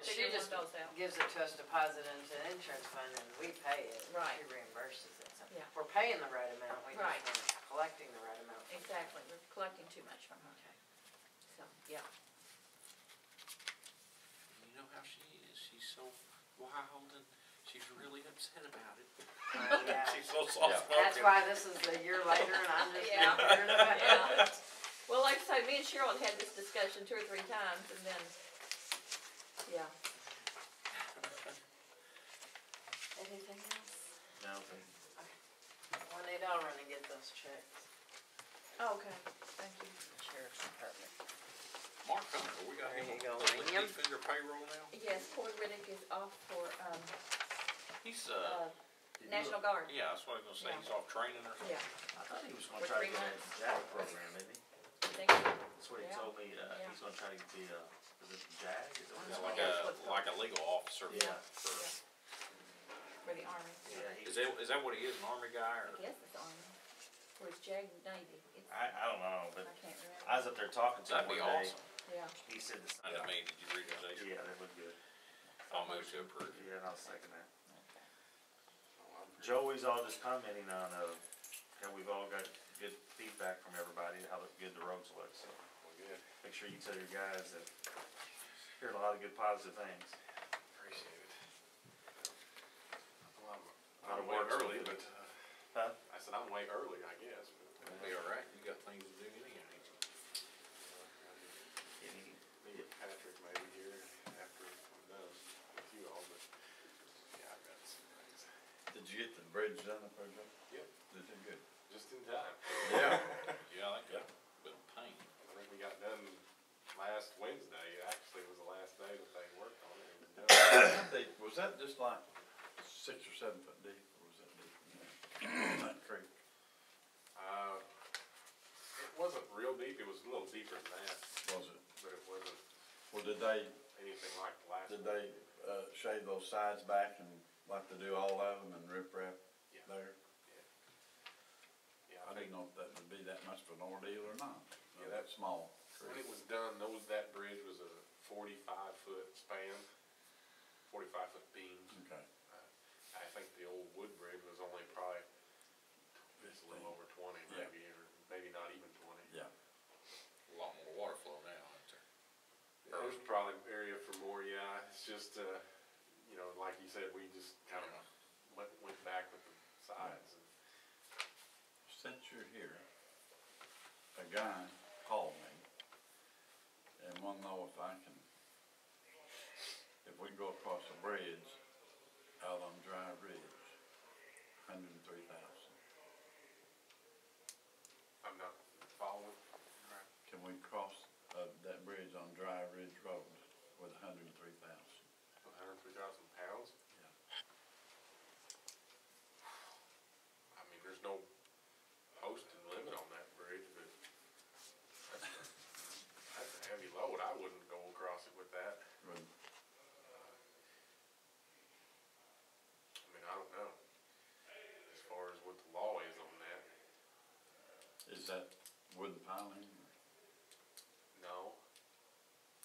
She just gives it to us, deposit into an insurance fund, and we pay it. Right. She reimburses it. So Yeah. we're paying the right amount, we Right. just aren't collecting the right amount. Exactly, we're collecting too much from her. Okay. So, yeah. You know how she is, she's so wild and she's really upset about it. Yeah. She's so soft-spoken. That's why this is a year later, and I'm just Yeah. now hearing about Yeah. it. Well, like I say, me and Cheryl had this discussion 2 or 3 times, and then, yeah. Anything else? No. Juanita, I'll run and get those checks. Oh, okay, thank you. Sheriff's Department. Mark Hunter, we got There him you go, on William. the finger payroll now? Yes, Corey Riddick is off for, He's, National Guard. yeah, that's what I was gonna say, Yeah. he's off training or something. Yeah, I thought he was For gonna try to 3 get months. that JAG program, isn't he? I think so. That's what he Yeah. told me, Yeah. he's gonna try to be a, is it JAG? Is that what Yeah, it's like called? That's what's a legal officer Yeah. for, For the Army. Yeah, he, is that what he is, an Army guy or? I guess it's Army. Or it's JAG Navy. It's, I don't know, but I can't remember. I was up there talking to him That'd be one day. awesome. Yeah. He said the I same. mean, did you read his nation? Yeah, that was good. I'll move to approve. Yeah, and I'll second that. Okay. Joey's all just commenting on, how we've all got good feedback from everybody, how good the roads look, so. Well, good. Make sure you tell your guys that heard a lot of good positive things. Appreciate it. A Well, lot I'm of way work's early, good. but, Huh? I said I'm way early, I guess, but it'll be all right, you got things to do anyhow. Any, Patrick may be here after I'm done with you all, but, yeah, I've got some things. Did you get the bridge done up there, Joe? Yep. Did it good? Just in time. Yeah. Yeah, I think that been a pain. I think we got done last Wednesday, actually was the last day that they worked on it, it was done. Was that just like 6 or 7 foot deep, or was that deeper than that? That creek? It wasn't real deep, it was a little deeper than that, Was it? but it wasn't Well, did they, anything like the last one. did they, shave those sides back and like to do all of them and rip wrap Yeah. there? Yeah, I didn't know if that would be that much of an ordeal or not. Yeah, That small when creek. it was done, that bridge was a 45-foot span, 45-foot beams. Okay. I think the old wood bridge was only probably just a little over 20 Yeah. maybe, or maybe not even 20. Yeah. A lot more water flow now, isn't there? There's probably area for more, yeah, it's just, you know, like you said, we just kind of went back with the sides. And Since you're here, a guy called me and wanna know if I can, if we go across a bridge out on Dry Ridge, 103,000. I'm not following. Can we cross that bridge on Dry Ridge Road with 103,000? 103,000 pounds? Yeah. I mean, there's no posted limit on that bridge, but that's a heavy load. I wouldn't go across it with that. Would- I mean, I don't know. As far as what the law is on that, Is that wooden piling? no.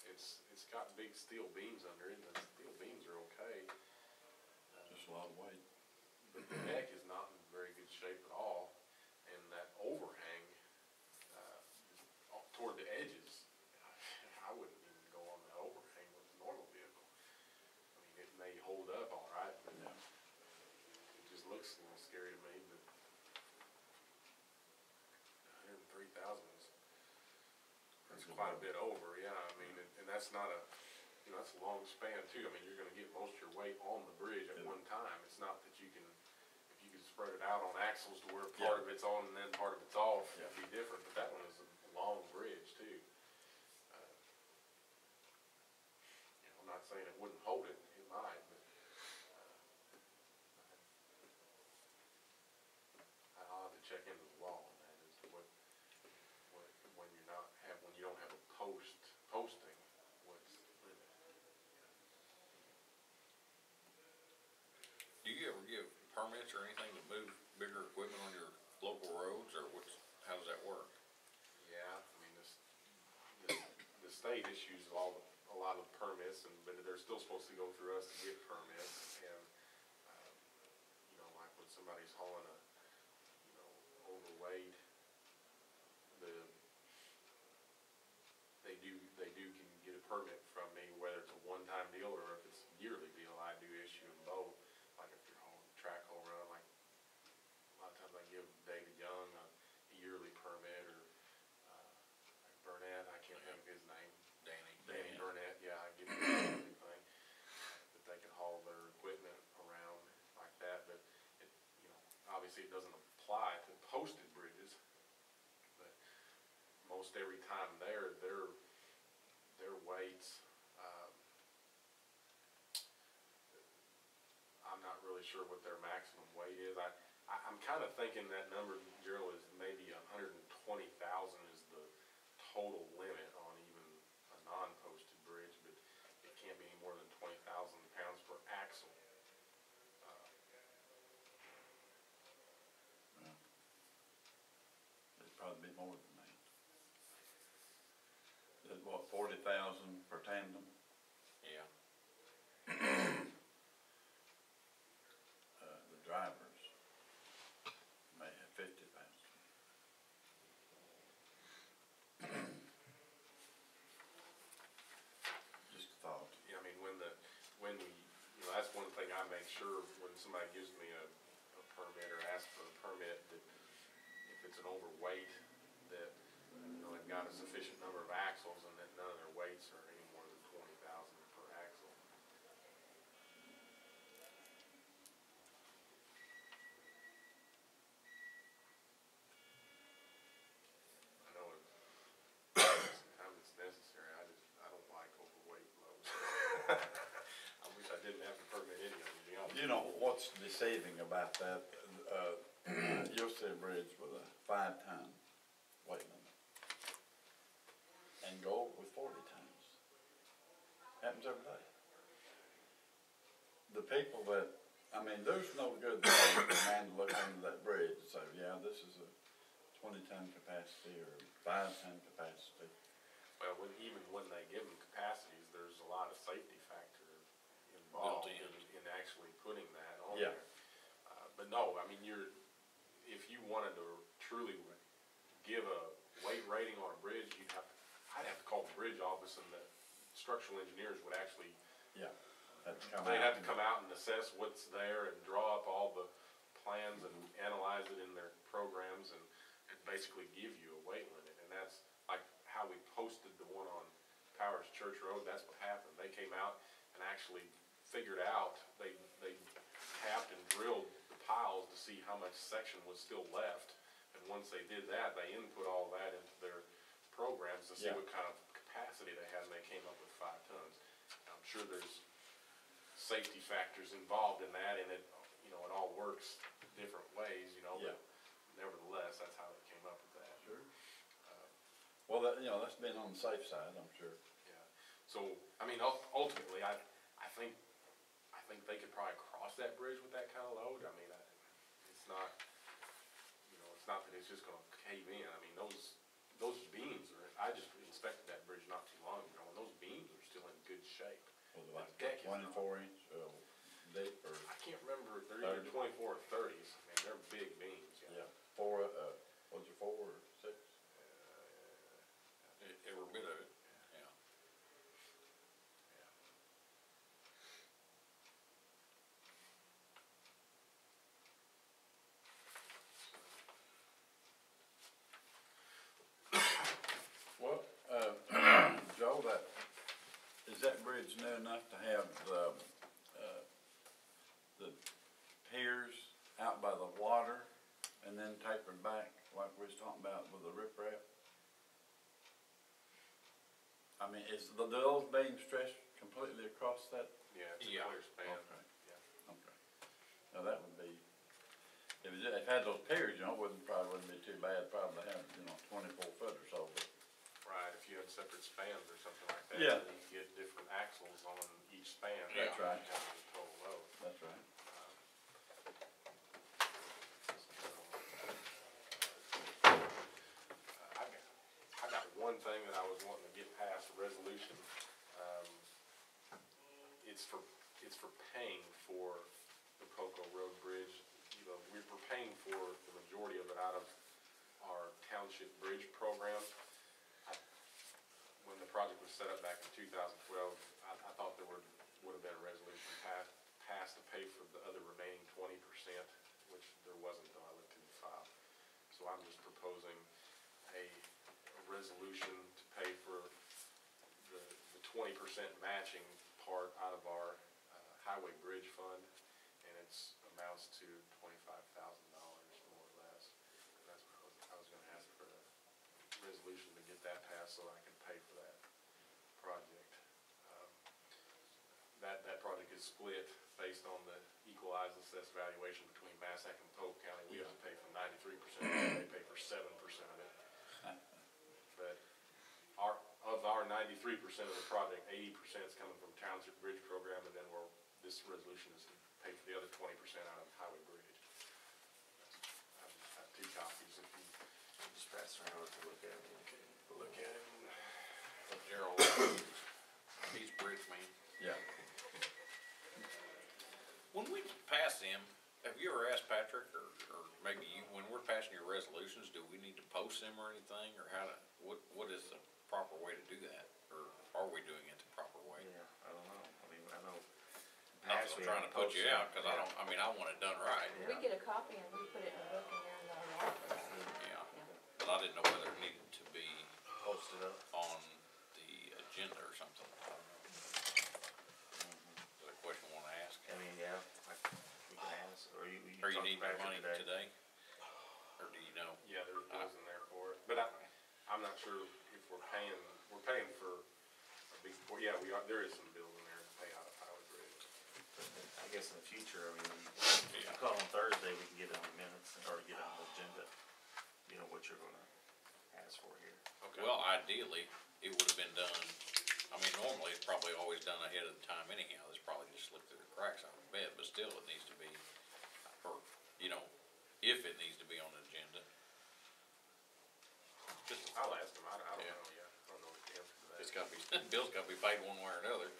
It's got big steel beams under it, and the steel beams are okay. Just a lot of weight. But the deck is not in very good shape at all, and that overhang, toward the edges, I wouldn't even go on that overhang with a normal vehicle. I mean, it may hold up all right, but Yeah. it just looks a little scary to me, but 103,000 is, that's quite a bit over, yeah, I mean, and that's not a, you know, that's a long span too. I mean, you're gonna get most of your weight on the bridge at one time. It's not that you can, if you can spread it out on axles to where part of it's on and then part of it's off, it'd be different, but that one is a long bridge too. You know, I'm not saying it wouldn't hold it, it might, but, I'll have to check into the law on that as to what, when you're not when you don't have a posting, what's the limit? Do you ever give permits or anything to move bigger equipment on your local roads, or how does that work? Yeah, I mean, the state issues a lot of permits, but they're still supposed somebody's hauling a, overweight, they can get a permit from me, whether it's a one-time deal or if it's a yearly deal. I do issue them both. Like if you're hauling track hole run, like a lot of times I give David Young a yearly permit, or like Burnett, I can't think of his name. Danny Burnett, yeah, I give him a yearly thing, that they can haul their equipment around like that. But it, obviously it doesn't apply to posted bridges, but most every time their weights, I'm not really sure what their maximum weight is. I'm kind of thinking that number, Gerald, is maybe 120,000 is the total limit on even a non-posted bridge, but it can't be any more than 20,000 pounds per axle. It'd probably be more than that. Is what, 40,000 per tandem? Yeah. The drivers may have 50,000. Just a thought. Yeah, I mean, when we, that's one thing I make sure when somebody gives me a permit or asks for a permit, that if it's an overweight, that, they've got a sufficient number of axles and that none of their weights are any more than 20,000 per axle. I know sometimes it's necessary. I don't like overweight loads. I wish I didn't have to permit any of them, to be honest. You know, what's deceiving about that, you'll see a bridge with a 5-ton weight limit and go with 40 tons. Happens every day. The people that, I mean, there's no good man to look under that bridge and say, yeah, this is a 20-ton capacity or 5-ton capacity. Well, even when they give them capacities, there's a lot of safety factor involved in actually putting that on Yeah. there. But no, I mean, if you wanted to truly give a weight rating on a bridge, I'd have to call the bridge office, and the structural engineers would actually, Yeah. they'd have to come out and assess what's there and draw up all the plans and analyze it in their programs and basically give you a weight limit. And that's like how we posted the one on Powers Church Road. That's what happened. They came out and actually figured out, they tapped and drilled the piles to see how much section was still left. And once they did that, they input all that into their programs to see Yeah. what kind of capacity they had, and they came up with 5 tons. I'm sure there's safety factors involved in that, and it all works different ways, Yeah. but nevertheless, that's how they came up with that. Sure. Well, that's been on the safe side, I'm sure. Yeah. So, I mean, ultimately, I think they could probably cross that bridge with that kind of load. I mean, it's not, it's not that it's just gonna cave in. I mean, those beams I just inspected that bridge not too long ago, and those beams are still in good shape. Was it The like deck is 24 inch deep or? I can't remember, they're either 24 or 30s. I mean, they're big beams, Yeah, 4, was it 4 or 6? Every bit of it, yeah. Well, Joe, is that bridge new enough to have the piers out by the water and then tapered back like we was talking about with the riprap? I mean, do those beams stretch completely across that? Yeah, it's a Yeah. clear span. Okay. Yeah. Okay. Now that would be, if it had those piers, probably wouldn't be too bad, probably have, 24 foot or so, but. Right, if you had separate spans or something like that. Yeah. then you get different axles on each span. That's right. Because of the total load. That's right. I got one thing that I was wanting to get past, a resolution. It's for paying for the Poco Road Bridge. we're paying for the majority of it out of our township bridge program. When the project was set up back in 2012, I thought there would have been a resolution passed to pay for the other remaining 20%, which there wasn't until I looked in the file. So I'm just proposing a resolution to pay for the 20% matching part out of our highway bridge fund, and it's amounts to $25,000 more or less. And that's what I was gonna ask for a resolution to get that passed so I can pay for that project. That project is split based on the equalized assessed valuation between Massac and Polk County. We have to pay for 93% of it, they pay for 7% of it. But of our 93% of the project, 80% is coming from Township Bridge Program, and then this resolution is to pay for the other 20% out of Highway Bridge. I just have 2 copies if you Just pass it around to look at it. look at it. Gerald, he's bridge man. Yeah. When we pass them, have you ever asked Patrick, or maybe you, when we're passing your resolutions, do we need to post them or anything, or what is the proper way to do that? Or are we doing it the proper way? Yeah, I don't know, I mean, I know. Not that I'm trying to put you out, cause I want it done right. We get a copy and we put it in a book and they're in our office. Yeah, Yeah. but I didn't know whether it needed to be Posted up. on the agenda or something. I don't know. Is that a question I wanna ask? I mean, yeah, we can ask, or you Or you talk need to your Patrick money today? Or do you know? Yeah, there's bills in there for it, but I'm not sure if we're paying for a big, yeah, there is some bills in there to pay out of Highway Bridge. I guess in the future, I mean, if you Yeah. call on Thursday, we can get it on the minutes, or get it on the agenda, you know, what you're gonna ask for here. Okay. Well, ideally, it would've been done, I mean, normally it's probably always done ahead of the time anyhow, it's probably just slipped through the cracks out of the bed, but still it needs to be, or, if it needs to be on the agenda. Just, I'll ask them, I don't Yeah. know yet, I don't know the answer to that. it's gotta be, bill's gotta be paid one way or another.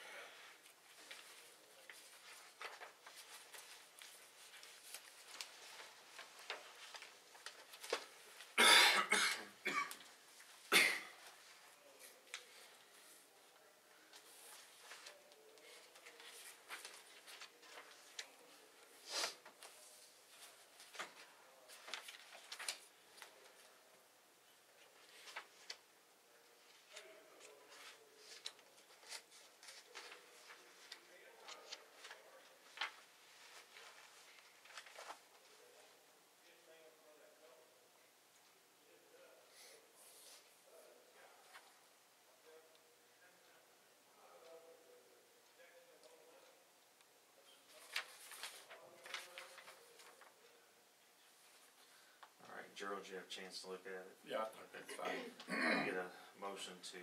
All right, Gerald, did you have a chance to look at it? Yeah, I think that's fine. Get a motion to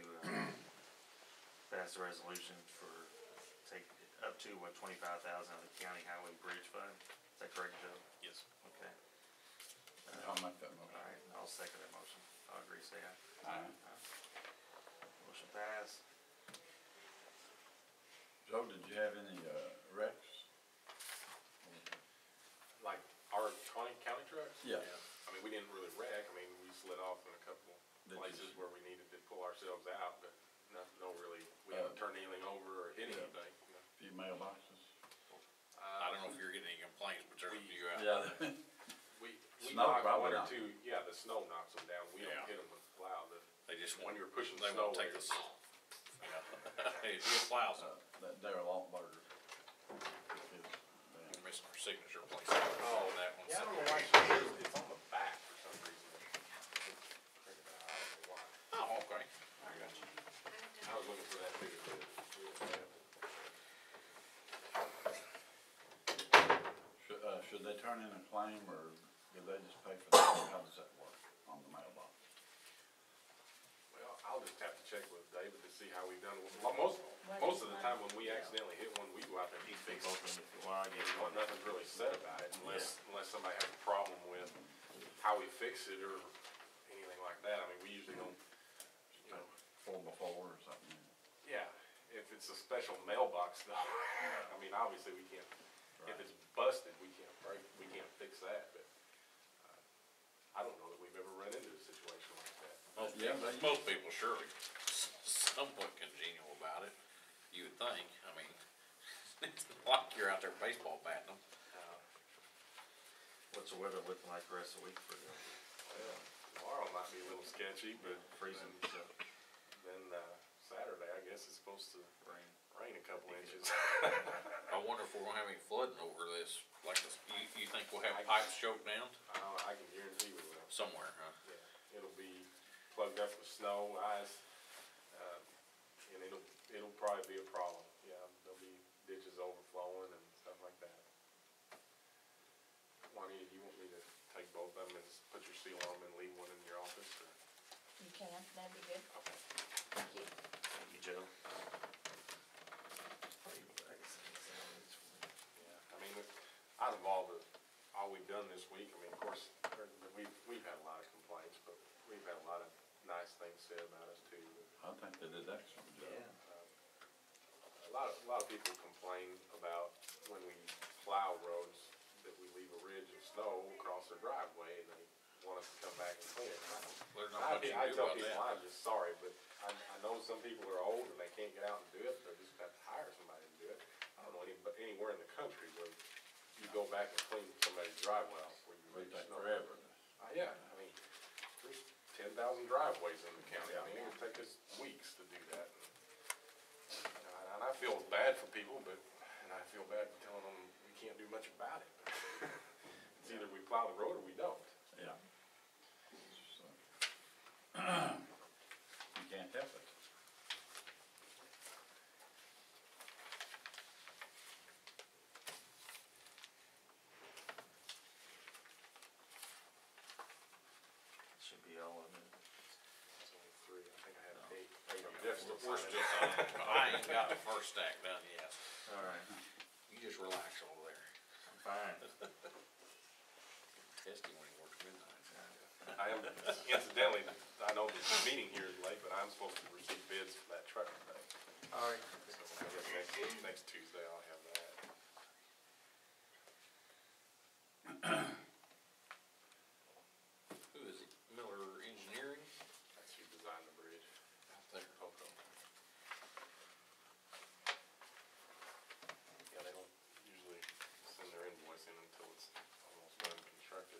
pass the resolution for, take up to, $25,000 out of the county highway bridge fund, is that correct, Joe? Yes. Okay. I'll make that All motion. right, I'll second that motion, I'll agree, say aye. Aye. Motion passed. Joe, did you have any, wrecks? Like our county trucks? Yeah. I mean, we didn't really wreck, I mean, we slid off in a couple Did you- places where we needed to pull ourselves out, but no really, we haven't turned anything over or hit Yeah. anything. Few mailboxes? I don't know if you're getting any complaints, but there's a few out. Yeah. We Snow knocked probably one or not. two, yeah, the snow knocks them down, we Yeah. don't hit them with plow, They just when want, you're pushing they snow. won't take away, this. It plows them. They're a lot better. We're missing our signature place. Oh, that one. Yeah, I don't know why it's on the back for some reason. Print it out, I don't know why. Oh, okay. I got you. I was looking for that bigger bit. Should they turn in a claim, or do they just pay for that? How does that work on the mailbox? Well, I'll just have to check with David to see how we've done. Well, most of the time when we accidentally hit one, we go out there and fix it. Open it, well, I get Well, nothing's really said about it unless somebody has a problem with how we fix it or anything like that. I mean, we usually don't, 4x4 or something? yeah, if it's a special mailbox though, I mean, obviously we can't If it's busted, we can't fix that, but, I don't know that we've ever run into a situation like that. Most people surely somewhat congenial about it, you would think. I mean, it's not like you're out there baseball batting them. What's the weather looking like the rest of the week for you? Well, tomorrow might be a little sketchy, but Freezing, so then, Saturday, I guess it's supposed to rain a couple inches. I wonder if we're gonna have any flooding over this, like this, you think we'll have pipes choked down I can guarantee we will. somewhere, huh? Yeah, it'll be plugged up with snow, ice, and it'll probably be a problem. Yeah, there'll be ditches overflowing and stuff like that. Juanita, do you want me to take both of them and put your seal on them and leave one in your office, or? You can, that'd be good. Okay. Thank you. thank you, Joe. Yeah, I mean, out of all we've done this week, I mean, of course, we've had a lot of complaints, but we've had a lot of nice things said about us too. I think they did excellent job. A lot of people complain about when we plow roads, that we leave a ridge of snow across their driveway, and they want us to come back and clean it. There's not much you I can do tell about people, that. I'm just sorry, but I know some people are old and they can't get out and do it, they're just gonna have to hire somebody to do it. I don't know anywhere in the country where you go back and clean somebody's driveway off where you It'll leave take snow. forever. Yeah, I mean, there's 10,000 driveways in the county, I mean, it would take us weeks to do that. And I feel bad for people, and I feel bad telling them we can't do much about it. It's either we plow the road or we don't. Yeah. So, you can't help it. Should be all of it. It's only 3, I think I have 8. We're still I ain't got the first stack done yet. Alright, You just relax over there. I'm fine. Testy when he works midnight. I am, incidentally, I know the meeting here is late, but I'm supposed to receive bids for that truck today. Alright. So I guess next Tuesday I'll have that. Who is it? Miller Engineering? That's who designed the bridge. Out there. Poco. Yeah, they don't usually send their invoice in until it's almost done constructed.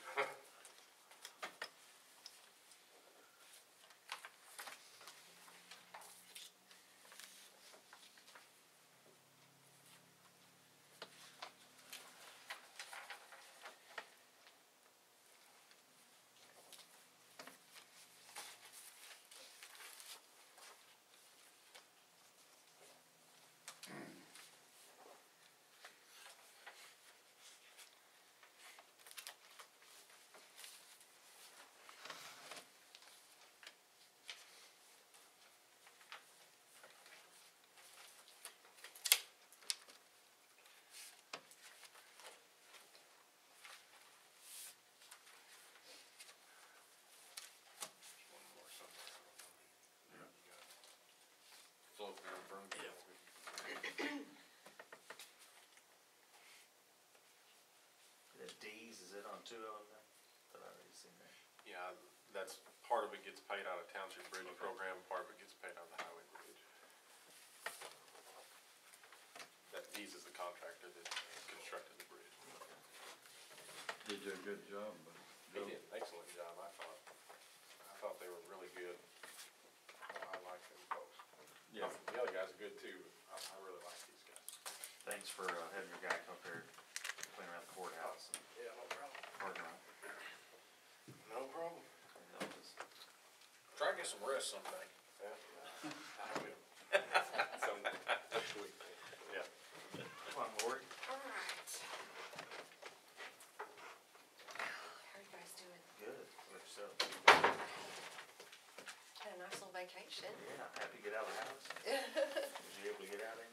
There's one more somewhere, I don't know. There you go. Floating in front of you. The D's, is it on 2 of them then? But I already seen that. Yeah, that's, part of it gets paid out of township bridge program, part of it gets paid out of the highway bridge. That Dees is the contractor that constructed the bridge. Did you a good job, but. They did an excellent job, I thought. I thought they were really good. I like them folks. Yeah. The other guys are good too, but I really like these guys. Thanks for having your guy come up there, clean around the courthouse and Yeah, no problem. parking lot. No problem. And that was- Try to get some rest someday. Yeah, I will. Some, next week. Yeah. Come on, Lori. Alright. How are you guys doing? Good. What yourself? Had a nice little vacation. Yeah, happy to get out of the house. Was you able to get out in?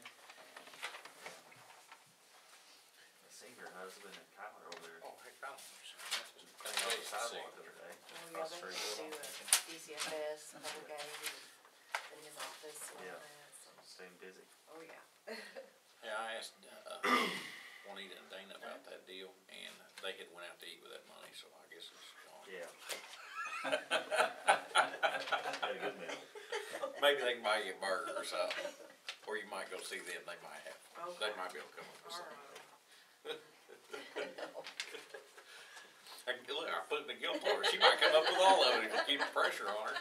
I seen your husband and Kyler over there. Oh, heck, I don't know. Cleaning out the sidewalk the other day. Oh, yeah, Across they the need street. to do a DCFS, public aid, in his office and all Yeah. that, so, Staying busy. oh, yeah. Yeah, I asked, Juanita and Dana about that deal, and they had went out to eat with that money, so I guess it's gone. Yeah. Had a good meal. Maybe they can buy you a burger or something, or you might go see them, they might have, they Okay. might be able to come up with All something. right. Look, I'm putting the guilt on her, she might come up with all of it if you keep the pressure on her.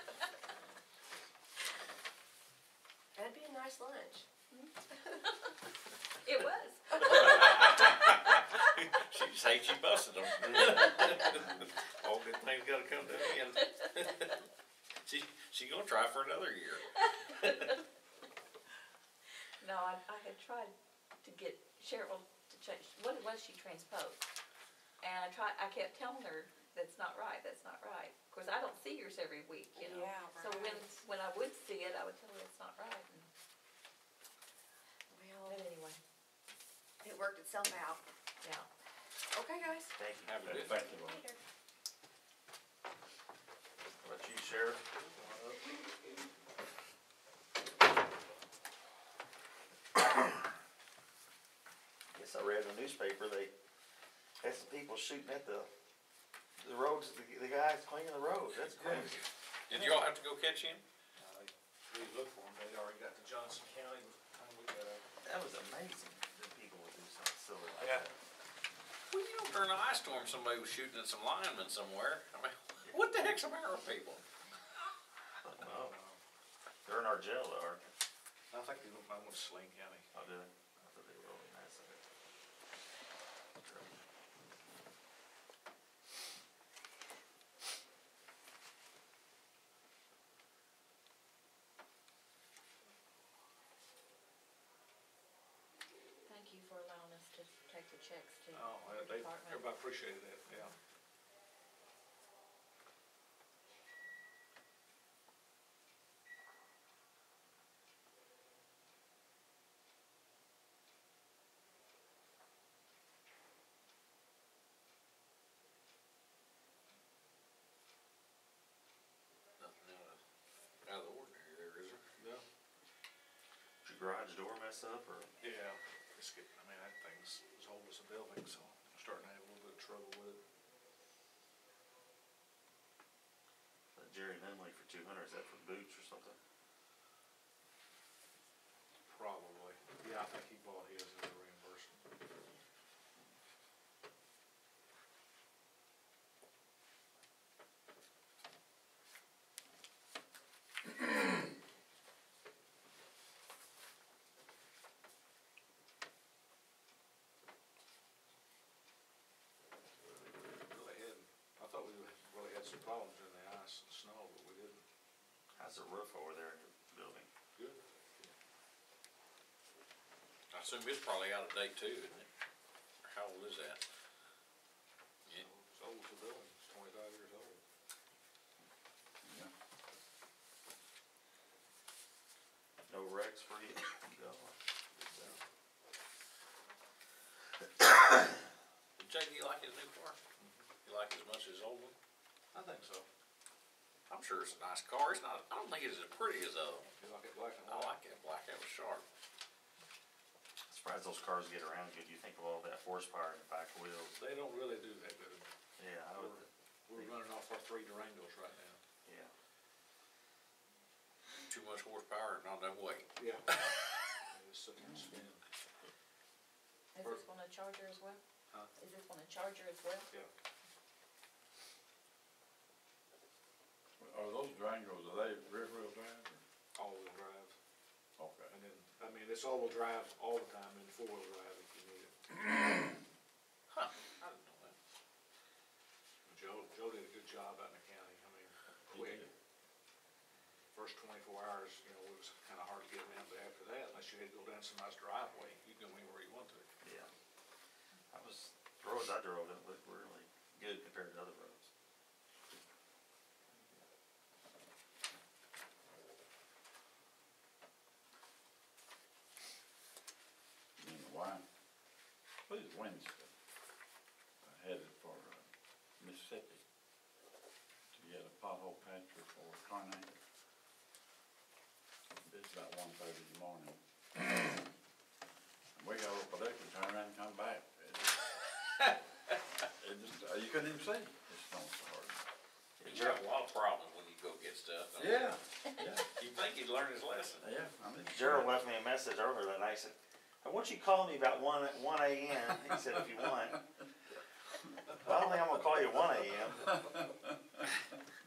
That'd be a nice lunch. It was. She just hates you busted them. All good things gotta come to an end. She gonna try for another year. No, I had tried to get Cheryl to change, what it was she transposed. And I kept telling her, that's not right, that's not right. Of course, I don't see yours every week, you know. Yeah, So right. when I would see it, I would tell her it's not right. And, Well, but anyway, it worked itself out. yeah. Okay, guys. Thank you. Have a good. Thank you, Lord. Later. What about you, Sheriff? Guess I read in the newspaper, they had some people shooting at the roads, the guys cleaning the roads, that's crazy. Did y'all have to go catch him? We looked for them, they'd already got to Johnson County by the time we got out. That was amazing that people would do something silly like Yeah. that. Well, you know, during the ice storm, somebody was shooting at some linemen somewhere. I mean, what the heck's the matter with people? No, they're in our jail, though, aren't they? I think they went to Sling County. Oh, do they? I thought they were really nice of it. Thank you for allowing us to take the checks to Oh, the they, department. everybody appreciated that, yeah. Nothing out of the ordinary there, is there? Yeah. Did your garage door mess up, or? Yeah, it's getting, I mean, that thing's as old as a building, so I'm starting to have a little bit of trouble with it. Jerry Nunley for 200, is that for boots or something? Probably. Yeah, I think he bought his as a reimbursement. Really had, I thought we really had some problems in the ice and snow, but we didn't. How's the roof over there in your building? Good. I assume it's probably out of date too, isn't it? Or how old is that? Yeah. It's old as a building, it's 25 years old. Yeah. No wrecks for you? No. Jake, you like his new car? You like it as much as his old one? I think so. I'm sure it's a nice car. It's not, I don't think it's as pretty as the other one. You like it black and I white? like that black, that was sharp. Surprised those cars get around good. You think of all that horsepower in the back wheels. They don't really do that good. Yeah, I would, We're running off our 3 Durangos right now. yeah. Too much horsepower, not enough weight. Yeah. They just sit there and spin. Is this one a Charger as well? Huh? Is this one a Charger as well? Yeah. Are those Durangos, are they rear-wheel drive or? All-wheel drive. Okay. And then, I mean, it's all-wheel drive all the time and 4-wheel drive if you need it. Huh, I didn't know that. Joe did a good job out in the county. I mean, quick. First 24 hours, you know, it was kinda hard to get around, but after that, unless you had to go down somebody's driveway, you can go anywhere you want to. Yeah. The roads I drove, it looked really good compared to other roads. Me and the wife, what is Wednesday? Headed for Mississippi to get a pothole patcher for tornado. It's about 1:30 in the morning. We got over there, turn around and come back. see, it's not so hard. You have a lot of problems when you go get stuff. don't you? Yeah, yeah, You think he'd learn his lesson. yeah, I mean. Gerald left me a message earlier that night, he said, I want you to call me about one AM, he said, if you want. Well, I don't think I'm gonna call you at 1 AM.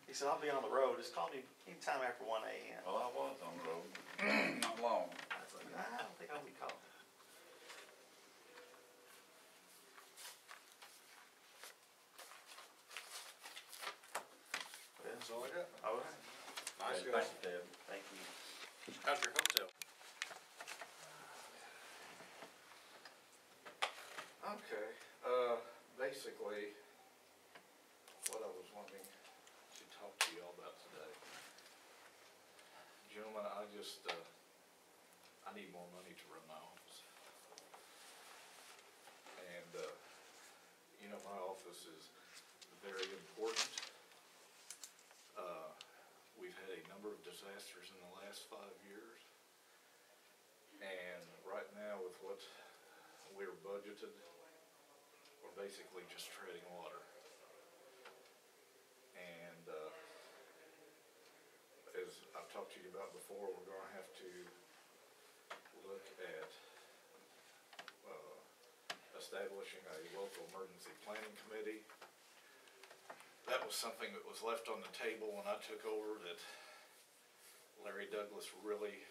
He said, I'll be on the road, just call me anytime after 1 AM. Well, I was on the road, not long. I was like, I don't think I'll be calling. That's all I got. All right, Nice Okay, guy. thank you, Ted. thank you. How's your hotel? Okay, basically, what I was wanting to talk to you all about today. Gentlemen, I just, I need more money to run my office. And, you know, my office is very important. We've had a number of disasters in the last 5 years. And right now, with what we're budgeted, we're basically just treading water. And, as I've talked to you about before, we're gonna have to look at, establishing a local emergency planning committee. That was something that was left on the table when I took over that Larry Douglas really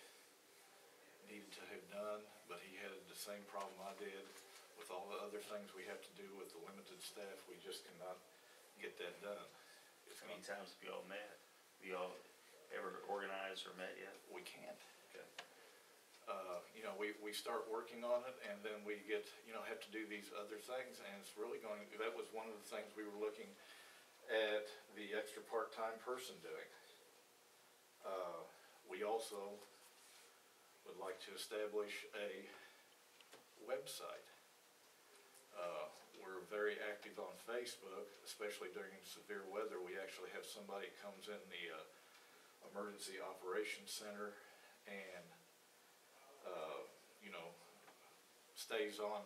needed to have done, but he had the same problem I did with all the other things we have to do with the limited staff. We just cannot get that done. How many times have you all met? Have you all ever organized or met yet? We can't. You know, we start working on it, and then we get, you know, have to do these other things, and it's really going, that was one of the things we were looking at the extra part-time person doing. We also would like to establish a website. We're very active on Facebook, especially during severe weather. We actually have somebody comes in the emergency operations center and you know, stays on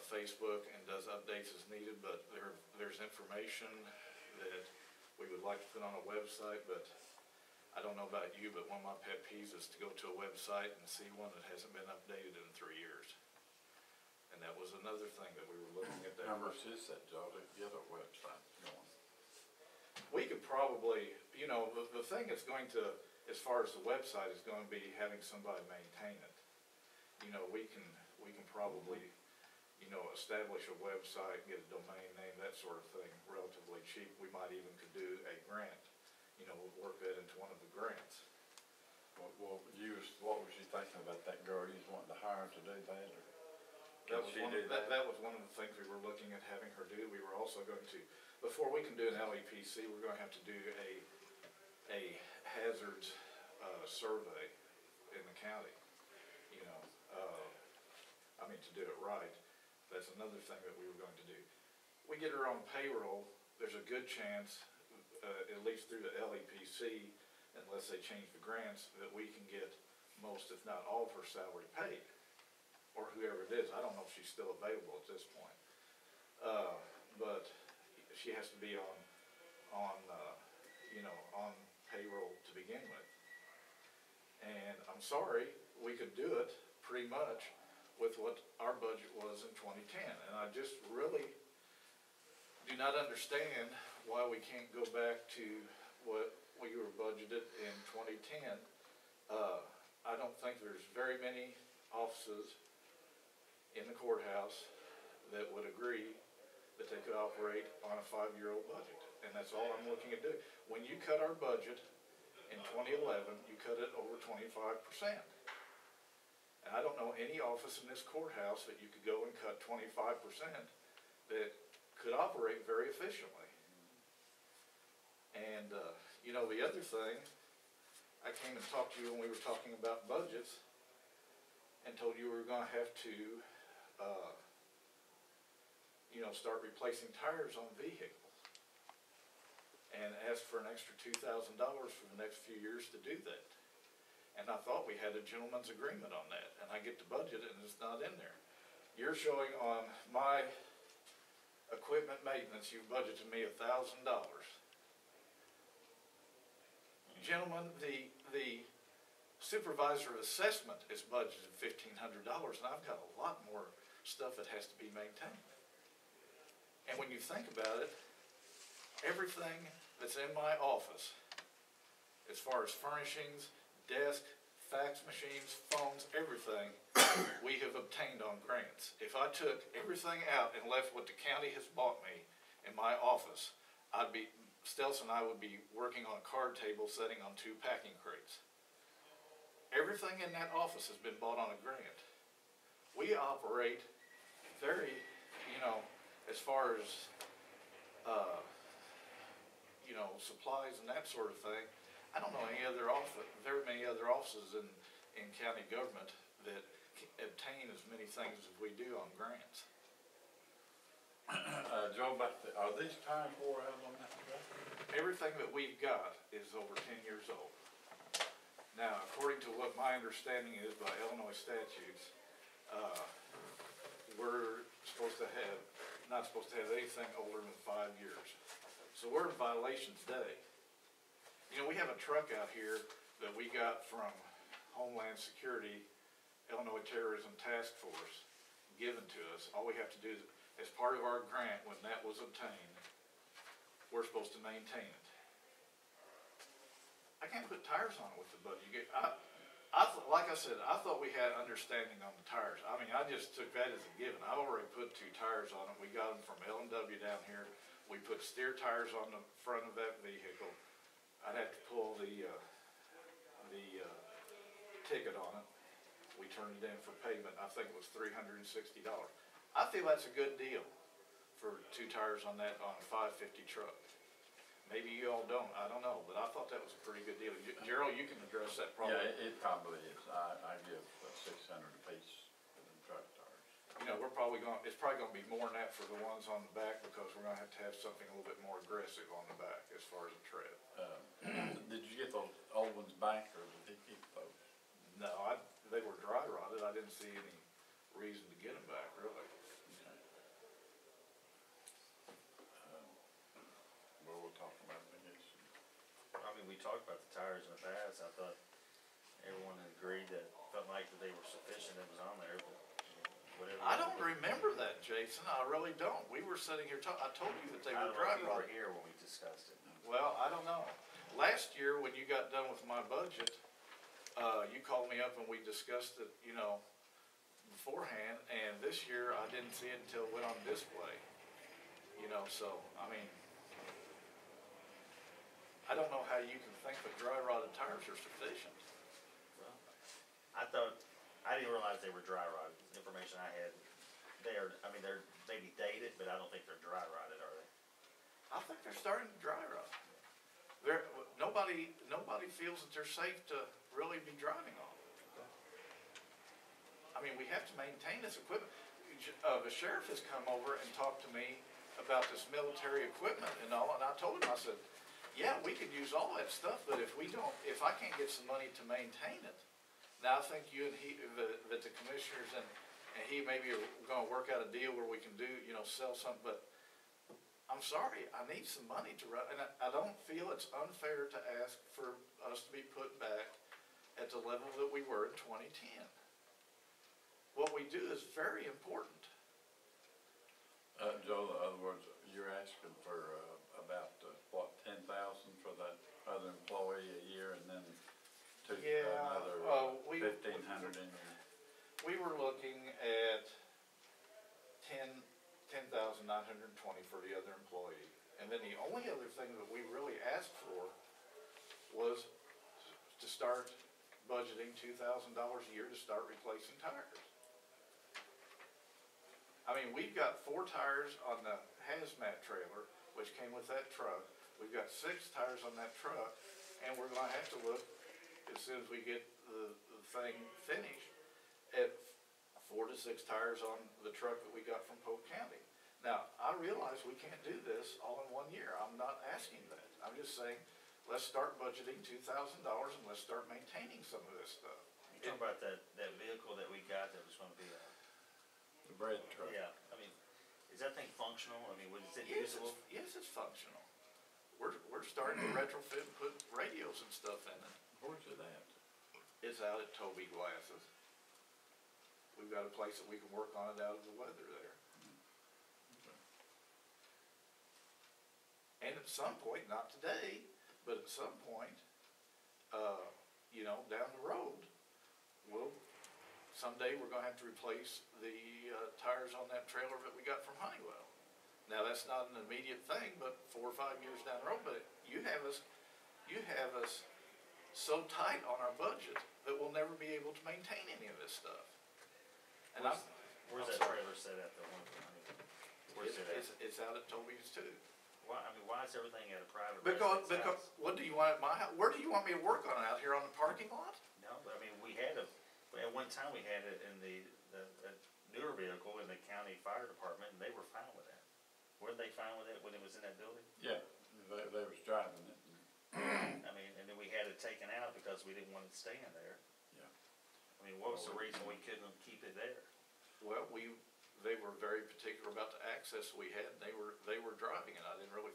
Facebook and does updates as needed, but there's information that we would like to put on a website, but I don't know about you, but one of my pet peeves is to go to a website and see one that hasn't been updated in 3 years. And that was another thing that we were looking at. How much is that, Joe, to get a website going? We could probably, you know, the thing that's going to, as far as the website, is going to be having somebody maintain it. You know, we can probably, you know, establish a website, get a domain name, that sort of thing, relatively cheap. We might even could do a grant, you know, work that into one of the grants. What was you thinking about that girl you was wanting to hire to do that, or? That was that was one of the things we were looking at having her do. We were also going to, before we can do an LEPC, we're going to have to do a hazards survey in the county. You know, I mean, to do it right. That's another thing that we were going to do. We get her on payroll, there's a good chance, at least through the LEPC, unless they change the grants, that we can get most, if not all, of her salary paid. Or whoever it is. I don't know if she's still available at this point. But she has to be on you know, on payroll to begin with. And I'm sorry, we could do it pretty much with what our budget was in 2010. And I just really do not understand why we can't go back to what we were budgeted in 2010. I don't think there's very many offices in the courthouse that would agree that they could operate on a 5-year-old budget. And that's all I'm looking at doing. When you cut our budget in 2011, you cut it over 25%. And I don't know any office in this courthouse that you could go and cut 25% that could operate very efficiently. And, you know, the other thing, I came and talked to you when we were talking about budgets and told you we were gonna have to, you know, start replacing tires on vehicles. And asked for an extra $2,000 for the next few years to do that. And I thought we had a gentleman's agreement on that, and I get the budget and it's not in there. You're showing on my equipment maintenance, you budgeted me $1,000. Gentlemen, the supervisor assessment is budgeted $1,500, and I've got a lot more stuff that has to be maintained. And when you think about it, everything that's in my office, as far as furnishings, desk, fax machines, phones, everything, we have obtained on grants. If I took everything out and left what the county has bought me in my office, Stelz and I would be working on a card table sitting on 2 packing crates. Everything in that office has been bought on a grant. We operate very, as far as, supplies and that sort of thing, I don't know very many other offices in county government that obtain as many things as we do on grants. Joe, are these tires wore out on that truck? Everything that we've got is over 10 years old. Now, according to what my understanding is by Illinois statutes, we're not supposed to have anything older than 5 years. So we're in violation today. We have a truck out here that we got from Homeland Security, Illinois Terrorism Task Force, given to us. All we have to do is, as part of our grant, when that was obtained, we're supposed to maintain it. I can't put tires on it with the budget. Like I said, I thought we had understanding on the tires. I mean, I just took that as a given. I've already put 2 tires on it. We got them from L&W down here. We put steer tires on the front of that vehicle. I'd have to pull the ticket on it. We turned it in for payment. I think it was $360. I feel that's a good deal for 2 tires on that on a 550 truck. Maybe you all don't, I don't know, but I thought that was a pretty good deal. Gerald, you can address that problem. Yeah, it probably is. I give 600 apiece for the truck tires. It's probably gonna be more than that for the ones on the back, because we're gonna have to have something a little bit more aggressive on the back as far as the tread. Did you get those old ones back, or did he keep those? No, they were dry rotted. I didn't see any reason to get them back, really. Okay. Well, we'll talk about it, I guess. I mean, we talked about the tires in the past. I thought everyone agreed that, felt like that they were sufficient, that was on there, but whatever. I don't remember that, Jason. I really don't. We were sitting here I told you that they were dry You were rotted. here when we discussed it. Well, I don't know. Last year, when you got done with my budget, you called me up and we discussed it, beforehand, and this year I didn't see it until it went on display. So, I mean, I don't know how you can think that dry rotted tires are sufficient. Well, I didn't realize they were dry rotted. The information I had, they're maybe dated, but I don't think they're dry rotted, are they? I think they're starting to dry rot. Nobody feels that they're safe to really be driving on. I mean, we have to maintain this equipment. The sheriff has come over and talked to me about this military equipment and all, and I told him, I said, yeah, we could use all that stuff, but if I can't get some money to maintain it. Now, I think you and that the commissioners and he maybe are gonna work out a deal where we can sell something, but I'm sorry, I need some money to run, and I don't feel it's unfair to ask for us to be put back at the level that we were in 2010. What we do is very important. Joe, in other words, you're asking for about, 10,000 for that other employee a year, and then another 1,500 in there? We were looking at $10,920 for the other employee. And then the only other thing that we really asked for was to start budgeting $2,000 a year to start replacing tires. I mean, we've got 4 tires on the hazmat trailer, which came with that truck. We've got 6 tires on that truck, and we're gonna have to look, as soon as we get the thing finished, at 4 to 6 tires on the truck that we got from Polk County. Now, I realize we can't do this all in 1 year. I'm not asking that. I'm just saying, let's start budgeting $2,000 and let's start maintaining some of this stuff. You talking about that vehicle that we got that was gonna be The bread truck. yeah, I mean, Is that thing functional? I mean, was it Yes, usable? yes, it's functional. We're starting to retrofit and put radios and stuff in it. Where's it at? It's out at Toby Glasses. We've got a place that we can work on it out of the weather there. And at some point, not today, but at some point, you know, down the road, someday we're gonna have to replace the, tires on that trailer that we got from Honeywell. Now, that's not an immediate thing, but 4 or 5 years down the road, but you have us so tight on our budget that we'll never be able to maintain any of this stuff. And Where's I'm that sorry. trailer set at the one? Where's it at? It's out at Toby's too. Why, I mean, why is everything at a private Because, residence house? what do you want at my house? Where do you want me to work on it? Out here on the parking lot? No, but I mean, at one time we had it in the newer vehicle in the county fire department, and they were fine with that. Weren't they fine with it when it was in that building? Yeah, they was driving it. I mean, and then we had it taken out because we didn't want it staying there. Yeah. I mean, what was the reason we couldn't keep it there? Well, they were very particular about the access we had, and they were driving it. I didn't really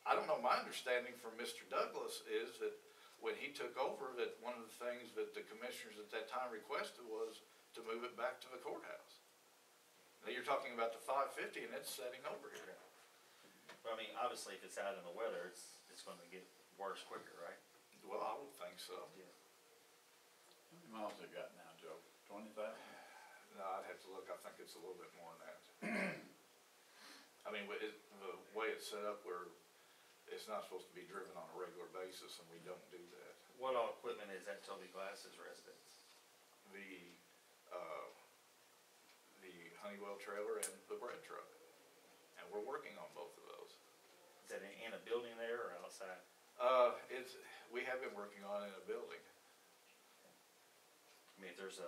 I don't know, my understanding from Mr. Douglas is that when he took over, that one of the things that the commissioners at that time requested was to move it back to the courthouse. Now, you're talking about the 550, and it's setting over here. But I mean, obviously, if it's out in the weather, it's gonna get worse quicker, right? Well, I would think so. Yeah. How many miles it got now, Joe? 20,000? No, I'd have to look. I think it's a little bit more than that. I mean, the way it's set up, where it's not supposed to be driven on a regular basis, and we don't do that. What all equipment is at Toby Glass's residence? The Honeywell trailer and the bread truck, and we're working on both of those. Is that in a building there or outside? We have been working on it in a building. I mean, if there's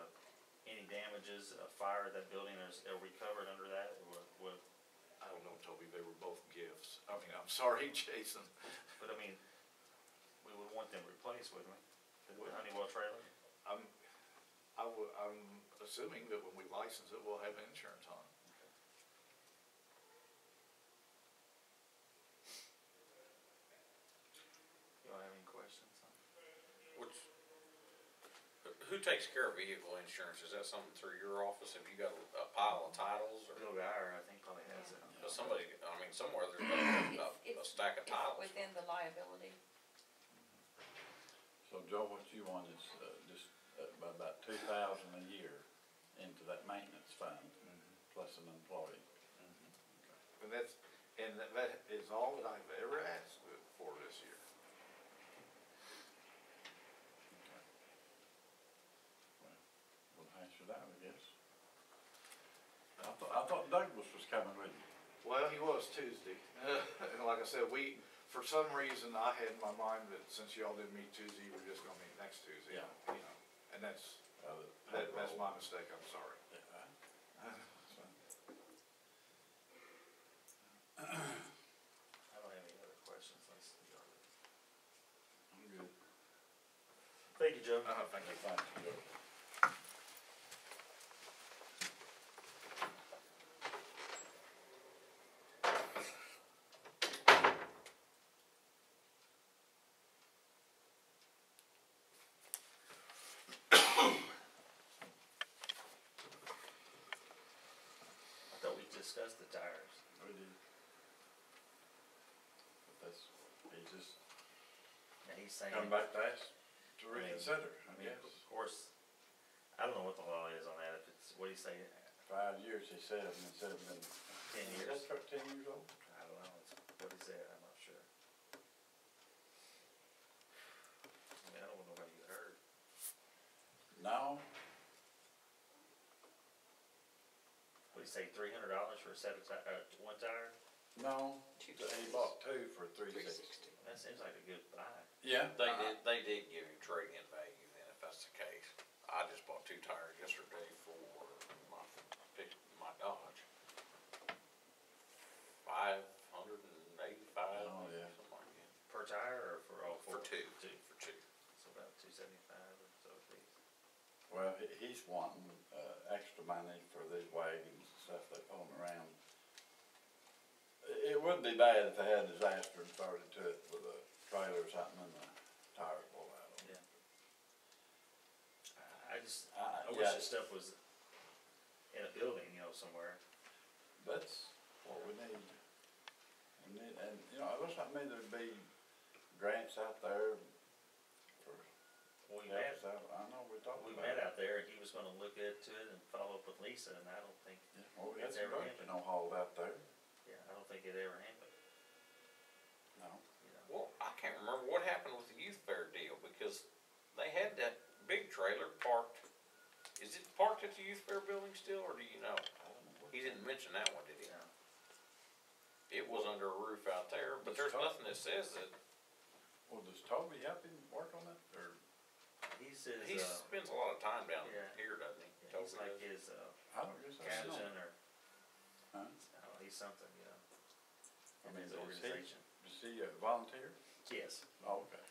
any damages, a fire at that building, are we covered under that, or what? I don't know, Toby, they were both gifts. I mean, I'm sorry, Jason. But I mean, we would want them replaced, wouldn't we? The Honeywell trailer? I'm assuming that when we license it, we'll have insurance on it. You don't have any questions? Who takes care of vehicle insurance? Is that something through your office? Have you got a pile of titles or? Bill Geyer, I think, probably has it. Somebody, I mean, somewhere there's a stack of It's titles. within the liability. So Joe, what you want is, just about 2,000 a year into that maintenance fund, plus an employee. And that is all that I've ever asked for this year. We'll hash it out, I guess. I thought Douglas was coming with you. Well, he was Tuesday. And like I said, for some reason, I had in my mind that since y'all didn't meet Tuesday, you were just gonna meet next Tuesday. Yeah. You know, and that's my mistake, I'm sorry. I don't have any other questions. I'm good. Thank you, Joe. Thank you. Thank you, Joe. I thought we discussed the tires. We did. But he just And he's saying. come back to us to reconsider, I I mean, guess. of course, I don't know what the law is on that, if it's, what do you say, 5 years, he said, instead of been. 10 Is years? that truck 10 years old? I don't know, it's what he said, I'm not sure. I mean, I don't know what you heard. No, What do you say, $300 for a set of one tire? no, he bought 2 for 360. That seems like a good buy. Yeah. They did give him trade-in value then, if that's the case. I just bought 2 tires yesterday for my Dodge. $585, Oh, yeah. something like that. Per tire or for all four? For 2, Two. for 2. So about $275 or so a piece. Well, he's wanting, extra money for these wagons and stuff they pull them around wouldn't be bad if they had a disaster and started to it with a trailer or something and the tires blow out on it. Yeah. I wish Yeah. this stuff was in a building, you know, somewhere. That's what we need. And, you know, it looks like maybe there'd be grants out there for We helps met, out. I know, we talked we about met it. out there, and he was gonna look into it and follow up with Lisa, and I don't think, Yeah, well, we had it's some ever dirt, you happened. know, hauled out there, yeah, I don't think it ever happened, no. you know. Well, I can't remember what happened with the youth fair deal, because they had that big trailer parked. Is it parked at the youth fair building still, or do you know? I don't know what. He didn't mention that one, did he? Yeah. It was under a roof out there, but there's nothing that says that. Well, does Toby help him work on it, or? He says, He spends a lot of time down yeah. here, doesn't he? yeah, he's Toby like does. his, I don't guess I don't know. captain, or, Huh? I don't know, he's something, you know, I in mean, his is organization. he a volunteer? Yes. Oh, okay.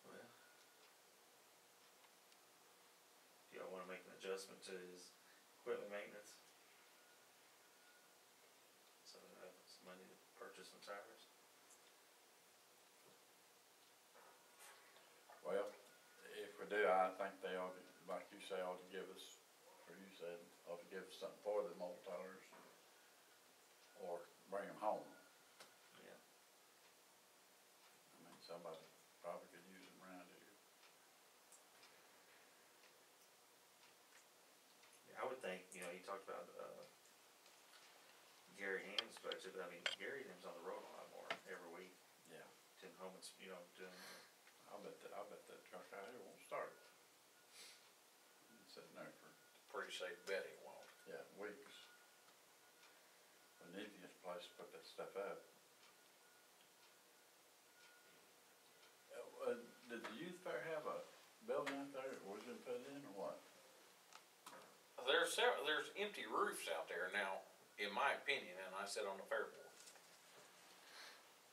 Well, do y'all wanna make an adjustment to his equipment maintenance? So they have some money to purchase some tires? Well, if we do, I think they ought to, like you say, ought to give us, or you said, ought to give us something for the mobile tires, or bring them home. Yeah. I mean, somebody probably could use them around here. Yeah, I would think, you know, you talked about, Gary Ham's budget, but I mean, Gary Ham's on the road a lot more every week, Yeah. to home and, you know, doing, I bet that truck out here won't start. It's sitting there for, Pretty safe bet he won't. yeah, weeks. We need to get a place to put that stuff up. Did the youth fair have a building out there that was gonna put in, or what? There's empty roofs out there now, in my opinion, and I sit on the fair board.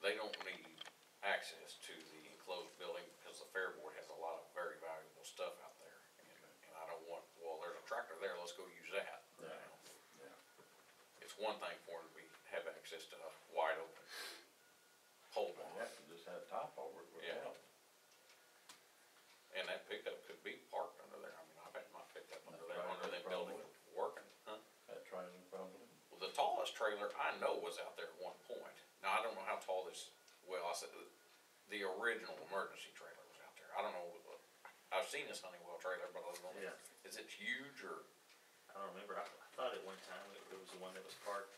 They don't need access to the enclosed building because the fair board has a lot of very valuable stuff out there. And I don't want, well, there's a tractor there, let's go use that. you Yeah. know. Yeah. It's one thing for them to have access to a wide open pole Well, barn. you have to just have top over it with Yeah. help. And that pickup could be parked under there. I mean, I've had my pickup under That's there, right, under them probably. buildings working, huh? That trailer probably. Well, the tallest trailer I know was out there at one point. Now, I don't know how tall this, well, I said, the original emergency trailer was out there. I don't know, I've seen this Honeywell trailer, but I don't know, Yeah. is it huge or? I don't remember, I thought at one time it was the one that was parked,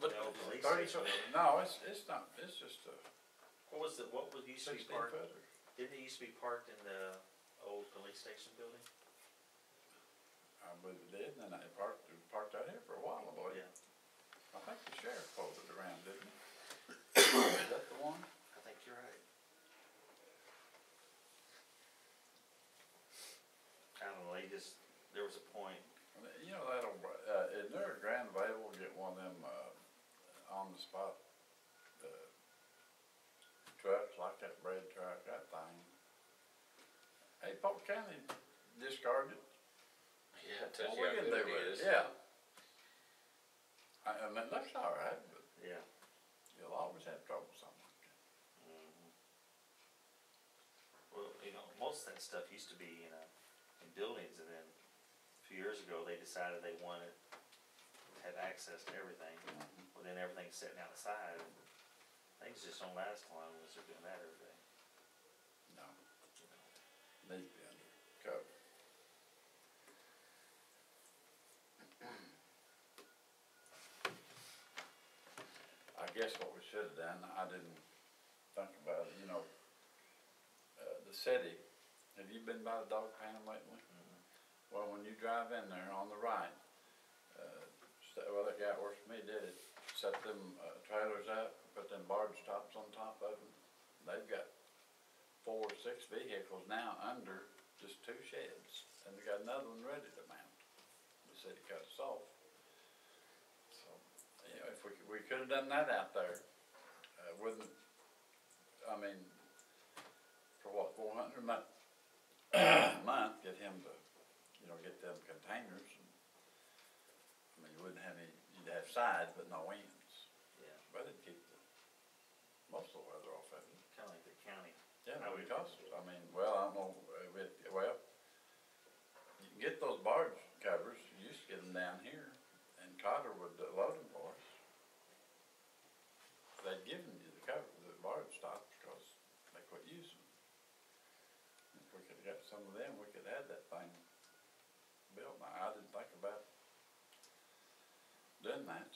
But the old police 30 station. foot, no, it's not, it's just a What was, used to be 16 parked, footer. didn't it used to be parked in the old police station building? I believe it did, and then they parked out here for a while, boy. Yeah, I think the sheriff pulled it around, didn't he? Is that the one? I think you're right. I don't know, there was a point, I mean, you know, that'll, isn't there a grant available to get one of them, on the spot, trucks, like that bread truck, that thing? Hey, Polk County discarded it. Yeah, it What we can do with it? Yeah. I mean, that's all right, but yeah. you'll always have trouble with something like that. Mhm. Well, you know, most of that stuff used to be, you know, in buildings, and then a few years ago, they decided they wanted to have access to everything. Well, then everything's sitting outside, and things just don't last long unless they're doing that every day, No, you know. need to be under cover. I guess what we should have done, I didn't think about it, you know, the city, have you been by the dog pound lately? Mhm. Well, when you drive in there on the right, well, that guy that works for me did it, set them trailers up, put them barge tops on top of them. They've got 4 or 6 vehicles now under just 2 sheds, and they got another one ready to mount. The city cut us off. So, you know, if we we could have done that out there. Wouldn't, I mean, for what, 400 a month, get him to, you know, get them containers. And, I mean, you wouldn't have any, you'd have sides but no ends. Yeah, But it'd keep most of the weather off of it. kinda like the county. Yeah, How no, we because, I mean, well, I don't know, well, you can get those barge covers, you used to get them down here, and Cotter would load them for us. They'd given you the cover, the barge stops, because they quit using them. If we could've got some of them, we could have that thing built. Now, I didn't think about doing that.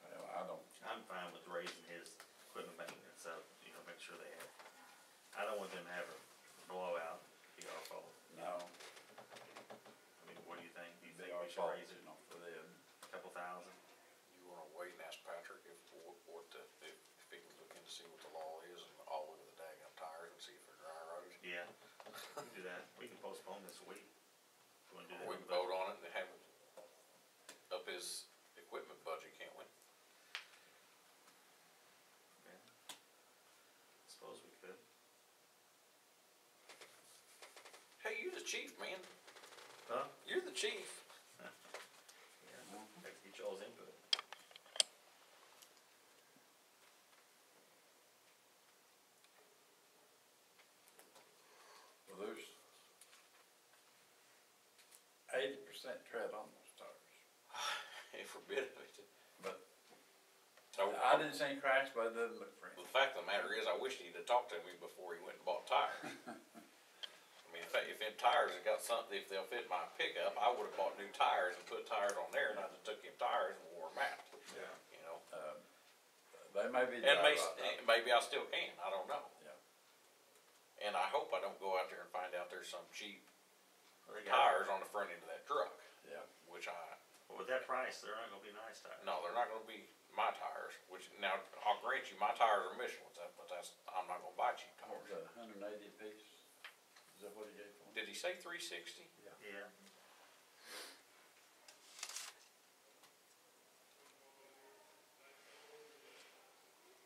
Well, I don't, I'm fine with raising his equipment maintenance up, you know, make sure they have, I don't want them to have a blowout, be our fault. no, I mean, what do you think? Do you be think our we should fault, raise it you know, for them. a couple thousand? You wanna wait and ask Patrick if he can look in to see what the law is and all over the daggum tires and see if they're dry rotted? Yeah, we can do that, we can postpone this week. You wanna do that? We can vote on it and have it up his equipment budget, can't we? Yeah. Suppose we could. Hey, you're the chief, man. Huh? You're the chief. Yeah, have to get y'all's input. Well, there's 80% tread on those tires. If we're bid of it. But So, I didn't see any cracks, but it doesn't look fresh. the fact of the matter is, I wish he'd have talked to me before he went and bought tires. I mean, if them tires have got something, if they'll fit my pickup, I would've bought new tires and put tires on there, and I just took him tires and wore them out. Yeah. You know, They may be and dry right now. maybe I still can, I don't know. Yeah. And I hope I don't go out there and find out there's some cheap Well, they got- tires on the front end of that truck, Yeah. which Well, with that price, they're not gonna be nice tires. no, they're not gonna be my tires, which, now, I'll grant you, my tires are Michelin's, but I'm not gonna buy cheap What was tires. that, 180 apiece? Is that what he gave for them? Did he say 360? Yeah.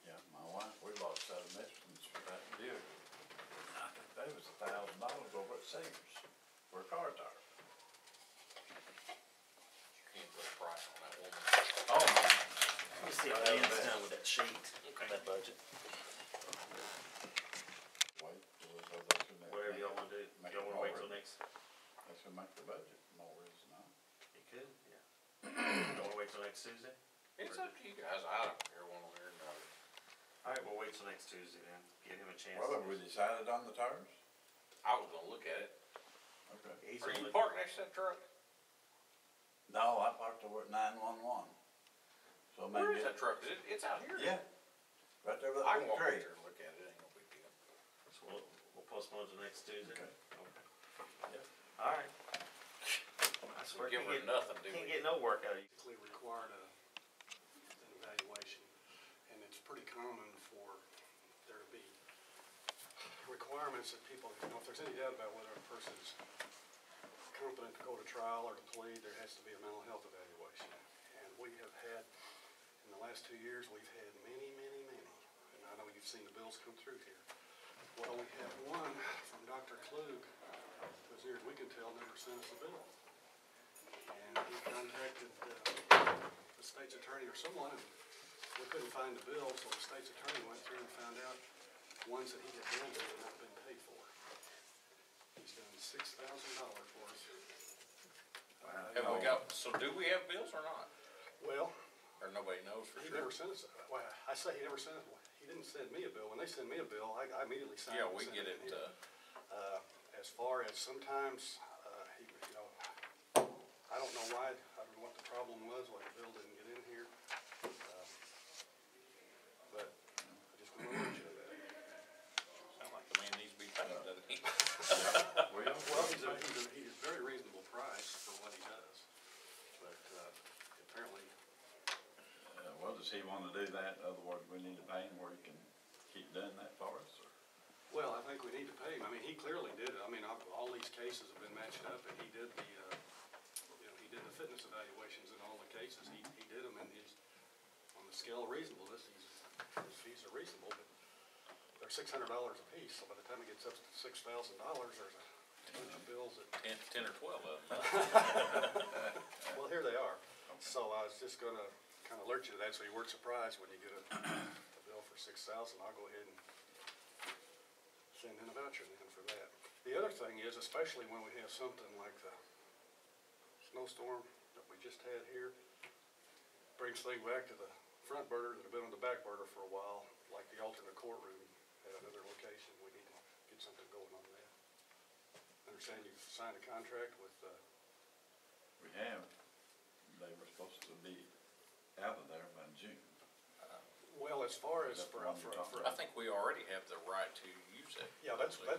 Yeah, my wife, we bought a set of Michelin's for that deal. I think that was $1,000 over at Sears for a car tire. You can't put a price on that woman. Oh, Let me see if Dan's done with that sheet, that budget, wait, that's gonna whatever y'all wanna do. Make Y'all it wanna wait more. till next, That's gonna make the budget more, is not. you could, yeah. Y'all wanna wait till next Tuesday? It's up to you guys, I don't care one way or another. Alright, we'll wait till next Tuesday then, give him a chance. Well, have we decided on the tires? I was gonna look at it. Okay. He's Are you only- parked next to that truck? No, I parked over at 911. So maybe. Where is that truck? It's out here. Yeah, right there with I that can big walk out tree. there and look at it, ain't no big deal. So we'll postpone till next Tuesday? Okay. Yep. Alright. I swear, Give can't her get, nothing, do can't we? get no work out of you. Typically required an evaluation, and it's pretty common for there to be requirements that people, you know, if there's any doubt about whether a person's competent to go to trial or to plead, there has to be a mental health evaluation. And we have had, in the last 2 years, we've had many, and I know you've seen the bills come through here. Well, we had one from Dr. Klug, who, as near as we can tell, never sent us a bill. And he contacted the state's attorney or someone, and we couldn't find the bill, so the state's attorney went through and found out ones that he had billed had not been paid for. He's done $6,000 for us. Have we got, so do we have bills or not? Well, Or nobody knows for he sure? never sent us, well, I say he never sent us, he didn't send me a bill. When they send me a bill, I immediately sign it. Yeah, and we send get it, to him. As far as sometimes, he, you know, I don't know why, I don't know what the problem was, why the bill didn't get in here. But I just wanted to let you know that. Sound like the man needs to be paid, doesn't he? Well, he's a very reasonable price for what he does, but, apparently, Well, does he wanna do that? In other words, we need to pay him where he can keep doing that for us, or? pay him. I mean, he clearly did it. I mean, all these cases have been matched up, and he did the, you know, he did the fitness evaluations in all the cases. He did them, and he's, on the scale of reasonableness, his fees are reasonable, but they're $600 a piece, so by the time it gets up to $6,000, there's a bunch of bills that. 10 or 12 of them. Well, here they are. So I was just gonna kind of alert you to that, so you weren't surprised when you get a bill for $6,000. I'll go ahead and send in a voucher then for that. The other thing is, especially when we have something like the snowstorm that we just had here, brings things back to the front burner that have been on the back burner for a while, like the alternate courtroom at another location. We need to get something going on that. Understand you've signed a contract with, We have, they were supposed to be out of there by June. well, as far as Is that for, the one you're talking I think we already have the right to use it. yeah, that's what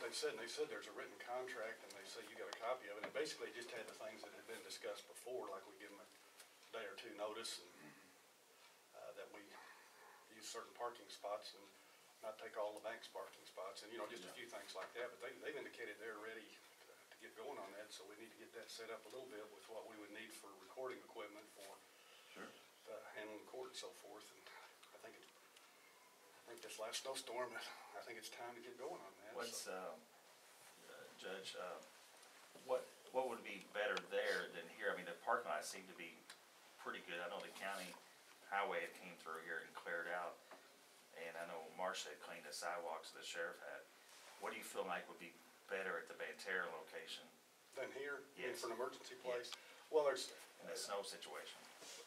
they said, and they said there's a written contract, and they say you got a copy of it, and basically just had the things that had been discussed before, like we give them a day or two notice, and, that we use certain parking spots and not take all the bank's parking spots, and, you know, just a few things like that, but they've indicated they're ready to get going on that, so we need to get that set up a little bit with what we would need for recording equipment for Sure. handling the court and so forth, and I think this last snowstorm, I think it's time to get going on that. What's, so. Judge, what would be better there than here? I mean, the parking lots seem to be pretty good. I know the county highway had came through here and cleared out, and I know Marcia had cleaned the sidewalks, the sheriff had. What do you feel like would be better at the Banterra location Than here, I mean, Yes. for an emergency place? Well, there's, in the snow situation?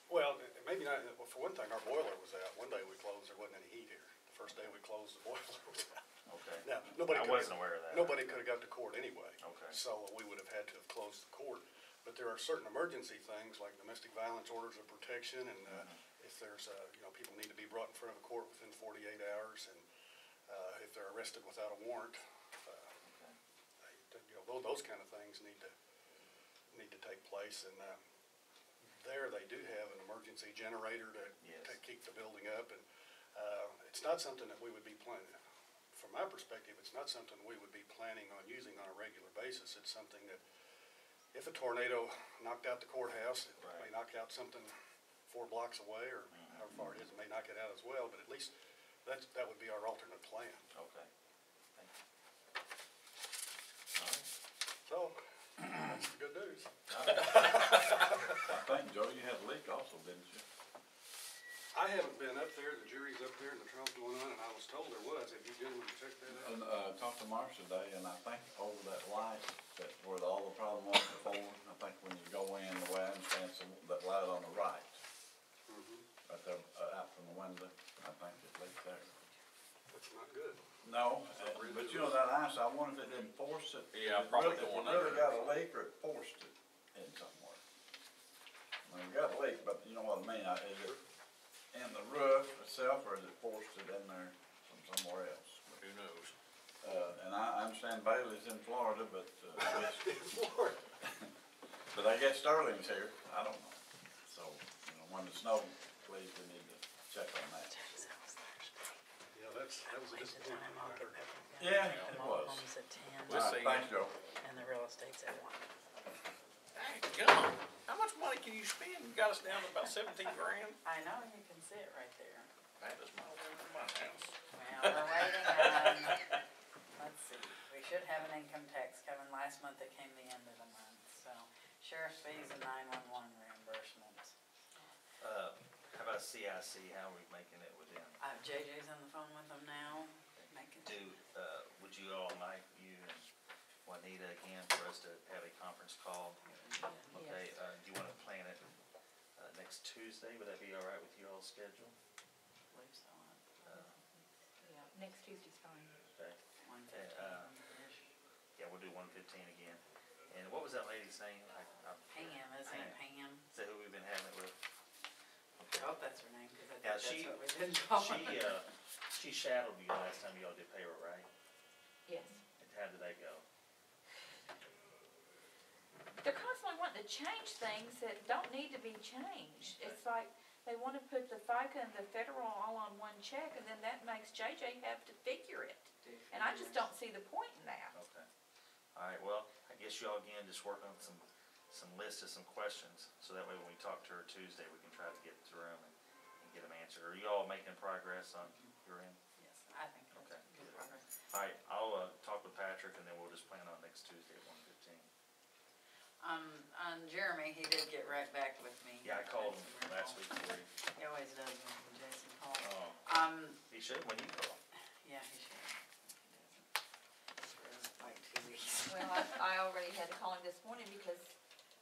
well, maybe not, well, for one thing, our boiler was out. One day we closed, there wasn't any heat here. The first day we closed, the boiler was out. Okay. Now, nobody I could've- wasn't aware of that. Nobody could've got to court anyway. Okay. So we would have had to have closed the court. But there are certain emergency things like domestic violence orders of protection, and if there's, you know, people need to be brought in front of a court within 48 hours, and if they're arrested without a warrant, you know, those kind of things need to take place. And there they do have an emergency generator to keep the building up, and it's not something that we would be planning. From my perspective, it's not something we would be planning on using on a regular basis. It's something that, if a tornado knocked out the courthouse, it may knock out something 4 blocks away, or however far it is, it may knock it out as well, but at least that would be our alternate plan. Okay. Thank you. All right. So, that's the good news. I think, Joe, you had a leak also, didn't you? I haven't been up there, the jury's up there and the trial's going on, and I was told there was. Have you gentlemen checked that out? And, talked to Marcia today, and I think over that light, that where all the problem was before, I think when you go in, the way I understand, it's that light on the right, right there, out from the window, I think it leaked there. That's not good. No, but you know that ice, I wonder if it didn't force it. Yeah, If it probably really- going If it really got under. a leak, or it forced it in somewhere. I mean, it got a leak, but you know what I mean, is it in the roof itself, or is it forced it in there from somewhere else? Who knows? And I understand Bailey's in Florida, but, Lord. but I guess Sterling's here, I don't know. So, you know, when the snow, please, we need to check on that. Yeah, that was a disappointment. I heard. Yeah, it was. Home's at 10, All right, thanks, Joe. and the real estate's at 1. Hey, John, how much money can you spend? You got us down to about 17 grand? I know, you can see it right there. That is my house. Well, we're waiting on, let's see, we should have an income tax coming. Last month it came the end of the month, so sheriff's fees and 911 reimbursements. How about CIC, how are we making it with them? JJ's on the phone with them now, making. Would you all like, you and Juanita again, for us to have a conference call? Okay, do you wanna plan it, next Tuesday? Would that be all right with you all's schedule? I believe so. Yeah, next Tuesday's fine. Okay. 1:15-ish. Yeah, we'll do 1:15 again. And what was that lady's name? Pam, isn't it Pam? Is that who we've been having it with? I hope that's her name, cause I Yeah, think that's what we did call her. She shadowed you last time y'all did payroll, right? Yes. And how did that go? They're constantly wanting to change things that don't need to be changed. It's like they want to put the FICA and the federal all on one check, and then that makes JJ have to figure it. And I just don't see the point guess y'all again, just work on some lists of some questions, so that way when we talk to her Tuesday, we can try to get through them and get them answered. Are you all making progress on your end? Yes, I think that's Okay. good progress. Alright, I'll, talk with Patrick, and then we'll just plan on next Tuesday at 1:15. On Jeremy, he did get right back with me. Yeah, I called him last week for you. He always does when Jason calls. Oh, he should when you call. Yeah, he should. He doesn't. For like 2 weeks. Well, I already had to call him this morning because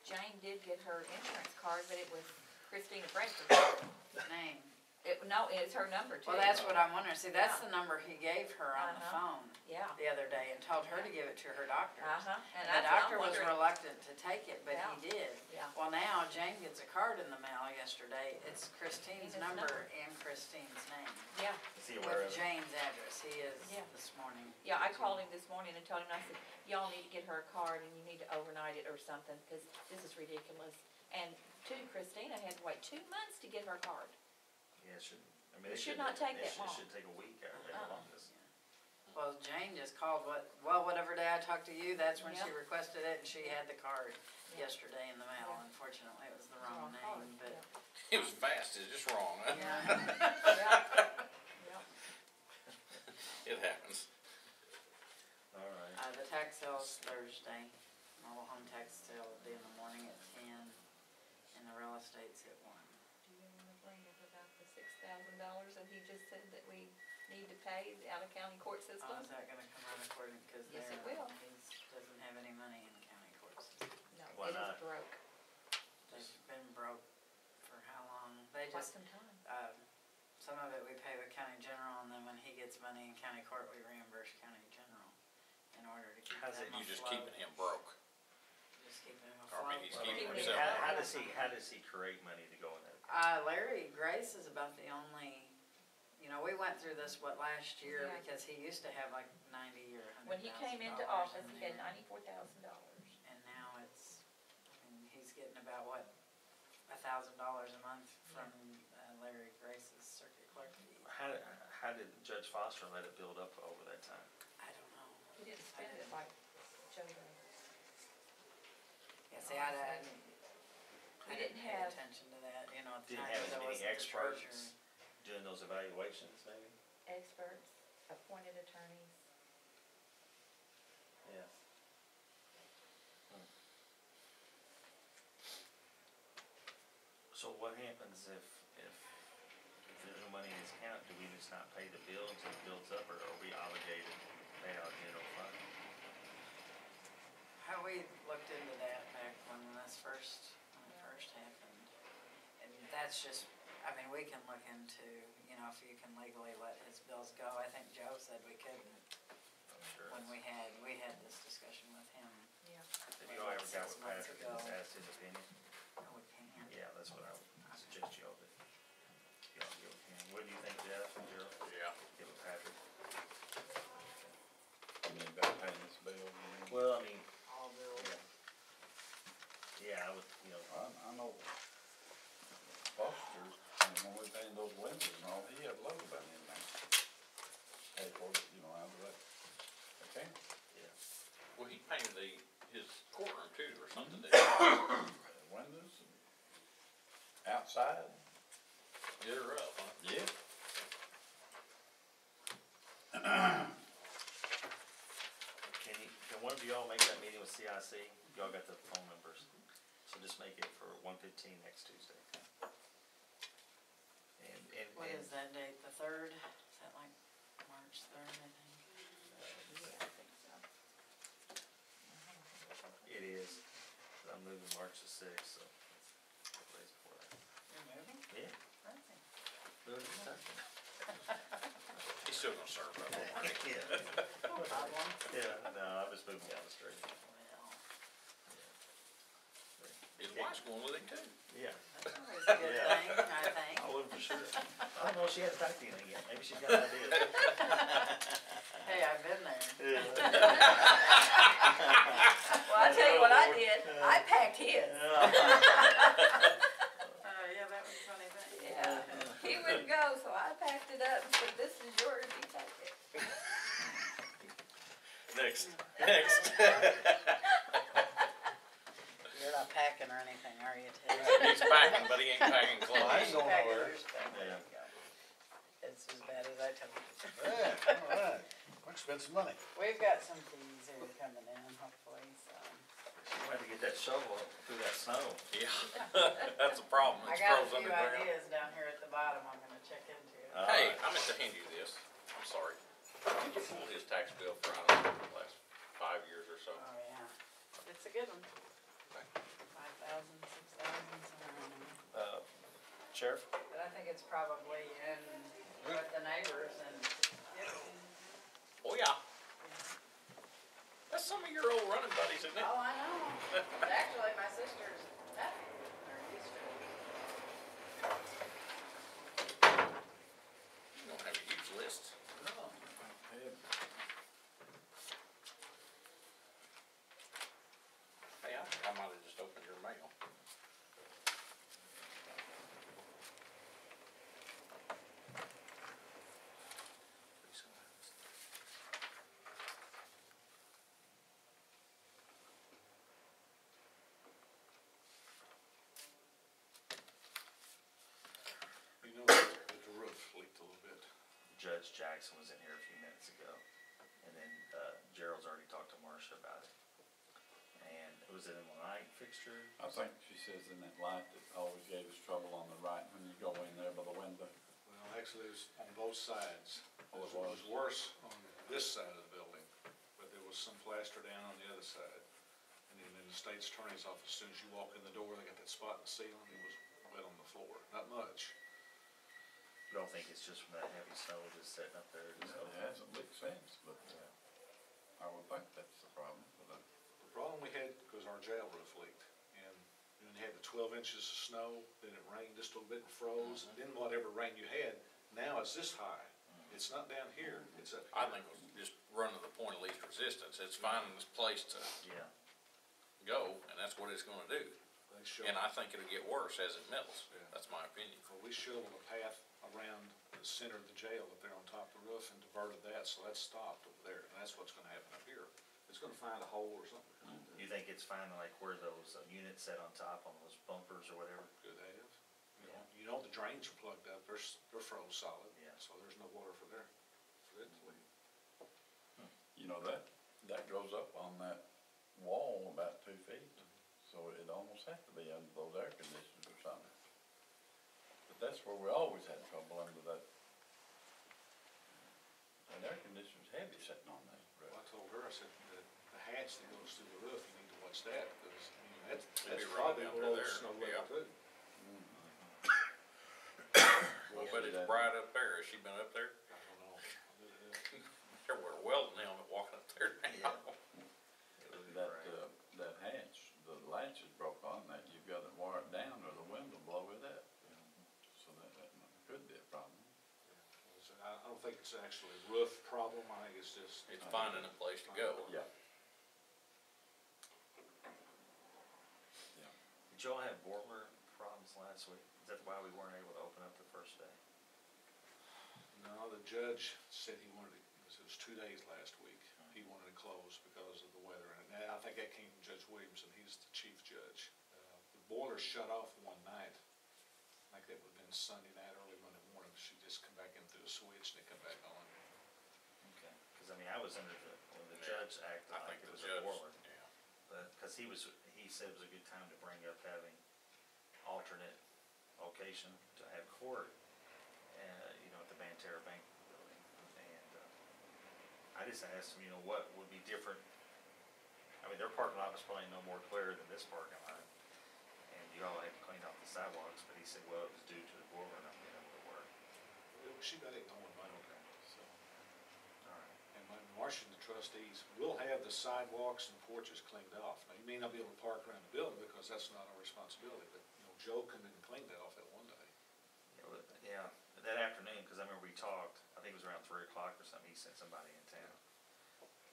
Jane did get her insurance card, but it was Christina Bradford's Name. no, it's her number too. Well, that's what I'm wondering. See, that's the number he gave her on the phone Yeah. the other day and told her to give it to her doctor. And The that's what I'm doctor was wondering. reluctant to take it, but Yeah. he did. Yeah. Well, now Jane gets a card in the mail yesterday. It's Christine's His number number. and Christine's name. Yeah, Is he aware With of it? Jane's address. He is Yeah. this morning. yeah, I called him this morning and told him, I said, y'all need to get her a card and you need to overnight it or something, because this is ridiculous. And Christina had to wait 2 months to get her card. Yeah, it should, I mean, It should not take that long. It should take a week at the longest. Well, Jane just called whatever day I talked to you, that's when she Yeah. requested it, and she had the card Yeah. yesterday in the mail. Yeah. Unfortunately, it was the wrong card, name, but. It was fast, it's just wrong, huh? Yeah. Yeah. It happens. Alright. The tax sale's Thursday. Mobile home tax sale will be in the morning at 10, and the real estate's at 1. Do you want to bring up about the $6,000 that he just said that we need to pay the out-of-county court Oh, system? is that gonna come out according, cause Yes, it he will. doesn't have any money in the county courts. No, Why it is not? broke, They've been broke for how long? They quite just, some time. some of it we pay with county general, and then when he gets money in county court, we reimburse county general in order to keep them How's it afloat. You just keeping him broke. Just keeping him Or afloat. maybe he's Well, I keeping mean, himself. how does he create money to go in that? Larry Grace is about the only, we went through this, last year, Yeah. because he used to have like 90 or $100,000. When he came into office, he had $94,000. And now he's getting about $1,000 a month from Larry Grace's circuit clerk fees. How did Judge Foster let it build up over that time? I don't know. He didn't spend it like Joe did. Yeah, see, I We didn't didn't pay have- attention to that, at the Didn't time, have because as I many wasn't the treasurer. experts doing those evaluations, maybe? Experts, appointed attorneys. Yeah. So what happens if there's no money in this account, do we just not pay the bill until it builds up, or are we obligated to pay out general fund? How we looked into that back when this first happened. And that's just, we can look into, if you can legally let his bills go. I think Joe said we couldn't I'm sure. when we had this discussion with him. Yeah. Have you all ever got with 6 months Patrick and just ago. asked his opinion? No, we can't. Yeah, that's what I would suggest you all do. You all give opinion. What do you think, Jeff and Gerald? Yeah. Give it Patrick. I mean, about paying this bill, you know. Well, I mean, All bills. yeah, I would, I know Foster's, when we paid those windows and all, he had a load of money in there. Paid for it, out of that account. yeah. Well, he painted his courtroom too, or something, didn't The windows and outside, he? Get her up, huh? yeah. Can one of y'all make that meeting with CIC? Y'all got the phone numbers, so just make it for 1:15 next Tuesday. What is that date, the 3rd? Is that like March 3rd, I think? Yeah, I think so. It is, I'm moving March the 6th, so a couple days before that. You're moving? Yeah, Okay. moving to Kentucky. He's still gonna serve up, won't he? Yeah, Odd one. yeah, no, I'm just moving down the street. Well, His wife's going with him too. Yeah, that's always a good Yeah. thing, I think. I wouldn't for sure. I don't know if she hasn't talked to you yet, maybe she's got an idea. Hey, I've been there. Yeah. Well, I tell you what I did, I packed his. Yeah, that was a funny thing. Yeah, he wouldn't go, so I packed it up and said, this is yours, you take it. Next. You're not packing or anything, are you, Ted? He's packing, but he ain't packing Well, I clothes. ain't going Packing nowhere. your stuff. There you go. It's as bad as I told you. Yeah, all right. Quick, spend some money. We've got some fees here coming in, hopefully, so. We had to get that shovel up through that snow. Yeah, that's a problem. I It's got a frozen few underground. ideas down here at the bottom I'm gonna check into. Hey, I meant to hand you this. I'm sorry. Did you pull his tax bill for, I don't know, the last 5 years or so? Oh, yeah. It's a good one. 5,000, 6,000, somewhere in there. Sheriff? But I think it's probably in with the neighbors and, Oh, yeah. That's some of your old running buddies, isn't it? oh, I know. Actually, my sister's nephew, or used to. You don't have a huge list. No. Hey, I think I might have just opened your mail. You know, the roof leaked a little bit. Judge Jackson was in here a few minutes ago, and then Gerald's already talked to Marcia about it. And was it in the light fixture? I think she says in that light that always gave us trouble on the right when you go in there by the window. Well, actually, it was on both sides. Oh, It it was was? worse on this side of the building, but there was some plaster down on the other side. And then in the state's attorney's office, as soon as you walk in the door, they got that spot in the ceiling, it was wet on the floor. Not much. You don't think it's just from that heavy snow just sitting up there? It hasn't made sense, but I would think that's the problem. But The problem we had was our jail roof leaked. And when you had the 12 inches of snow, then it rained just a little bit and froze. And then whatever rain you had, now it's this high. It's not down here, it's up here. I think it was just run to the point of least resistance. It's finding this place to Yeah. go, and that's what it's gonna do. They shoveled- And I think it'll get worse as it melts. Yeah. That's my opinion. Well, we shoveled a path around the center of the jail up there on top of the roof and diverted that, so that's stopped over there. And that's what's gonna happen up here. It's gonna find a hole or something. You think it's finding like where those units set on top on those bumpers or whatever? Could have. You know the drains are plugged up, they're froze solid. Yeah. So there's no water for there. For it to leak. you know, that goes up on that wall about 2 feet. So it almost has to be under those air conditioners or something. But that's where we always had trouble under that. That air conditioner's heavy sitting on that Well, I roof. told her, I said, the hatch that goes through the roof, you need to watch that, because, I mean, It'd that's be probably running below under the there, snow yeah. level too. But it's bright up there. Has she been up there? I don't know. There were a welding helmet walking up there now. It would be That, right. that hatch, the latch is broke on that, you've got to wire it down or the wind will blow it up. So that could be a problem. So I don't think it's actually a roof problem, I think it's just. It's finding a place to go. Yeah. Did y'all have boiler problems last week? Is that why we weren't able to open up the first day? No, the judge said he wanted to, it was 2 days last week, he wanted to close because of the weather. And I think that came from Judge Williamson, he's the chief judge. The boiler shut off one night, like that would've been Sunday night, early Monday morning, she just come back in through the switch and it come back on. Okay, cause I mean, I was under when the judge acted I like think it the was a judge, boiler. yeah. But, cause he said it was a good time to bring up having alternate location to have court, you know, at the Banterra Bank building. And, I just asked him, you know, what would be different? I mean, their parking lot was probably no more clear than this parking lot. And you all had to clean off the sidewalks, but he said, well, it was due to the boiler not being able to work. She got it going Monday, so. Alright. And Marcia and the trustees will have the sidewalks and porches cleaned off. Now, you may not be able to park around the building because that's not our responsibility, but, you know, Joe come in and clean that off that one day. Yeah, that afternoon, cause I remember we talked, I think it was around 3 o'clock or something, he sent somebody in town,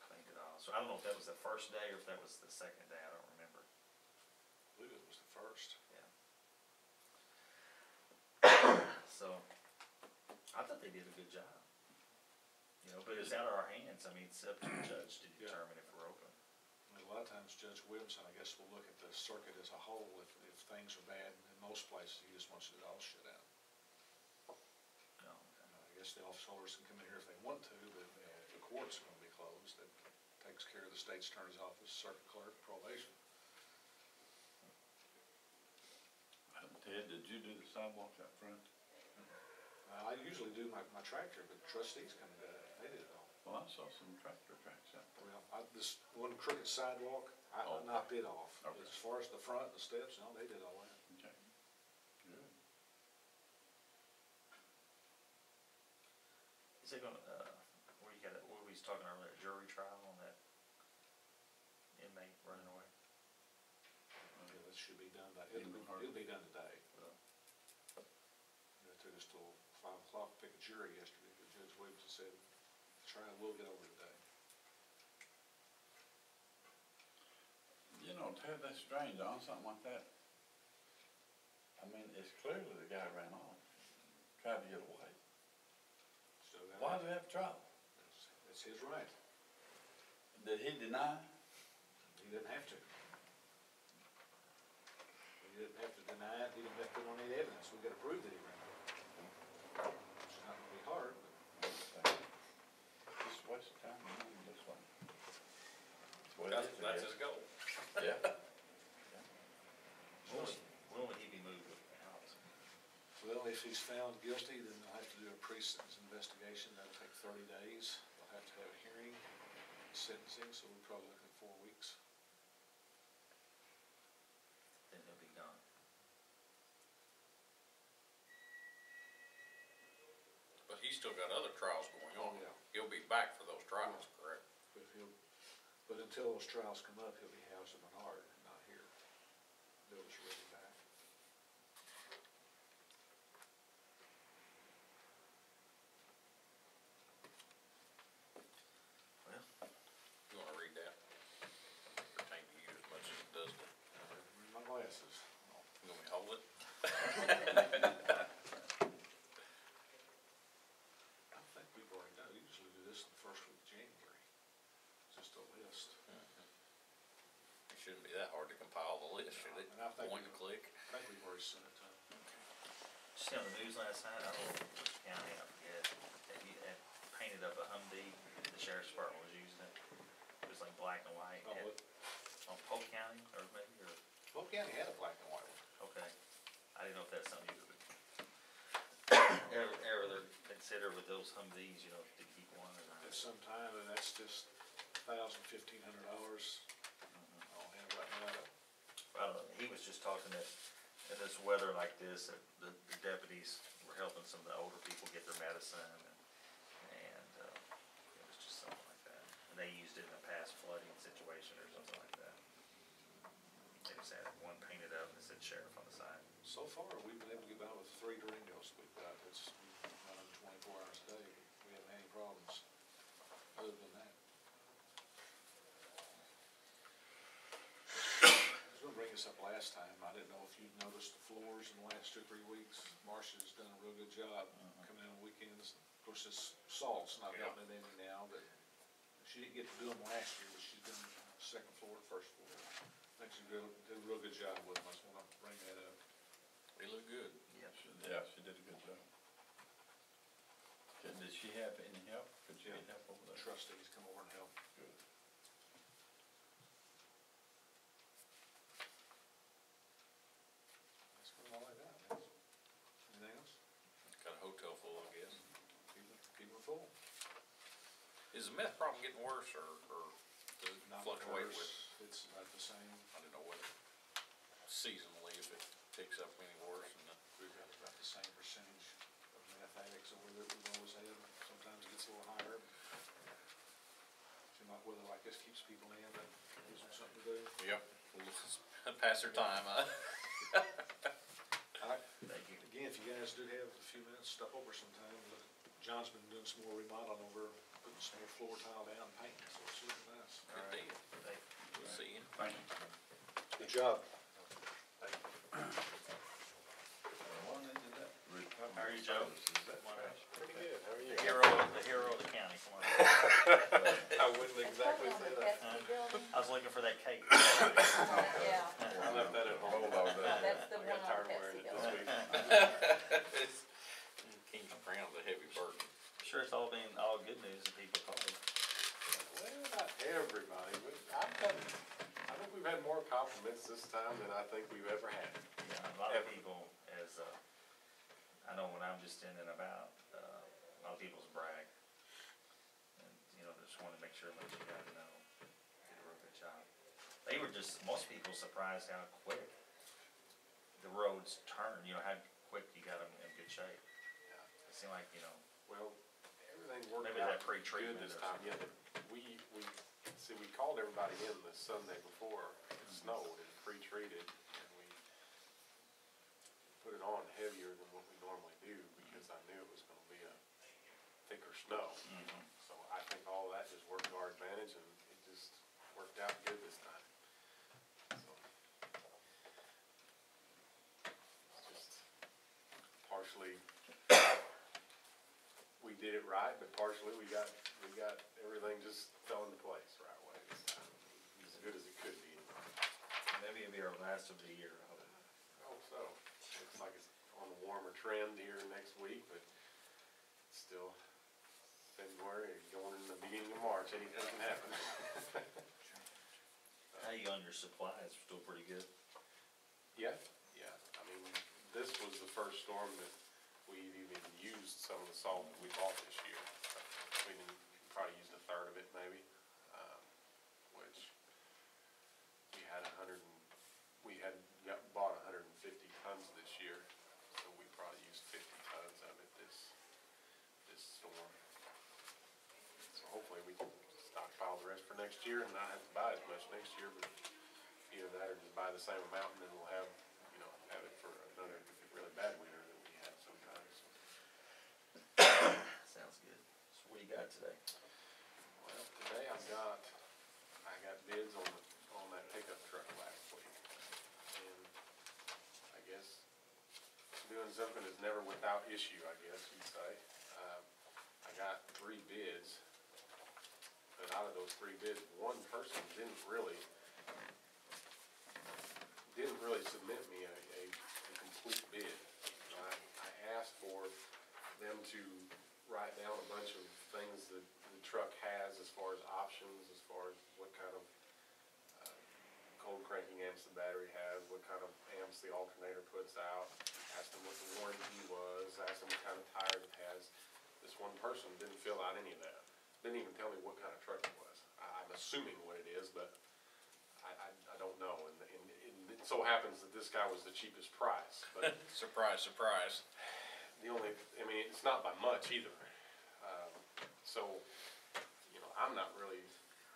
cleaned it off. So I don't know if that was the first day or if that was the second day, I don't remember. I believe it was the first. So, I thought they did a good job. You know, but it's out of our hands, I mean, it's up to the judge to Yeah. determine if we're open. mean, a lot of times Judge Williamson, I guess, will look at the circuit as a whole. If things are bad in most places, he just wants it all shut down. I guess the office holders can come in here if they want to, but the court's gonna be closed. That takes care of the state's attorney's office, circuit clerk, probation. Ted, did you do the sidewalks out front? I usually do my tractor, but trustees come and do it. They did it all. Well, I saw some tractor tracks out there. Well, this one crooked sidewalk, I Oh. knocked it off. Okay. As far as the front, the steps, no, they did all that. Okay. Good. Is it gonna, where we was talking earlier, jury trial on that inmate running away? Yeah, that should be done it'll be done today. It took us till 5 o'clock to pick a jury yesterday, but Judge Williamson said the trial will get over today. You know, Ted, that's strange on something like that. I mean, it's clearly the guy ran off, tried to get away. So Why do they have trial? it's his right. Did he deny? He didn't have to. He didn't have to deny it, he didn't have to put on any evidence, we gotta prove that he ran away. It's not gonna be hard, but Just a waste of time, and money this way. That's what it is, I That's guess. his goal. Yeah. When would he be moved with the house? well, if he's found guilty, then they'll have to do a pre-sentence investigation, that'll take 30 days. They'll have to have a hearing, sentencing, so we're probably looking at 4 weeks. Then he'll be gone. But he's still got other trials going on. Oh, yeah. He'll be back for those trials, correct? But until those trials come up, he'll be housed at Menard, not here. Bill's ready back. Well, You wanna read that? Pertain to you as much as it does to, Read my glasses. you want me to hold it? I think we've already done, we usually do this in the first week of January. It's just a list. It shouldn't be that hard to compile the list, should it? And I think Point and click. I think we've already sent it to him. just on the news last night, I don't know which county, I forget, that he had painted up a Humvee, the sheriff's department was using it. It was like black and white, Oh, what? on Polk County, or maybe, or, Polk County had a black and white one. okay. I didn't know if that's something you would ever consider with those Humvees, you know, to keep one or not. At some time, and that's just $1,000, $1,500. I'll have right now. I don't know, he was just talking that in this weather like this, that the deputies were helping some of the older people get their medicine, and it was just something like that. And they used it in a past flooding situation or something like that. They just had one painted up and it said sheriff on the side. So far, we've been able to get by with 3 Durango's we've got. It's running 24 hours a day. We haven't had any problems other than that. I was gonna bring this up last time. I didn't know if you'd noticed the floors in the last 2 or 3 weeks. Marcia's done a real good job coming in on weekends. Of course, this salt's not Yeah. helping it any now, but she didn't get to do them last year, but she's done second floor, first floor. I think she did a real good job with them. I just wanna bring that up. They look good. Yeah, she did a good job. Did she have any help? Could she get help over there? Trustees come over and help. Good. That's about all I got, man. Anything else? Got a hotel full, I guess. Keep it full. Is the meth problem getting worse, or does it Not fluctuate worse. with, It's about the same. I don't know whether seasonally, if it picks up any worse and the. We've got about the same percentage of meth addicts over there we've always had. Sometimes it gets a little higher. Seems like weather like this keeps people in, that gives them something to do. Yep. Pass their time, huh? All right. Thank you. Again, if you guys do have a few minutes, stop over sometime. Look, John's been doing some more remodeling over, putting some more floor tile down, and painting, so it's looking nice. Good deal. We'll see you. Thank you. Good job. How are you, Joe? Come on out. Pretty good, how are you? The hero of the county, come on. I wouldn't exactly say that. Pesky building. I was looking for that cake. Yeah, I left that at home. that's the I one got on tired the wearing Pepsi it bill. this week. King's Crown's a heavy burden. Sure, it's all all good news that people call you. Well, not everybody, but I think we've had more compliments this time than I think we've ever had. Yeah, a lot of people, I know when I'm just in and about, a lot of people's brag. And, they just wanna make sure and let you guys know, did a real good job. They were most people surprised how quick the roads turn, how quick you got them in good shape. Yeah. It seemed like, Well, everything worked maybe out that pre-treatment good this or time, something. yeah, we called everybody in the Sunday before it snowed and pre-treated, and we put it on heavier than what we normally do, because I knew it was gonna be a thicker snow. So I think all of that just worked to our advantage, and it just worked out good this time. So, it's just partially, we did it right, but partially we got everything just fell into place the right way this time. As good as it could be. Maybe it'll be our last of the year, I hope. I hope so. Looks like it's on a warmer trend here next week, but it's still February, going in the beginning of March, anything can happen. How you on your supplies? Still pretty good? Yeah, I mean, this was the first storm that we even used some of the salt that we bought this year. We probably used a third of it maybe, which we had bought 150 tons this year, so we probably used 50 tons of it this storm. So hopefully we can stockpile the rest for next year and not have to buy as much next year, but either that or just buy the same amount, and then we'll have it for another really bad winter that we had sometimes. Sounds good. So what you got today? Well, today I got bids on that pickup truck last week, and I guess doing something is never without issue, I guess you'd say. I got 3 bids, but out of those 3 bids, one person didn't really submit me a complete bid. I asked for them to write down a bunch of things that the truck has as far as options, as far as what kind of cold cranking amps the battery has, what kind of amps the alternator puts out, asked them what the warranty was, asked them what kind of tires it has. This one person didn't fill out any of that. Didn't even tell me what kind of truck it was. I'm assuming what it is, but I don't know. And it so happens that this guy was the cheapest price, but Surprise, surprise. it's not by much either. So, I'm not really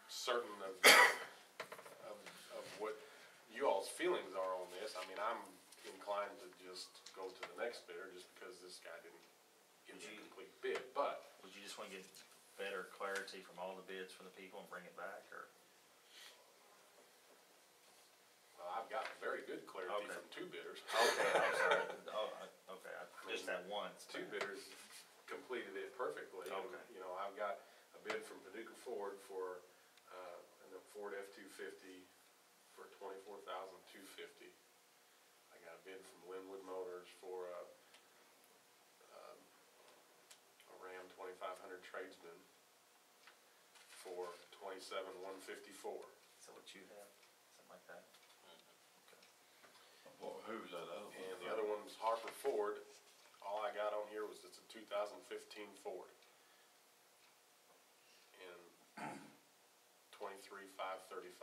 certain of what you all's feelings are on this. I mean, I'm inclined to just go to the next bidder just because this guy didn't give me a complete bid, but. Would you just wanna get better clarity from all the bids for the people and bring it back, or? Well, I've gotten very good clarity Okay. from 2 bidders. Okay, I'm sorry. Okay, just that once. 2 bidders completed it perfectly. And, Okay. I've got a bid from Paducah Ford for, a Ford F-250 for $24,250. I got a bid from Linwood Motors for a Ram 2500 Tradesman for $27,154. Is that what you have? Something like that? Well, who's that other one? And the other one was Harper Ford. All I got on here was it's a 2015 Ford. And $23,535.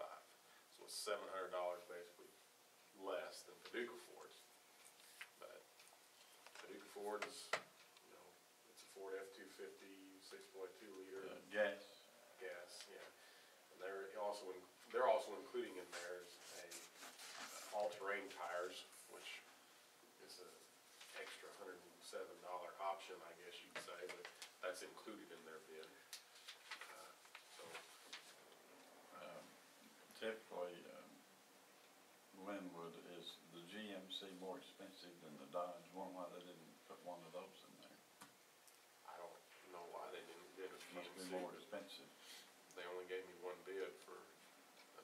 So it's $700 basically less than Paducah Ford's. But Paducah Ford is, it's a Ford F-250, 6.2 liter. Gas. Gas, yeah. And they're also including in there is all-terrain tires, which is an extra $107 option, I guess you'd say, but that's included in their bid. Typically, Linwood, is the GMC more expensive than the Dodge one? Why they didn't put one of those in there? I don't know why they didn't bid a Must be GMC, more but expensive. they only gave me one bid for a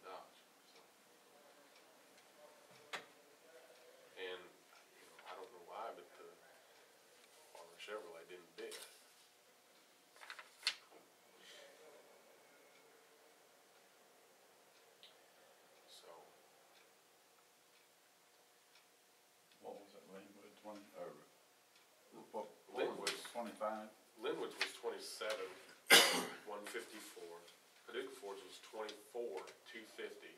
Chevrolet didn't bid. So, What was it, Linwood, 20, or, what was Linwood. it, 25? Linwood's was 27, 154. Paducah Ford's was 24, 250.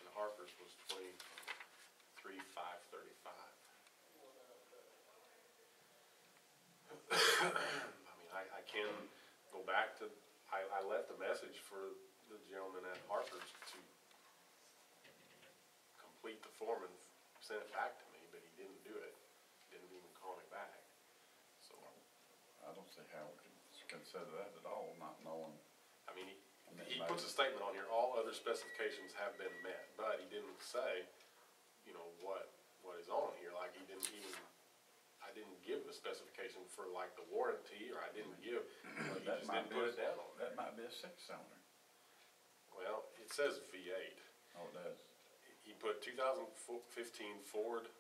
And Harper's was 23, 535. I mean, I can go back to, I left a message for the gentleman at Harper's to complete the form and send it back to me, but he didn't do it. Didn't even call me back. So, I don't see how we can consider that at all, not knowing. I mean, he puts a statement on here, all other specifications have been met, but he didn't say, you know, what is on here, like he didn't even, I didn't give the specification for like the warranty, or I didn't give, he That just might didn't be put a- it down on there. That might be a six-cylinder. Well, it says V8. Oh, it does. He put 2015 Ford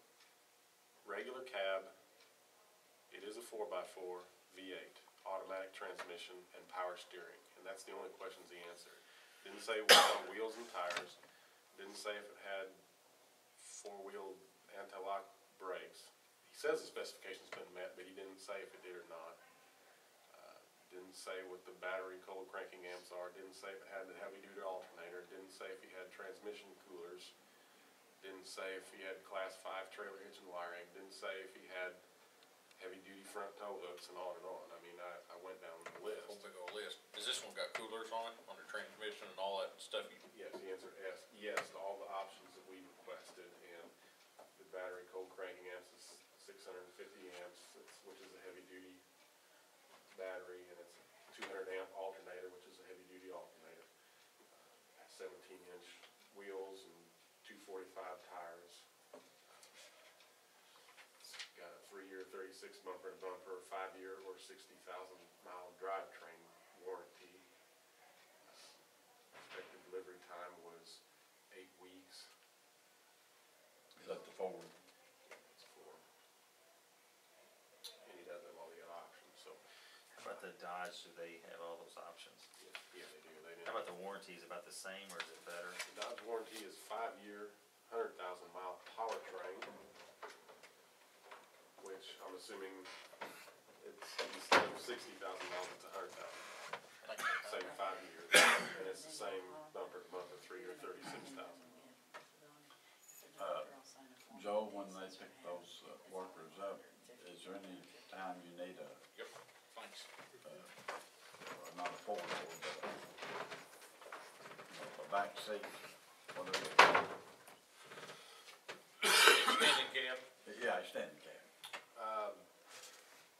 regular cab, it is a 4x4 V8, automatic transmission and power steering, and that's the only questions he answered. Didn't say what on wheels and tires, didn't say if it had four-wheel anti-lock brakes. He says the specification's been met, but he didn't say if it did or not. Didn't say what the battery cold cranking amps are, didn't say if it had the heavy-duty alternator, didn't say if he had transmission coolers, didn't say if he had class 5 trailer hitch and wiring, didn't say if he had heavy-duty front tow hooks, and on and on. I mean, I went down the list. Whole big old list. Is this one got coolers on it, on the transmission and all that stuff? Yes, he answered yes to all the options that we requested, and the battery cold cranking amps is 650 amps, which is a heavy-duty battery, and it's a 200 amp alternator, which is a heavy-duty alternator. 17-inch wheels and 245 tires. It's got a 3-year, 36 bumper to bumper, 5-year or 60,000 mile drivetrain warranty. Expected delivery time was 8 weeks. Is that the Ford? It's for, and he does have all the other options, so, How about the Dodge, do they have all those options? yeah, they do, they do. How about the warranty, is it about the same or is it better? The Dodge warranty is 5-year, 100,000 mile powertrain, which I'm assuming it's, instead of 60,000 miles, it's 100,000. Same 5 years, and it's the same bumper to bumper, 3-year, 36,000. Joe, when they pick those workers up, is there any time you need Yep, thanks. not a forward, but a back seat, whatever it's called? Extended cab? Yeah, extended cab.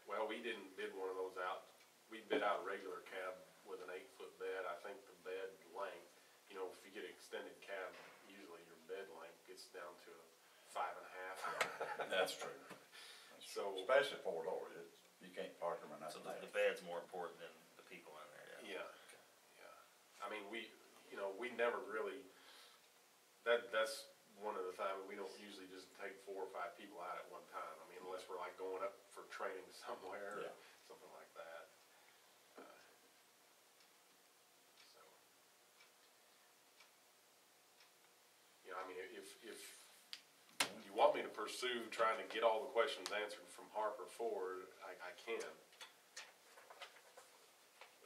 Well, we didn't bid one of those out. We bid out a regular cab with an 8-foot bed. I think the bed length, you know, if you get an extended cab, usually your bed length gets down to a 5.5. That's true. So, Especially four-door, you can't park them in that So back. the bed's more important than the people in there, yeah? yeah. I mean, we never really, that's one of the times, we don't usually just take 4 or 5 people out at one time. I mean, unless we're like going up for training somewhere, or Yeah. something like that. So, you know, I mean, if you want me to pursue trying to get all the questions answered from Harper Ford, I can.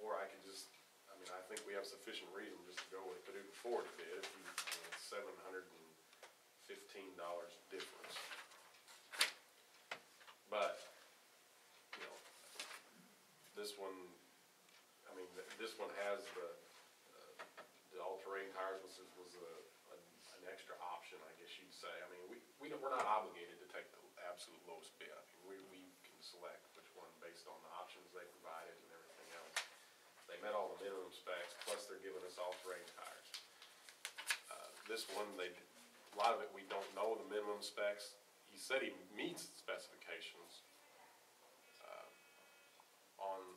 Or I could just, I mean, I think we have sufficient reason just to go with Paducah Ford bid. It's $715 difference. But, you know, this one, I mean, this one has the all-terrain tires, which was an extra option, I guess you'd say. I mean, we're not obligated to take the absolute lowest bid. I mean, we can select which one based on the options they provided and everything else. They met all the minimum specs, plus they're giving us all-terrain tires. This one, a lot of it, we don't know the minimum specs. He said he meets the specifications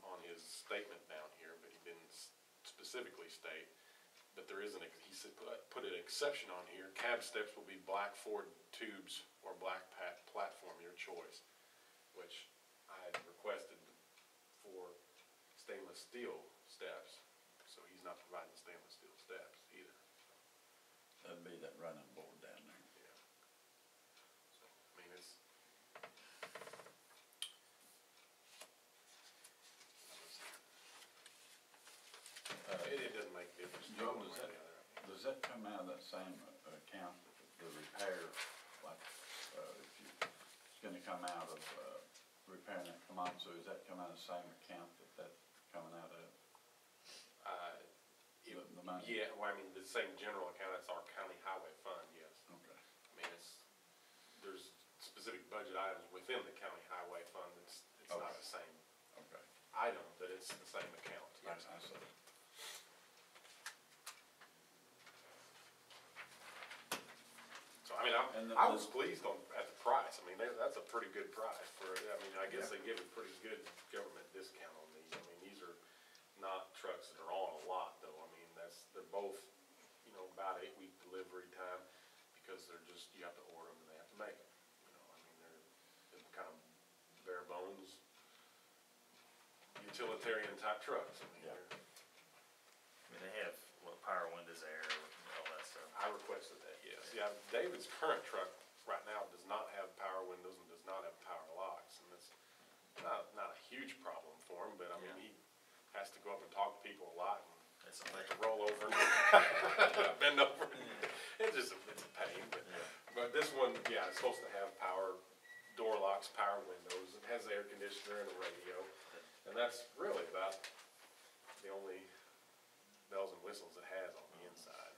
on his statement down here, but he didn't specifically state. But there is he said, put an exception on here. Cab steps will be black Ford tubes or black platform, your choice. which I had requested for stainless steel steps, so he's not providing the stainless steel steps either. That'd be that running board down there. Yeah. So, I mean, it's. It doesn't make a difference. Joe, one way or the other. does that come out of that same account, the repair, like, if you, it's gonna come out of, repairing that Komatsu, is that come out of the same account that that's coming out of? The money? Yeah, well, I mean, the same general account, it's our county highway fund, yes. Okay. I mean, there's specific budget items within the county highway fund, it's not Okay. the same Okay. item, but it's the same account, I yes. see. So, I mean, I was pleased at the price, I mean, that's a pretty good price for, I mean, I guess they give a pretty good government discount on these. I mean, these are not trucks that are on a lot, though, I mean, they're both, you know, about 8-week delivery time, because they're just, you have to order them and they have to make them, you know, I mean, they're kind of bare bones, utilitarian type trucks, I mean, Yeah. I mean, they have, power windows, air, all that stuff. I requested that, yes. Yeah, David's current truck right now does not have power windows and does not have power locks, and it's not a huge problem for him, but I mean, he has to go up and talk to people a lot, and It's have to roll over, and bend over, it's just, it's a pain, but this one, yeah, it's supposed to have power door locks, power windows, it has air conditioner and a radio, and that's really about the only bells and whistles it has on the inside.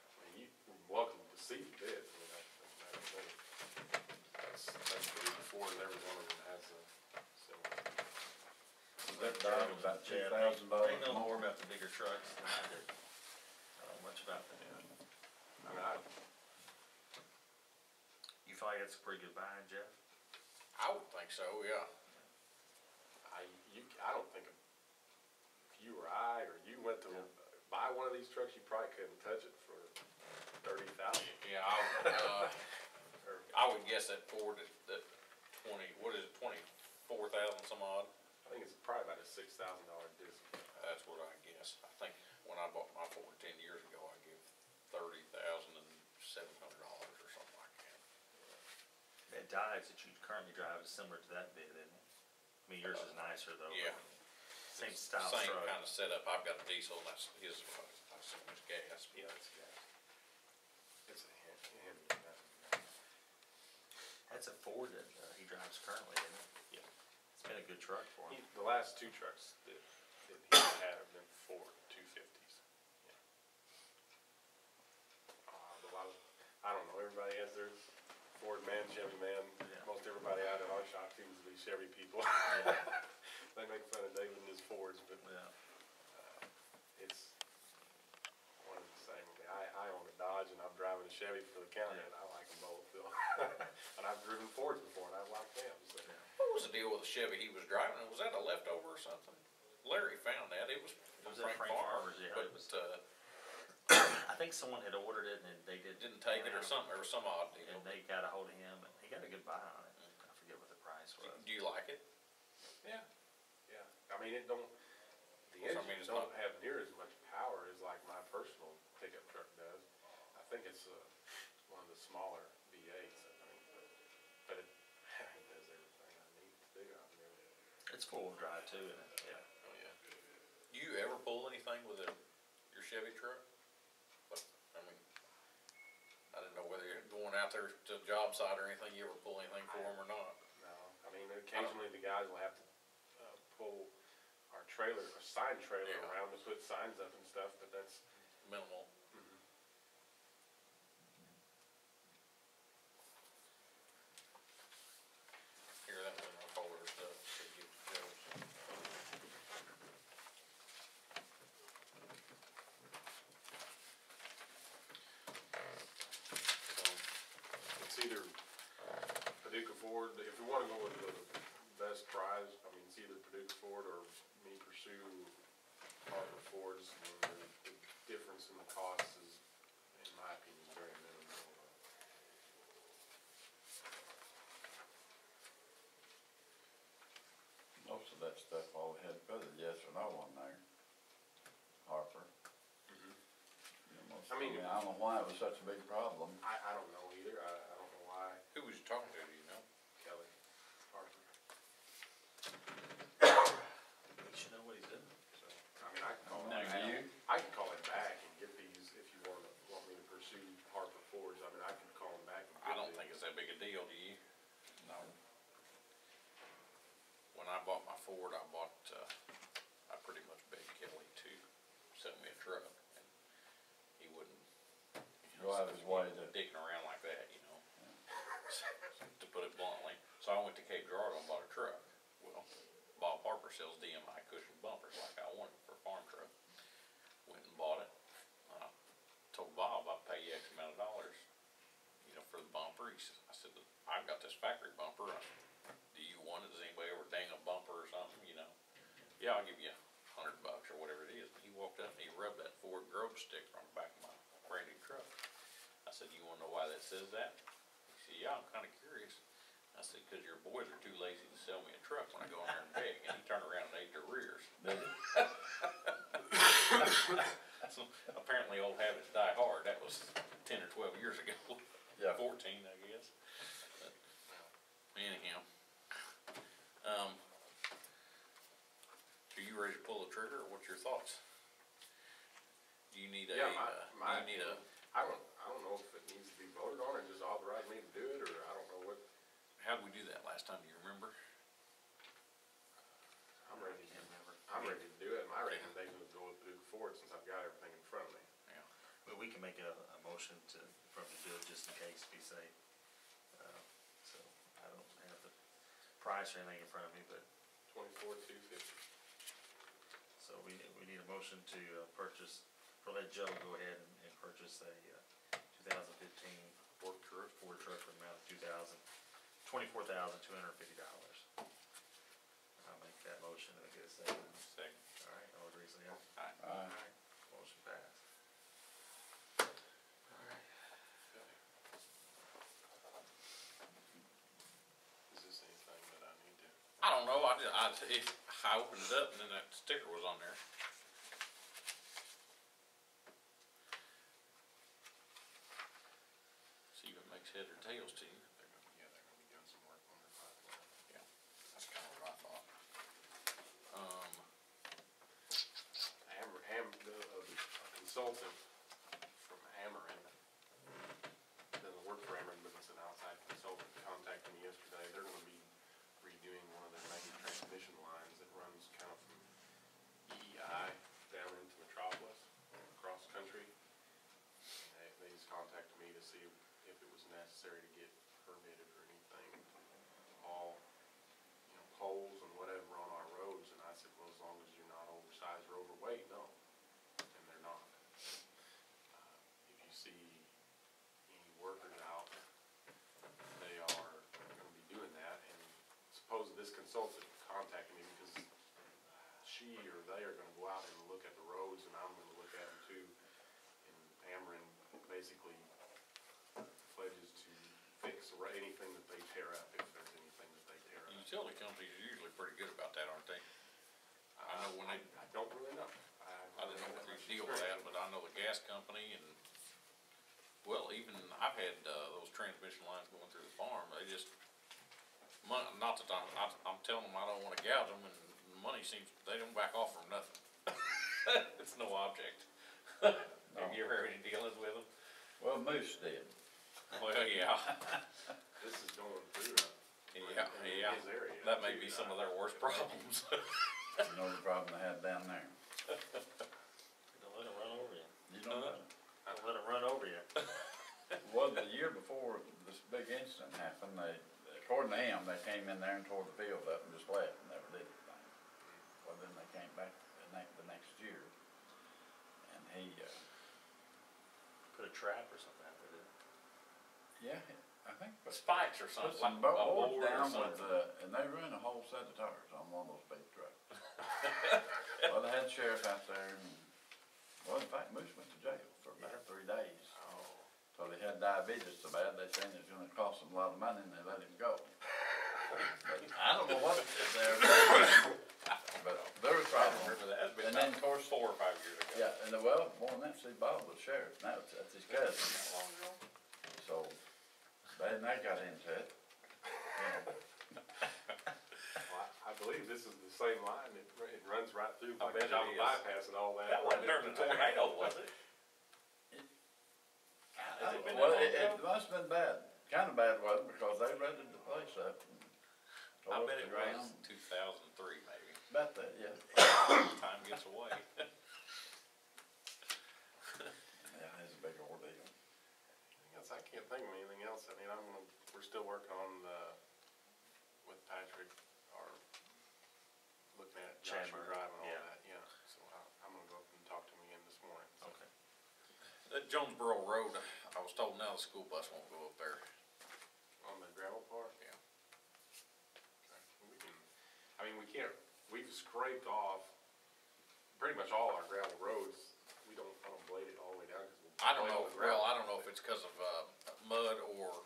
I mean, you're welcome to see the bid, I mean, that's pretty before, and every one of them has a similar. That dog about Yeah, $2,000 they know more. more about the bigger trucks than I do. I don't know much about them. I mean, You feel like it's a pretty good buy, Jeff? I would think so, yeah. I don't think if you or I, or you went to buy one of these trucks, you probably couldn't touch it for $30,000. Yeah, I would guess that Ford that 24,000 some odd, I think it's probably about a $6,000 discount. that's what I guess. I think when I bought my Ford 10 years ago, I gave $30,700 or something like that. That Dodge that you currently drive is similar to that bid, isn't it? I mean, yours is nicer though. Yeah. Same style Same truck. kind of setup. I've got a diesel, and that's his, I assume it's gas. Yeah, it's gas. It's a Hemi. That's a Ford that he drives currently, isn't it? Yeah. It's been a good truck for him. The last two trucks that he had have been Ford 250s. Yeah. I don't know, everybody has their Ford man, Chevy man. Yeah. Most everybody out at our shop seems to be Chevy people. They make fun of David and his Fords, but Yeah. it's one and the same. I mean, I own a Dodge and I'm driving a Chevy for the county, and I like them both, Phil. And I've driven Fords before, and I like them, so. What was the deal with the Chevy he was driving? Was that a leftover or something? Larry found that. It was from Was that Frank Frank Farmers, Farmers? Yeah, but it was. I think someone had ordered it and they didn't take it or something. There was some odd deal. And they got a hold of him and he got a good buy on it. I forget what the price was. Do you like it? Yeah, yeah. I mean, the Well, I mean, engines it's don't not- have near as much power as like my personal pickup truck does. I think it's one of the smaller V8s, I think, but it does everything I need to do out there. It's four-wheel drive too, isn't it? Yeah. Oh, yeah. Do you ever pull anything with your Chevy truck? But, I mean, I didn't know whether you're going out there to a job site or anything, you ever pull anything for them or not? No, I mean, occasionally the guys will have to pull our trailer, our sign trailer Yeah. around to put signs up and stuff, but that's, Minimal. Here, that was in our folder stuff to give to Joe. so, it's either Paducah Ford, if we wanna go with the best prize, I mean, it's either Paducah Ford or me pursue Harper Fords, and the difference in the cost I mean, I don't know why it was such a big problem. I don't know either, I don't know why Who was you talking to, do you know? Kelly Harper. He should know what he's doing. So, I mean, I can call him Now, back. do you? I can call him back and get these if you want me to pursue Harper Fords. I mean, I can call him back and I get don't these. think it's that big a deal, do you? No. When I bought my Ford, I pretty much begged Kelly to sell me a truck, and he wouldn't, Go out of his way to. dicking around like that, you know, to put it bluntly. So I went to Cape Girardeau and bought a truck. Well, Bob Harper sells DMI cushion bumpers like I wanted for a farm truck. Went and bought it. Told Bob I'd pay you X amount of dollars, you know, for the bumper. I said, I've got this factory bumper. Do you want it? Does anybody ever dang a bumper or something, you know? Yeah, I'll give you $100 or whatever it is. He walked up and he rubbed that Ford Grove sticker on the back of my brand new truck. I said, you wanna know why that says that? He said, yeah, I'm kinda curious. I said, cause your boys are too lazy to sell me a truck when I go in there and beg. And he turned around and ate their rears. Did he? So apparently old habits die hard. That was 10 or 12 years ago. Yeah. 14, I guess. But anyhow, are you ready to pull the trigger, or what's your thoughts? Do you need a, Yeah, do you need a, I don't know if it needs to be voted on or just authorize me to do it, or I don't know what, how'd we do that last time, do you remember? I'm ready to do it. My recommendation is go with Duke Ford since I've got everything in front of me. Yeah. But we can make a motion for him to do it just in case, be safe. So I don't have the price or anything in front of me, but, 24,250. so we need a motion to purchase, or let Joe go ahead and purchase a 2015 Ford truck for the amount of $24,250. I'll make that motion and get a second. Second. All right, all agree, say aye. Aye. Aye. Motion passed. Is this anything that I need to? I don't know, I opened it up and then that sticker was on there. See if it makes head or tails to you. They're gonna be doing some work on their pipeline. Yeah, that's kinda what I thought. A consultant from Ameren, doesn't work for Ameren, but it's an outside consultant, contacted me yesterday. They're gonna be redoing one of their main transmission lines that runs kind of from EEI down into Metropolis, across country. And they just contacted me to see if it was necessary to get permitted or anything, all, you know, poles and whatever on our roads. And I said, well, as long as you're not oversized or overweight, no. And they're not. If you see any workers out, they are gonna be doing that. And suppose this consultant contacted me because she or they are gonna go out and look at the roads, and I'm gonna look at them too. And Ameren basically pledges to fix anything that they tear up, if there's anything that they tear up. Utility companies are usually pretty good about that, aren't they? I know when they, I don't really know. I didn't know what they deal with that, but I know the gas company and, well, even I've had, those transmission lines going through the farm, they just, not that I'm telling them I don't wanna gouge them, and the money seems, they don't back off from nothing. It's no object. Have you ever had any dealings with them? Well, Moose did. Well, yeah, This is going through yeah, his area. that may too, be some of their worst problems. You know the problem they had down there. Don't let it run over you. You know that? Don't let it run over you. Well, the year before this big incident happened, according to him, they came in there and tore the field up and just left and never did anything. Well, then they came back the next year, and he, Put a trap or something out there, didn't yeah, I think, Spikes or put something, some like a boards board or down something. with, and they run a whole set of tires on one of those big trucks. Well, they had the sheriff out there, and, well, in fact, Moose went to jail for about 3 days. Oh. So they had diabetes so bad, they said it was gonna cost them a lot of money, and they let him go. But I don't know what they're, but there was I problems. remember that, it's been And then, about of course, 4 or 5 years ago. yeah, And well, more than that, see, Bob was sheriff, now that's his cousin, Not long ago. so they and I got into it. You know, Well, I believe this is the same line, it runs right through, I like bet it Java is. bypass and all that. That wasn't during the tornado, was it? Has it been that Well, long it ago? must've been bad, kinda bad, wasn't it, because they rented the place up. and I tore bet up it the was ground. 2003 maybe. About that, yeah. Time gets away. Yeah, it's a big ordeal. Yes, I can't think of anything else. I mean, we're still working on, with Patrick, or looking at Joshua Chamber, Drive and all yeah. that, yeah. So I'm gonna go up and talk to him again this morning. So. Okay. Jonesboro Road, I was told now the school bus won't go up there. On the gravel part? Yeah. We can, I mean, we've scraped off pretty much all our gravel roads. I don't blade it all the way down, cause we'll. I don't blade know, all the gravel. I don't know if it's cause of, mud or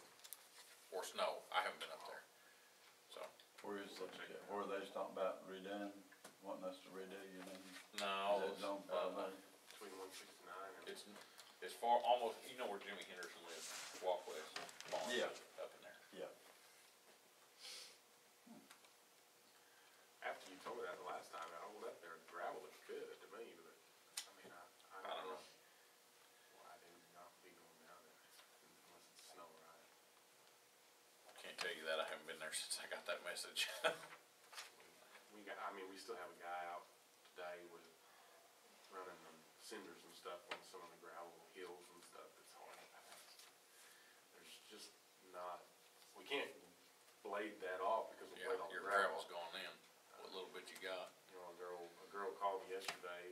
snow. I haven't been up there. So, Where is it, where they talking about redoing, wanting us to redo, you mean? no, Is it zone five A? Between 169 and. it's far, almost, you know where Jimmy Henderson lives, walk west, farm, Yeah. up in there. Yeah. After you told me that the last time, I went up there, gravel looked good to me, but, I mean, I don't know why they would not be going down there unless it's snow, right? Can't tell you that, I haven't been there since I got that message. We still have a guy out today with running them cinders and stuff on some of the gravel hills and stuff that's hard to pass. There's just not, we can't blade that off because we'll Yeah, blade all the your gravel. gravel's gone in, what little bit you got. You know, a girl called me yesterday,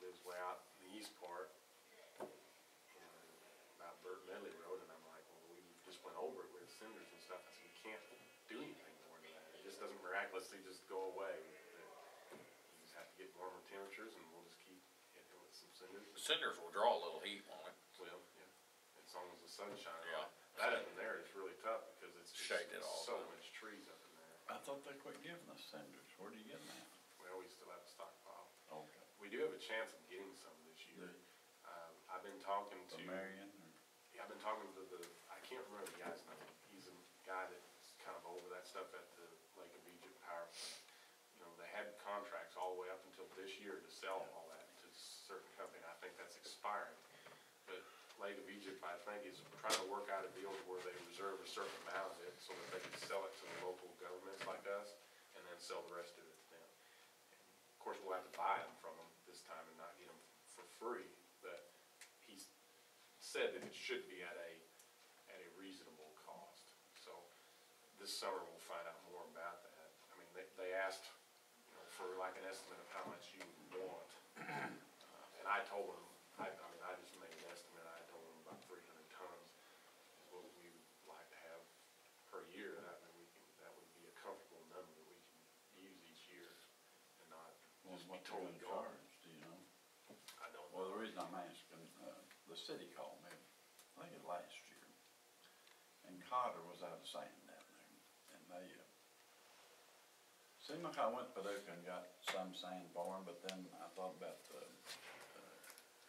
lives way out in the east part, and about Burt Medley Road, and I'm like, well, we just went over it with cinders and stuff. I said, we can't do anything more to that. It just doesn't miraculously just go away. You just have to get warmer temperatures, and we'll just keep hitting it with some cinders. The cinders will draw a little heat on it. Well, yeah, as long as the sun's shining Yeah. on it. That up in there is really tough because it's Shaded all so the time. much trees up in there. I thought they quit giving us cinders, where do you get them at? Well, we still have a stockpile. Okay. We do have a chance of getting some this year. I've been talking to. The Marion, or? Yeah, I've been talking to I can't remember the guy's name. He's a guy that's kind of over that stuff at the Lake of Egypt power plant. You know, they had contracts all the way up until this year to sell all that to a certain company. I think that's expiring. But Lake of Egypt, I think, is trying to work out a deal where they reserve a certain amount of it so that they can sell it to the local governments like us and then sell the rest of it to them. Of course, we'll have to buy them from them this time and not get them for free, but he's said that it should be at a reasonable cost. So this summer we'll find out more about that. I mean, they asked, you know, for like an estimate of how much you would want. And I told them, I mean, I just made an estimate. I told them about 300 tons is what we would like to have per year. That would be a comfortable number that we can use each year and not Well, just be what they're totally gonna gone. charge, do you know? I don't know. Well, the reason I'm asking, the city called me, I think it was last year, and Cotter was out of sand down there, and they, seemed like I went to Paducah and got some sand for them, but then I thought about the,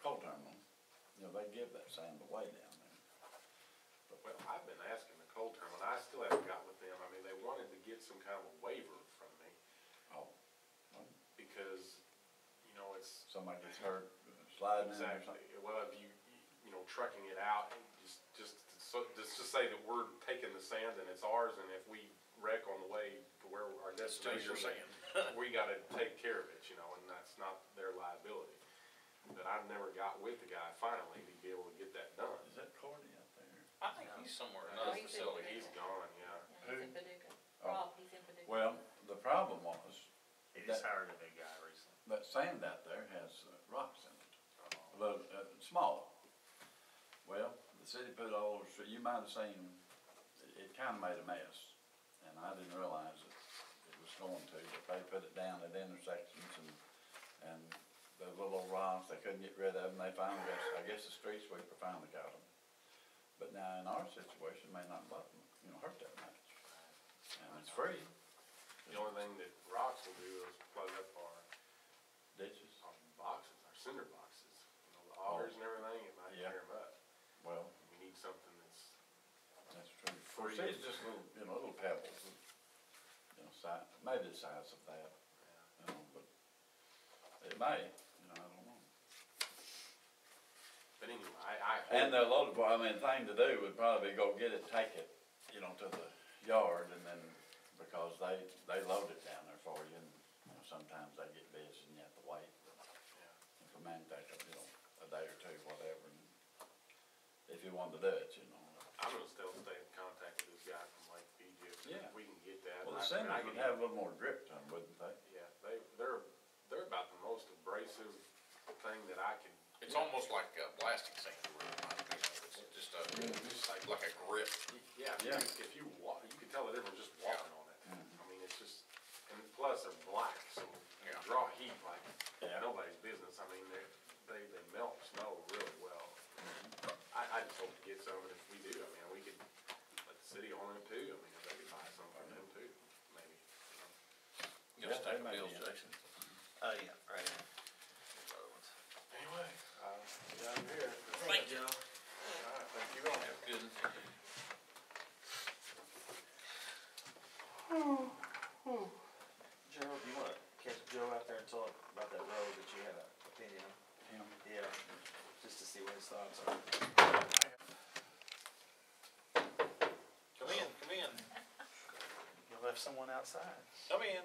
coal terminal, you know, they give that sand away down there. Well, I've been asking the coal terminal, and I still haven't got with them. I mean, they wanted to get some kind of a waiver from me Oh, well, because, you know, it's. somebody gets hurt sliding in or Exactly. something. Well, if you know, trucking it out, just say that we're taking the sand and it's ours, and if we wreck on the way to where our Still destination, your sand. we gotta take care of it, you know, and that's not their liability. But I've never got with the guy finally to be able to get that done. Is that Cordy out there? I think he's somewhere in No, another he's in facility. He's gone, yeah. Yeah, he's in Paducah. Oh. Rob, he's in Paducah. Well, the problem was, He just hired a new guy recently. that sand out there has rocks in it, a little, small. Well, the city put all over, you might have seen, it kinda made a mess, and I didn't realize it was going to, but they put it down at intersections and those little rocks, they couldn't get rid of them, they finally got, I guess the street sweeper finally got them. But now in our situation, it may not hurt that much, and it's free, The only thing that rocks will do is plug up our ditches. boxes, our cinder boxes. You course, it's just little, little pebbles, maybe the size of that, but it may, I don't know. But anyway, I And hope, the loader boy, thing to do would probably be go get it, take it, to the yard, and then, because they load it down there for you, and, sometimes they get busy and you have to wait. If a man take a day or two, whatever, and if you want to do it, I'm gonna still stay in contact with this guy from Lake Fiji, if Yeah. we can get that. Well, the I cinders can would have a little more grip to them, wouldn't they? Yeah, they're about the most abrasive thing that I can. It's almost like blasting sand, it's just like a grip. Yeah, Yeah. if you walk, you can tell the difference just walking on it. Mhm. I mean, it's just, and plus they're black, so they Yeah. draw heat like Yeah. nobody's business. I mean, they melt snow really well. I just hope to get some, and if we do, we could let the city own it too. If they could buy some from them too, maybe. You know, stack they of may bills, be Jackson. Oh, yeah, right. Anyway, down here. Thank you. All right, thank you all. Have a good. Gerald, do you wanna catch Joe out there and talk about that road that you had an opinion on? Him. Yeah, just to see what his thoughts are. Come in, You left someone outside. come in.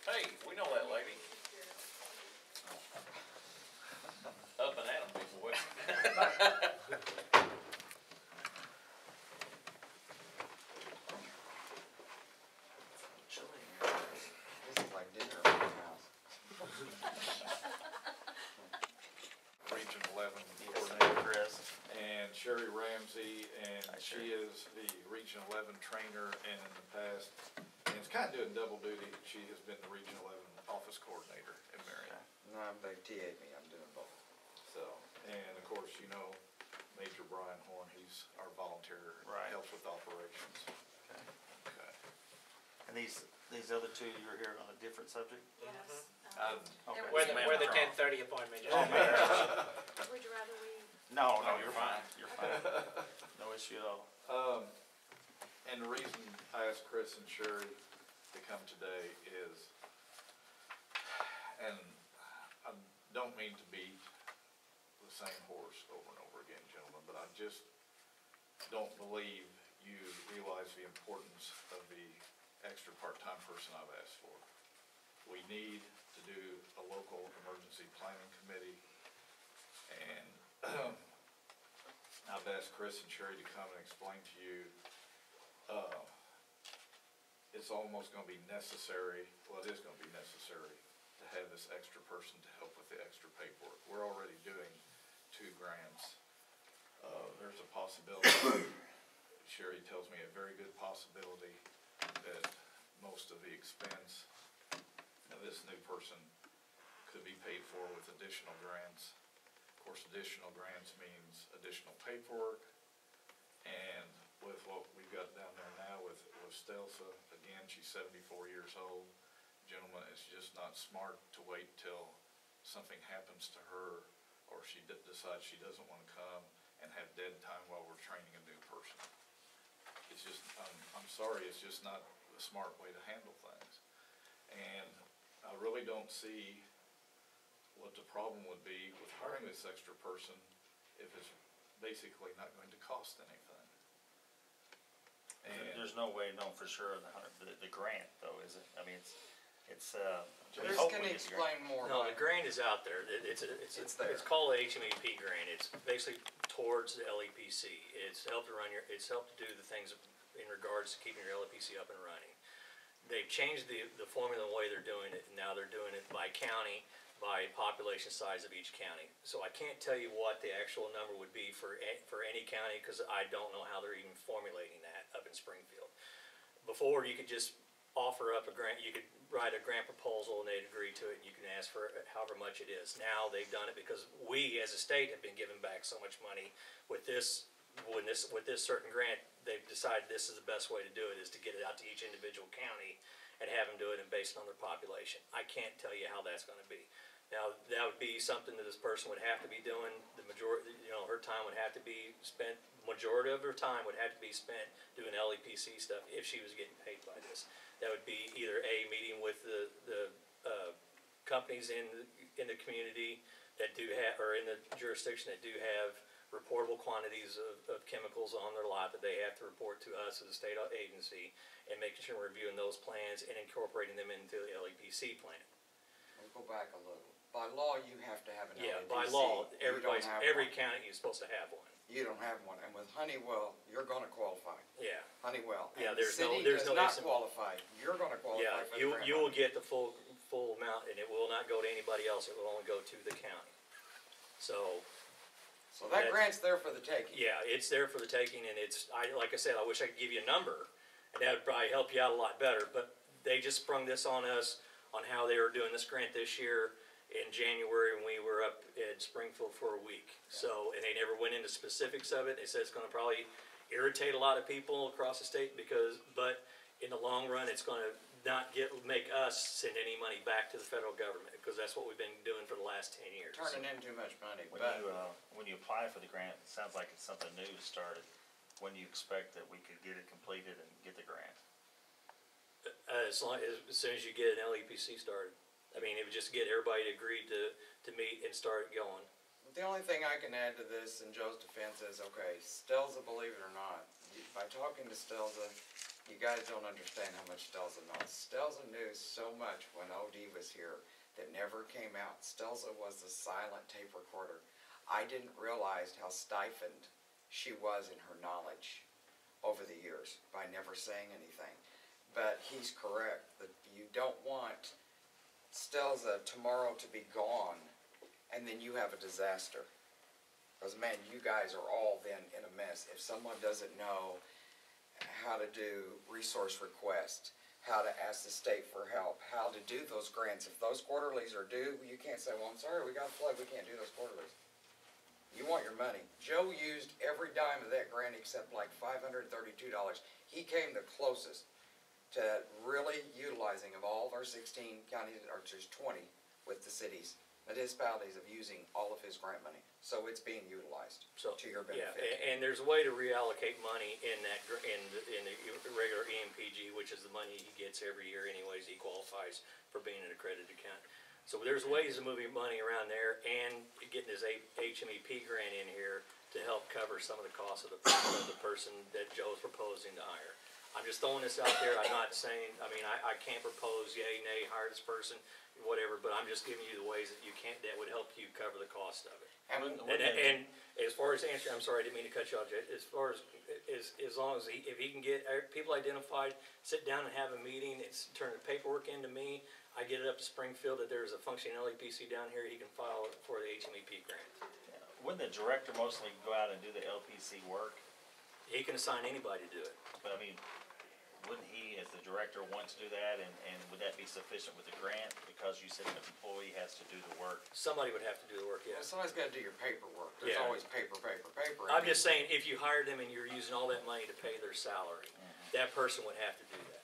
Hey, we know that lady. Up and at 'em, people, what? Chilly in here. This is like dinner at my house. Region 11 Yes, coordinator, Chris. and Sherry Ramsey, and Hi, she Sherry. is the Region 11 trainer, and in the past, and it's kind of doing double duty, she has been the Region 11 office coordinator in Marion. No, they TA'd me, I'm doing both. So, and of course, Major Brian Horn, he's our volunteer, Right. helps with operations. Okay. Okay. And these other two, you're here on a different subject? Yes. Okay. We're the 10:30 appointment. Oh, man. Would you rather we? No, No, you're fine, you're fine. No issue at all. And the reason I asked Chris and Sherry to come today is, and I don't mean to beat the same horse over and over again, gentlemen, but I just don't believe you realize the importance of the extra part-time person I've asked for. We need to do a local emergency planning committee, and I've asked Chris and Sherry to come and explain to you, it's almost gonna be necessary, well, it is gonna be necessary to have this extra person to help with the extra paperwork. We're already doing 2 grants. There's a possibility, Sherry tells me a very good possibility that most of the expense of this new person could be paid for with additional grants. Of course, additional grants means additional paperwork, and with what we've got down there now with Stelsa, again, she's 74 years old. Gentlemen, it's just not smart to wait till something happens to her, or she decides she doesn't want to come and have dead time while we're training a new person. It's just, I'm sorry, it's just not a smart way to handle things. And I really don't see what the problem would be with hiring this extra person if it's basically not going to cost anything. And There's no way of knowing for sure the grant though, is it? I mean, it's Chris, can you explain more? No, about the grant is out there. It's there. It's called the HMEP grant. It's basically towards the LEPC. It's helped to do the things in regards to keeping your LEPC up and running. They've changed the formula and the way they're doing it. Now they're doing it by county, by population size of each county. So I can't tell you what the actual number would be for any county, because I don't know how they're even formulating that up in Springfield. Before, you could just offer up a grant, you could write a grant proposal and they'd agree to it, and you can ask for however much it is. Now they've done it because we as a state have been giving back so much money with this certain grant. They've decided this is the best way to do it, is to get it out to each individual county and have them do it and based on their population. I can't tell you how that's gonna be. Now, that would be something that this person would have to be doing. The majority, her time would have to be spent majority of her time would have to be spent doing LEPC stuff if she was getting paid by this. That would be either A, meeting with the companies in the community that do have, or in the jurisdiction that do have reportable quantities of chemicals on their lot that they have to report to us as a state agency, and making sure we're reviewing those plans and incorporating them into the LEPC plan. We'll go back a little. By law, you have to have an LEPC. Yeah, by law, You don't have every one. county is supposed to have one. You don't have one, and with Honeywell, you're gonna qualify. Yeah, Honeywell. Yeah, And the there's no- city there's does no not exim- qualify. You're gonna qualify yeah, for the you, grant you will money. get the full amount, and it will not go to anybody else, it will only go to the county. So, So that grant's there for the taking. yeah, it's there for the taking, and like I said, I wish I could give you a number, and that would probably help you out a lot better, but they just sprung this on us on how they were doing this grant this year in January when we were up in Springfield for a week. So, and they never went into specifics of it. They said it's gonna probably irritate a lot of people across the state but in the long run, it's gonna not make us send any money back to the federal government, because that's what we've been doing for the last 10 years. Turning in too much money, When but when you apply for the grant, it sounds like it's something new to start it. When do you expect that we could get it completed and get the grant? As soon as you get an LEPC started. I mean, it would just get everybody to agree to meet and start going. the only thing I can add to this in Joe's defense is, okay, Stelza, believe it or not, by talking to Stelza, you guys don't understand how much Stelza knows. Stelza knew so much when OD was here that never came out. Stelza was the silent tape recorder. I didn't realize how stifled she was in her knowledge over the years by never saying anything. But he's correct, that you don't want Stelza tomorrow to be gone and then you have a disaster. Because man, you guys are all then in a mess. If someone doesn't know how to do resource requests, how to ask the state for help, how to do those grants, if those quarterlies are due, you can't say, well, I'm sorry, we got a flood, we can't do those quarterlies. You want your money. Joe used every dime of that grant except like $532. He came the closest to really utilizing of all of our 16 counties, or just 20 with the cities, municipalities, of using all of his grant money. So it's being utilized to your Yeah, benefit. and there's a way to reallocate money in that, in the regular EMPG, which is the money he gets every year anyways, he qualifies for being an accredited account. So there's ways of moving money around there and getting his HMEP grant in here to help cover some of the costs of the person that Joe's proposing to hire. I'm just throwing this out there, I'm not saying, I mean, I can't propose yay, nay, hire this person, whatever, but I'm just giving you the ways that that would help you cover the cost of it. And as far as answering, I'm sorry, I didn't mean to cut you off, Jay. As far as long as if he can get people identified, sit down and have a meeting, turn the paperwork into me, I get it up to Springfield that there's a functioning LEPC down here, he can file for the HMEP grant. Wouldn't the director mostly go out and do the LPC work? He can assign anybody to do it. But I mean, wouldn't he, as the director, want to do that, and would that be sufficient with the grant? Because you said an employee has to do the work. Somebody would have to do the work, Well, yes. somebody's gotta do your paperwork. There's Yeah. always paper. I'm just saying, if you hired them and you're using all that money to pay their salary, that person would have to do that.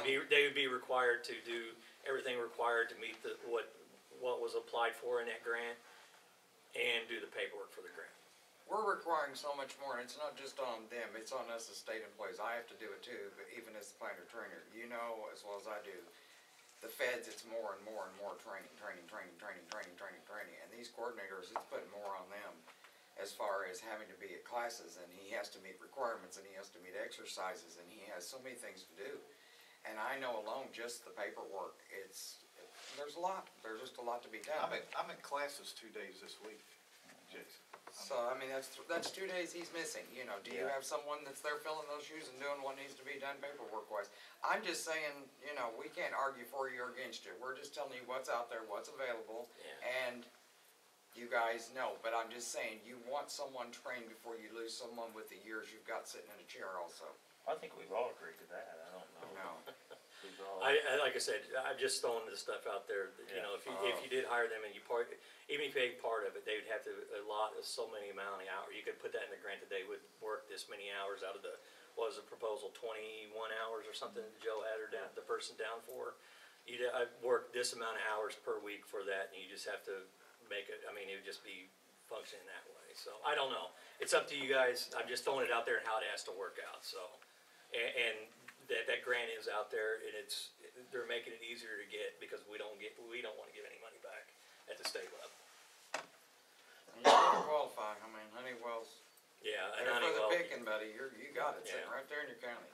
They would be required to do everything required to meet what was applied for in that grant and do the paperwork for the grant. We're requiring so much more, and it's not just on them, it's on us as state employees. I have to do it too, but even as the planner trainer, you know as well as I do, the feds, it's more and more and more training. And these coordinators, it's putting more on them as far as having to be at classes, and he has to meet requirements, and he has to meet exercises, and he has so many things to do. And I know alone, just the paperwork, there's just a lot to be done. I'm in classes 2 days this week, Jason. So, I mean, that's 2 days he's missing, you know, do you have someone that's there filling those shoes and doing what needs to be done paperwork wise? I'm just saying, you know, we can't argue for you or against you, we're just telling you what's out there, what's available, and you guys know, but I'm just saying, you want someone trained before you lose someone with the years you've got sitting in a chair also. I think we've all agreed to that, I don't know. No. We've all- Like I said, I'm just throwing the stuff out there, that, you know, if you did hire them and even if you paid part of it, they would have to allot so many amount of hours. You could put that in the grant that they would work this many hours out of what was the proposal, 21 hours or something that Joe had the person down for. I'd work this amount of hours per week for that, and you just have to make it, I mean, it would just be function in that way. So, I don't know. It's up to you guys. I'm just throwing it out there and how it has to work out, so. And that grant is out there, and they're making it easier to get because we don't wanna give any money back at the state level. You don't qualify, I mean, Honeywell's, Yeah, and there for the Honeywell, picking, buddy, you got it, sitting Yeah. right there in your county.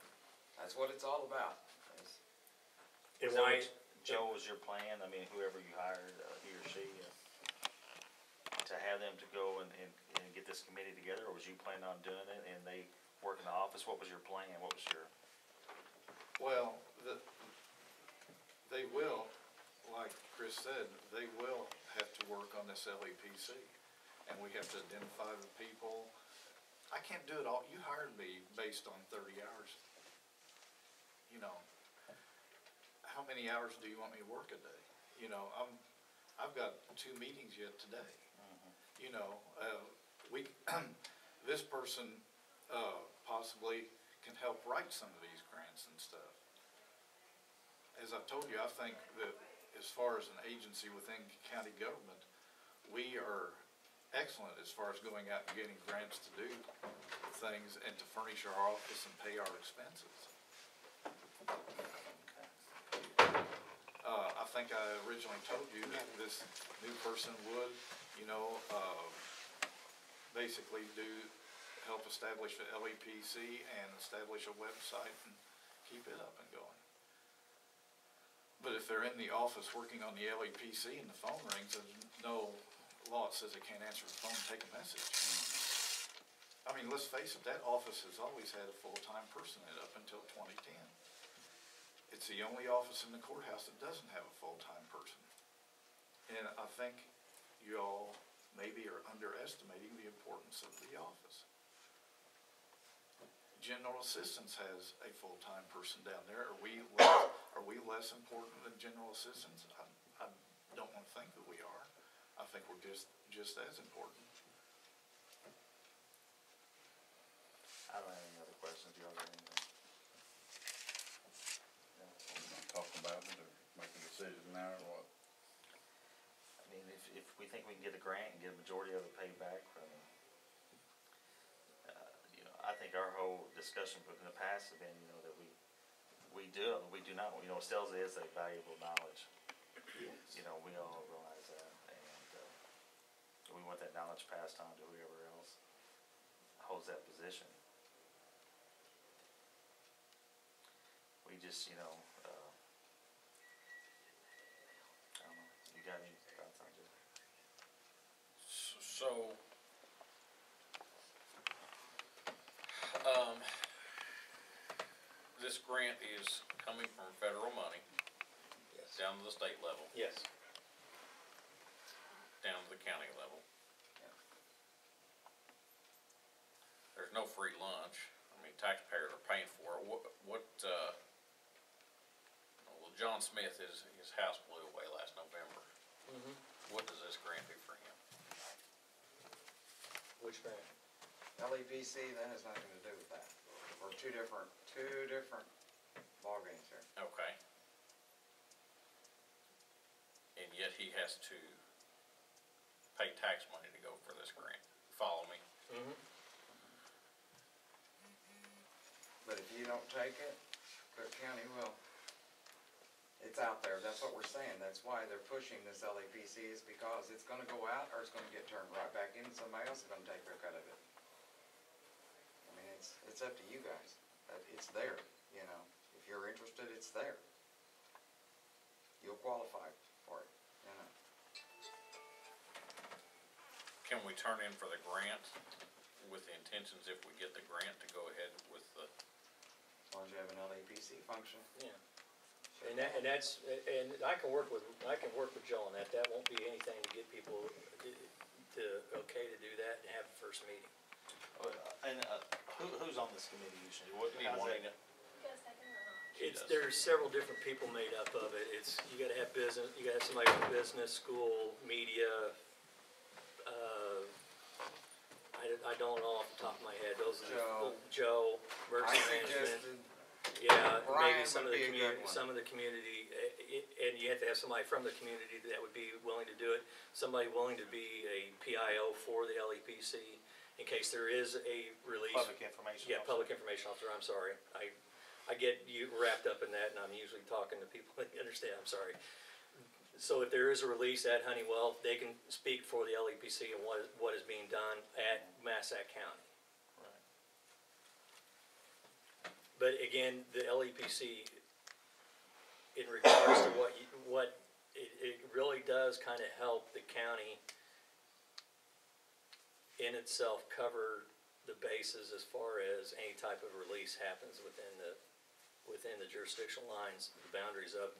That's what it's all about. and Is that why, what, Joe, was your plan, I mean, whoever you hired, he or she, to have them to go and get this committee together, or was you planning on doing it and they work in the office? What was your plan? What was your? Well, they will, like Chris said, they will have to work on this LEPC. And we have to identify the people. I can't do it all. You hired me based on 30 hours. You know, how many hours do you want me to work a day? You know, I've got 2 meetings yet today. You know, this person possibly can help write some of these grants and stuff. As I've told you, I think that as far as an agency within county government, we are excellent as far as going out and getting grants to do things and to furnish our office and pay our expenses. I think I originally told you that this new person would, you know, basically help establish the LEPC and establish a website and keep it up and going. But if they're in the office working on the LEPC and the phone rings, there's no law that says they can't answer the phone and take a message. I mean, let's face it, that office has always had a full-time person in it up until 2010. It's the only office in the courthouse that doesn't have a full-time person. And I think you all maybe are underestimating the importance of the office. General Assistance has a full-time person down there. Are we less important than General Assistance? I don't want to think that we are. I think we're just as important. I don't have any other questions. Do you have anything? Talk about it or make a decision now or what? I mean, if we think we can get a grant and get a majority of it paid back from, you know, I think our whole discussion in the past has been, you know, that we do not, you know, Stelza is a valuable knowledge. Yes. You know, we all realize that, and we want that knowledge passed on to whoever else holds that position. We just, you know, I don't know, you got any thoughts on it? So, this grant is coming from federal money yes, down to the state level, yes, down to the county level. Yeah. There's no free lunch. I mean, taxpayers are paying for it. Well, John Smith, his house blew away last November. mhm, What does this grant do for him? which grant? LEPC, that has nothing to do with that. We're two different ballgames here. Okay. And yet he has to pay tax money to go for this grant. Follow me? Mhm, But if you don't take it, Cook County will. It's out there, that's what we're saying, that's why they're pushing this LEPC, is because it's gonna go out or it's gonna get turned right back in, somebody else is gonna take their cut of it. I mean, it's up to you guys, it's there, you know, if you're interested, it's there. You'll qualify for it, you know. Can we turn in for the grant with the intentions, if we get the grant, to go ahead with the, As long as you have an LEPC function. yeah. And I can work with Joe on that. That won't be anything to get people to okay to do that and have the first meeting. And who's on this committee usually? What, need how's one that? in it? There's several different people made up of it. You gotta have business, you gotta have somebody from business, school, media. I don't know off the top of my head. Those are Joe, I emergency management. suggested Yeah, Brian maybe some of would the be a good community, one. some of the community, and you have to have somebody from the community that would be willing to do it, somebody willing to be a PIO for the LEPC in case there is a release. Public information. Yeah, officer. public information officer, I'm sorry. I get you wrapped up in that, and I'm usually talking to people that understand, I'm sorry. So if there is a release at Honeywell, they can speak for the LEPC and what is being done at Massac County. Right. But again, the LEPC, in regards to it really does kind of help the county in itself cover the bases as far as any type of release happens within the jurisdictional lines, the boundaries of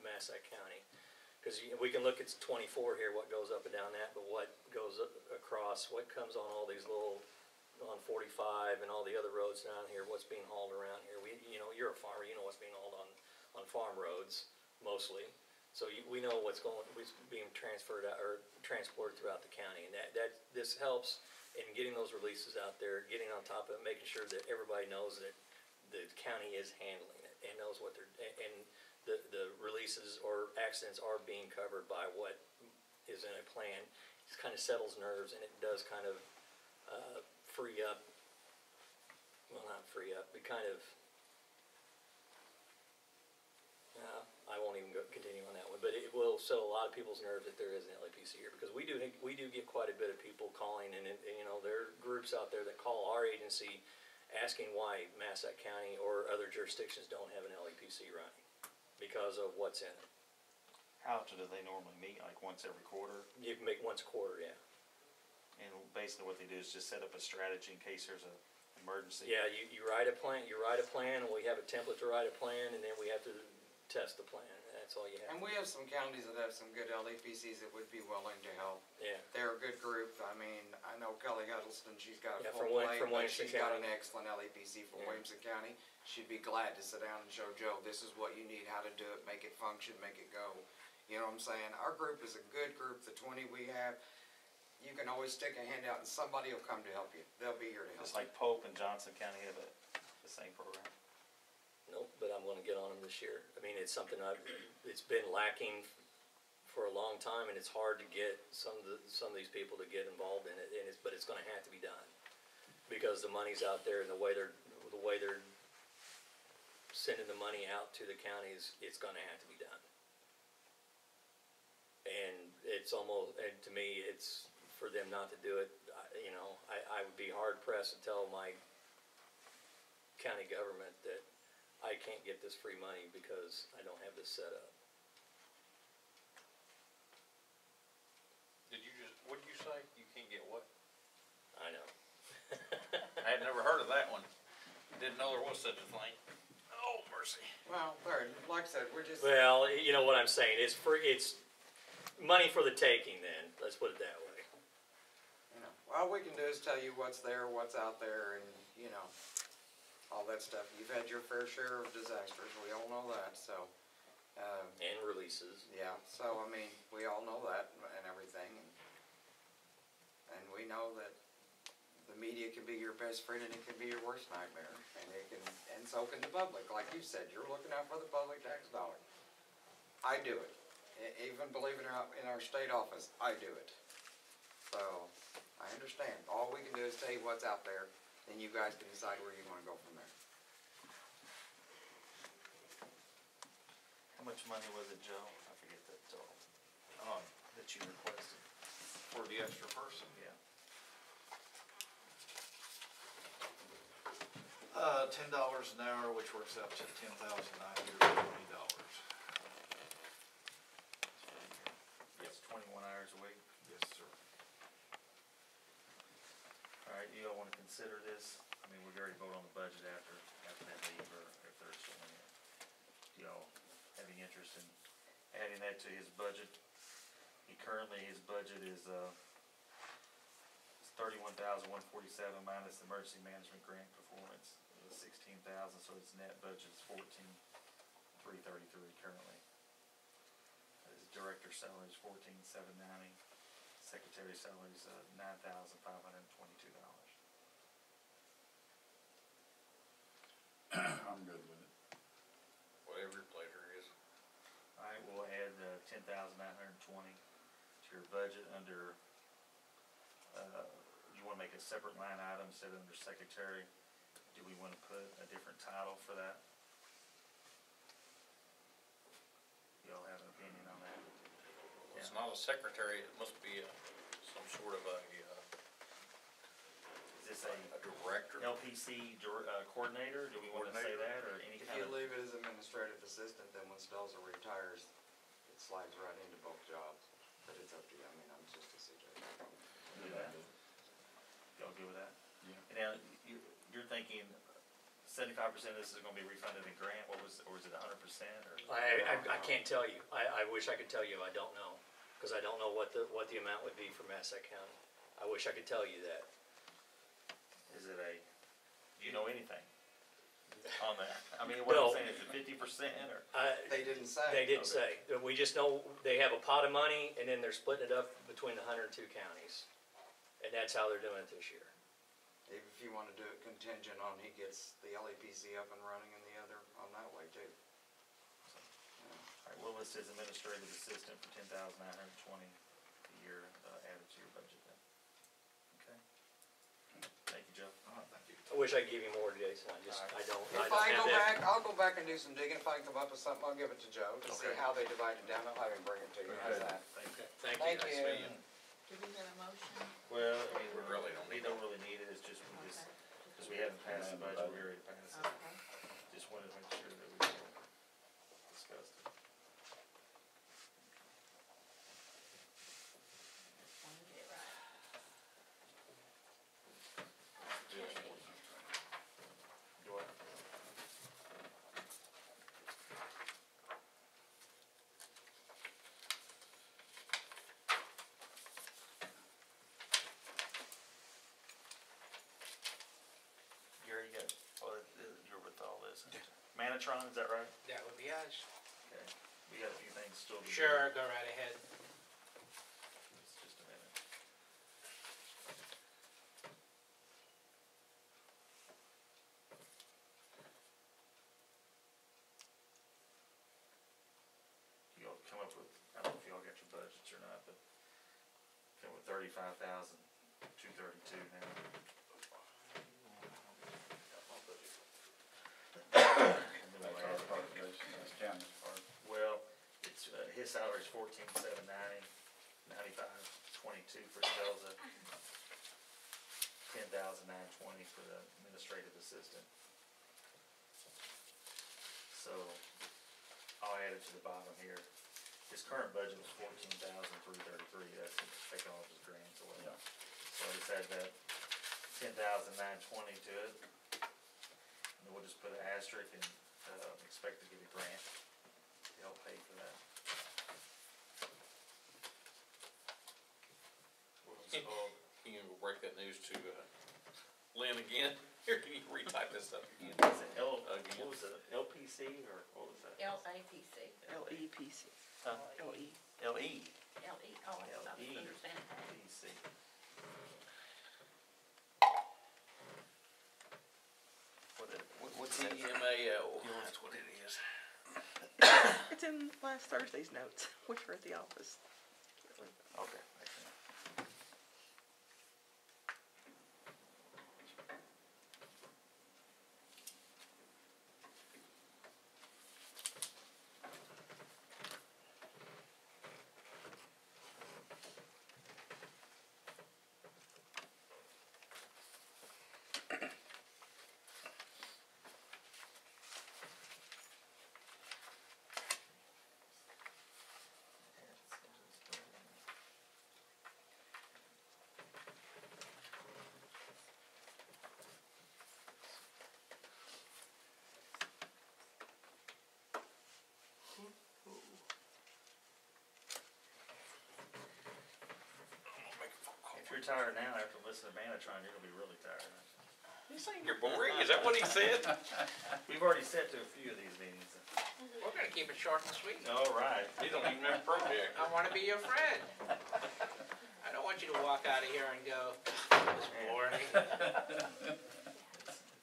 Massac County. Because we can look at 24 here, what goes up and down that, but what goes across, what comes on all these little, on 45 and all the other roads down here, what's being hauled around here. You're a farmer, you know what's being hauled on farm roads, mostly. So we know what's being transferred out, or transported throughout the county, and this helps in getting those releases out there, getting on top of it, making sure that everybody knows that the county is handling it and knows what and the releases or accidents are being covered by what is in a plan. It kind of settles nerves, and it does kind of free up, well, not free up, but kind of, I won't even continue on that one, but it will settle a lot of people's nerves if there is an LAPC here, because we do get quite a bit of people calling, and there are groups out there that call our agency asking why Massac County or other jurisdictions don't have an LAPC running because of what's in it. How often do they normally meet? Like once every quarter? You can make once a quarter, yeah. And basically what they do is just set up a strategy in case there's an emergency. Yeah, you write a plan, and we have a template to write a plan, and then we have to test the plan. That's all you have. And we have some counties that have some good LEPCs that would be willing to help. Yeah. They're a good group. I mean, I know Kelly Huddleston, she's got a Yeah, full from plate, Williamson but she's got an County. excellent LEPC from Yeah. Williamson County. She'd be glad to sit down and show Joe, this is what you need, how to do it, make it function, make it go. You know what I'm saying? Our group is a good group, the 20 we have. You can always stick a hand out and somebody will come to help you. They'll be here to help Just you. like Pope and Johnson County have the same program. Nope, but I'm gonna get on them this year. I mean, it's something it's been lacking for a long time, and it's hard to get some of these people to get involved in it, but it's gonna have to be done. Because the money's out there, and the way they're sending the money out to the counties, it's gonna have to be done. And and to me, it's for them not to do it, I would be hard pressed to tell my county government that I can't get this free money because I don't have this set up. What did you say? You can't get what? I know. I had never heard of that one. Didn't know there was such a thing. Oh, mercy. Well, Larry, like I said, we're just. Well, you know what I'm saying, it's money for the taking then, let's put it that way. All we can do is tell you what's there, what's out there, and, all that stuff. You've had your fair share of disasters, we all know that, so. And releases. Yeah, so, I mean, we all know that and everything, and we know that the media can be your best friend and it can be your worst nightmare, and so can the public, like you said, you're looking out for the public tax dollar. I do it. Even believe it or not, in our state office, I do it. So, I understand. All we can do is tell you what's out there, and you guys can decide where you wanna go from there. How much money was it, Joe? I forget that total. That you requested. For the extra person? Yeah. $10 an hour, which works out to $10,920. It's 21 hours a week. Yes, sir. All right, you all wanna consider this? I mean, we've already voted on the budget after that leave, or if there's still in it. Do y'all have any interest in adding that to his budget? His budget is, $31,147 minus the emergency management grant performance, 16,000, so his net budget is 14,333 currently. His director's salary is 14,790, secretary's salary is $9,522. I'm good with it. Whatever your pleasure is. your budget under, you wanna make a separate line item, set it under secretary? Do we wanna put a different title for that? Y'all have an opinion on that? It's not a secretary, it must be some sort of a Is this a director. LPC coordinator? Do we wanna say that, or any If kind you of? leave it as administrative assistant, then when Stelza retires, it slides right into both jobs. But it's up to you, I mean, I'm just a suggestion. Do that? Y'all good with that? Yeah. And now, you're thinking 75% of this is gonna be refunded in grant, or is it 100%, or? I can't tell you. I wish I could tell you, I don't know, because I don't know what the amount would be for Massac County. I wish I could tell you that. Is it do you know anything on that? I mean, what I'm No. saying, is it 50%, or? They didn't say. They didn't Okay. say. We just know they have a pot of money, and then they're splitting it up between the 102 counties. And that's how they're doing it this year. If you wanna do it contingent on he gets the LEPC up and running and the other on that way too. Alright, we'll list as administrative assistant for $10,920 a year, added to your budget then. Okay? Thank you, Joe. Thank you. I wish I could give you more, Jason. I don't If have I go that. back, I'll go back and do some digging. If I can come up with something, I'll give it to Joe to see Okay. how they divide it down. I'll have him bring it to you. How's that? Thank you. Thank Thank you. you. See ya. Do we have a motion? Well, I mean, We really don't we need don't really need it, it's just, because we haven't passed the budget, we already passed it. Okay. Just wanted to make sure that we discussed it. Want to get it right. Do what? Gary, you got, you're with all this. Manatron, is that right? That would be us. Okay, we got a few things still to do. Sure, go right ahead. It's just a minute. Y'all come up with, I don't know if y'all got your budgets or not, but come with 35,232 now. And then That's we'll our add- population, that's county's part. Well, it's, his salary's 14,790, 95,22 for Stelza, 10,920 for the administrative assistant. So, I'll add it to the bottom here. His current budget was 14,333, that's taking all of his grants away. Yeah. So I just add that 10,920 to it. And then we'll just put an asterisk and, expect to get a grant to help pay for that. What was it called? You can go break that news to Lynn again, or can you retype this stuff again? Is it Again. what was it, LPC, or what was that? LAPC. LEPC. Huh? LE. LE. LE, oh, I was LE. understanding that. PC. What's that? TMAO, that's what it is. It's in last Thursday's notes, which were at the office. Okay. Excellent. If you're tired now after listening to Manatron, you're gonna be really tired. He's saying you're boring, is that what he said? We've already sat to a few of these meetings. We're gonna keep it short and sweet. All right. He don't even have a project. I wanna be your friend. I don't want you to walk out of here and go, that was boring.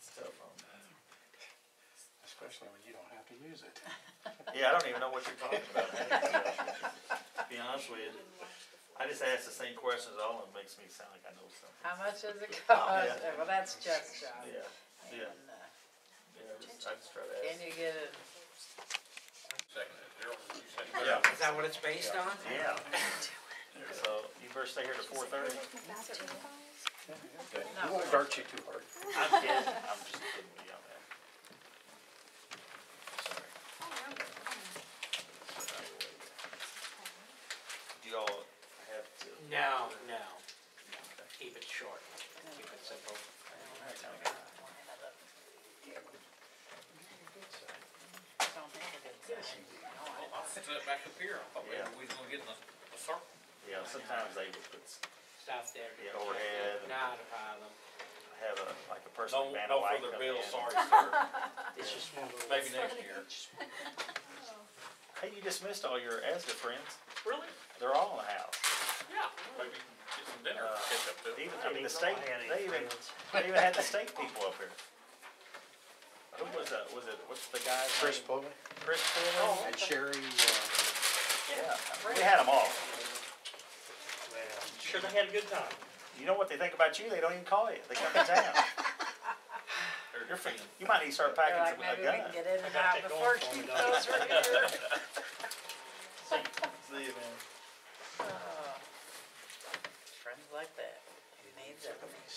It's tough on that. Especially when you don't have to use it. Yeah, I don't even know what you're talking about. To be honest with you, I just ask the same questions all, and it makes me sound like I know something. How much does it cost? Yeah. Well, that's Jeff's job. Yeah, yeah, And, I just try to can ask. you get it? Second, Gerald, you second? Yeah. Is that what it's based on? Yeah. So you better stay here till 4:30. We won't dart you too hard. I'm kidding, I'm just kidding with you on that. Sorry. Do y'all have to? No. Keep it short, keep it simple. I'll sit back up here, I thought maybe we was gonna get in a circle. Yeah, sometimes they would put, Stuff there. Yeah, overhead. Not a problem. have like a person No, with no Vanna White further come bills, in. sorry, sir. It's just one little. Maybe next year. Hey, you dismissed all your ASDA friends. Really? They're all in the house. Yeah, maybe get some dinner, catch up to. Even, I mean, the state, they even had the state people up here. Who was that, what's the guy's name? Chris Pulley Chris Pulley? and Sherry, Yeah, we had them all. Sure they had a good time. You know what they think about you, they don't even call you, they come in town. You might need to start They're packing like, some, a maybe we can gun. get in and I got out that before going for me, Keith don't goes right here. See you, man. Oh, friends like that, who needs enemies?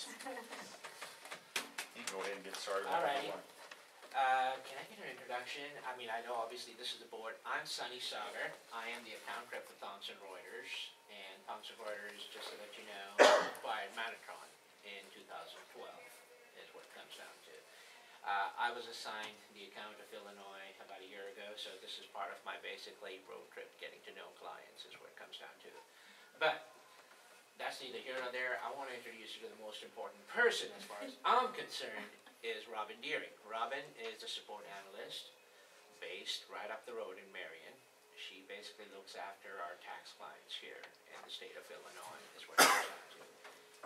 You can go ahead and get started. Alrighty. Can I get an introduction? I mean, I know obviously this is the board. I'm Sonny Sauger. I am the account rep for Thomson Reuters. And Thomson Reuters, just so that you know, acquired Manatron in 2012 is what it comes down to. I was assigned the account of Illinois about a year ago, so this is part of my basically road trip, getting to know clients is what it comes down to. But that's neither here nor there. I want to introduce you to the most important person as far as I'm concerned, is Robin Deering. Robin is a support analyst based right up the road in Marion. She basically looks after our tax clients here in the state of Illinois, is what it comes down to.